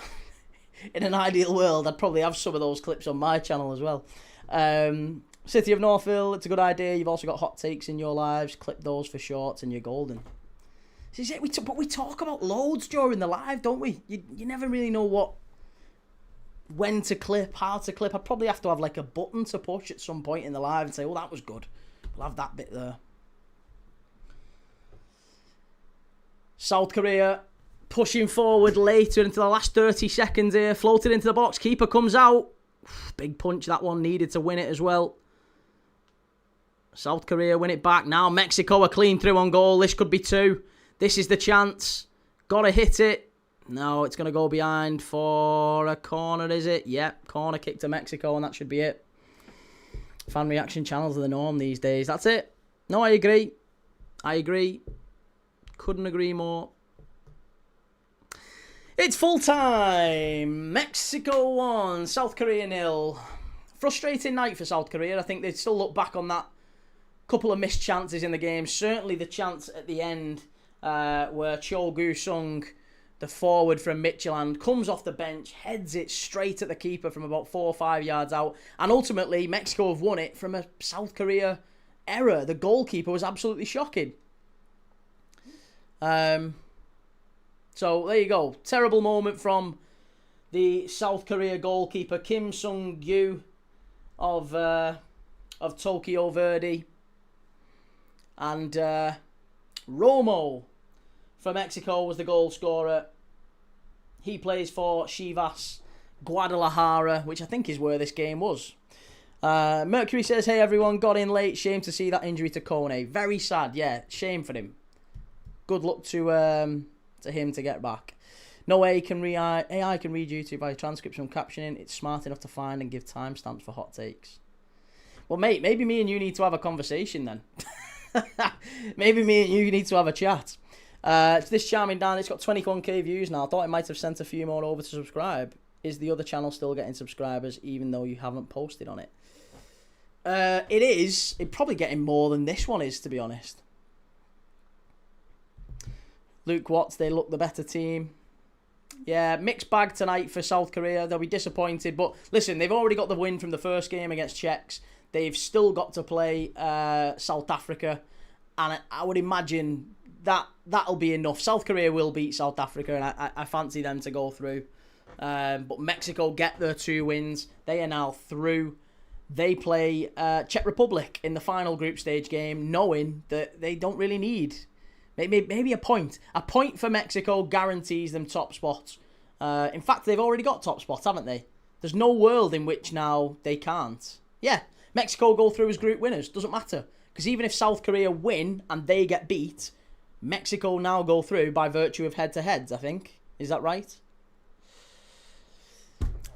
in an ideal world, I'd probably have some of those clips on my channel as well. City of Northville, it's a good idea. You've also got hot takes in your lives. Clip those for shorts and you're golden. But we talk about loads during the live, don't we? You never really know when to clip, how to clip. I'd probably have to have like a button to push at some point in the live and say, well, that was good. We'll have that bit there. South Korea pushing forward later into the last 30 seconds here. Floated into the box. Keeper comes out. Big punch, that one. Needed to win it as well. South Korea win it back. Now Mexico are clean through on goal. This could be 2. This is the chance. Gotta hit it. No, it's going to go behind for a corner, is it? Yep, corner kick to Mexico, and that should be it. Fan reaction channels are the norm these days. That's it. No, I agree. I agree. Couldn't agree more. It's full time. Mexico 1, South Korea 0. Frustrating night for South Korea. I think they still look back on that couple of missed chances in the game. Certainly the chance at the end where Cho Gu-sung, the forward from Midtjylland, comes off the bench, heads it straight at the keeper from about 4 or 5 yards out. And ultimately, Mexico have won it from a South Korea error. The goalkeeper was absolutely shocking. So, there you go. Terrible moment from the South Korea goalkeeper, Kim Sung-gyu of Tokyo Verdy. And Romo for Mexico was the goal scorer. He plays for Chivas Guadalajara, which I think is where this game was. Mercury says, hey everyone, got in late. Shame to see that injury to Kone. Very sad, yeah. Shame for him. Good luck to him to get back. No AI can read YouTube by transcripts and captioning. It's smart enough to find and give timestamps for hot takes. Well, mate, maybe me and you need to have a conversation then. Maybe me and you need to have a chat. It's this charming Dan. It's got 21k views now. I thought it might have sent a few more over to subscribe. Is the other channel still getting subscribers even though you haven't posted on it? It is. It's probably getting more than this one is, to be honest. Luke Watts, they look the better team. Yeah, mixed bag tonight for South Korea. They'll be disappointed. But listen, they've already got the win from the first game against Czechs. They've still got to play South Africa. And I would imagine that'll be enough. South Korea will beat South Africa, and I fancy them to go through. But Mexico get their 2 wins. They are now through. They play Czech Republic in the final group stage game, knowing that they don't really need maybe a point. A point for Mexico guarantees them top spots. In fact, they've already got top spots, haven't they? There's no world in which now they can't. Yeah, Mexico go through as group winners. Doesn't matter. Because even if South Korea win and they get beat, Mexico now go through by virtue of head-to-heads, I think. Is that right?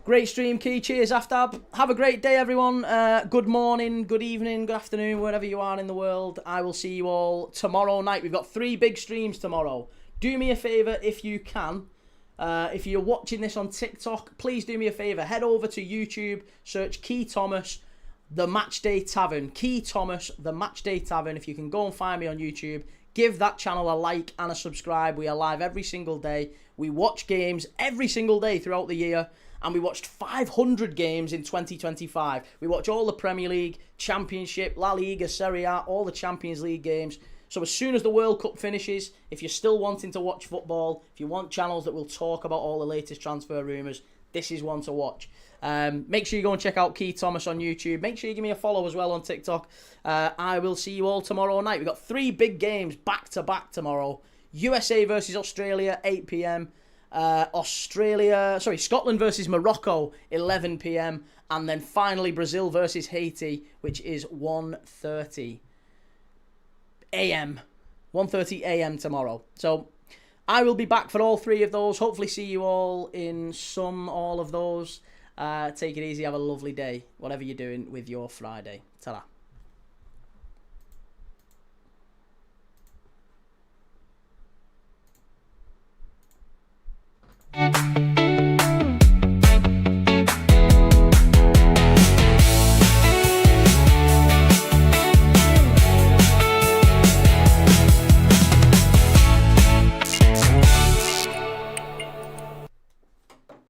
Great stream, Key. Cheers, Aftab. Have a great day, everyone. Good morning, good evening, good afternoon, wherever you are in the world. I will see you all tomorrow night. We've got 3 big streams tomorrow. Do me a favour if you can. If you're watching this on TikTok, please do me a favour. Head over to YouTube, search Key Thomas, The Matchday Tavern. Key Thomas, The Matchday Tavern. If you can go and find me on YouTube, give that channel a like and a subscribe. We are live every single day. We watch games every single day throughout the year. And we watched 500 games in 2025. We watch all the Premier League, Championship, La Liga, Serie A, all the Champions League games. So as soon as the World Cup finishes, if you're still wanting to watch football, if you want channels that will talk about all the latest transfer rumours, this is one to watch. Make sure you go and check out Key Thomas on YouTube. Make sure you give me a follow as well on TikTok. I will see you all tomorrow night. We've got 3 big games back-to-back tomorrow. USA versus Australia, 8 p.m. Scotland versus Morocco, 11 p.m. And then finally Brazil versus Haiti, which is 1:30 a.m. 1:30 a.m. tomorrow. So I will be back for all 3 of those. Hopefully see you all in all of those. Take it easy. Have a lovely day, whatever you're doing with your Friday. Ta-ra.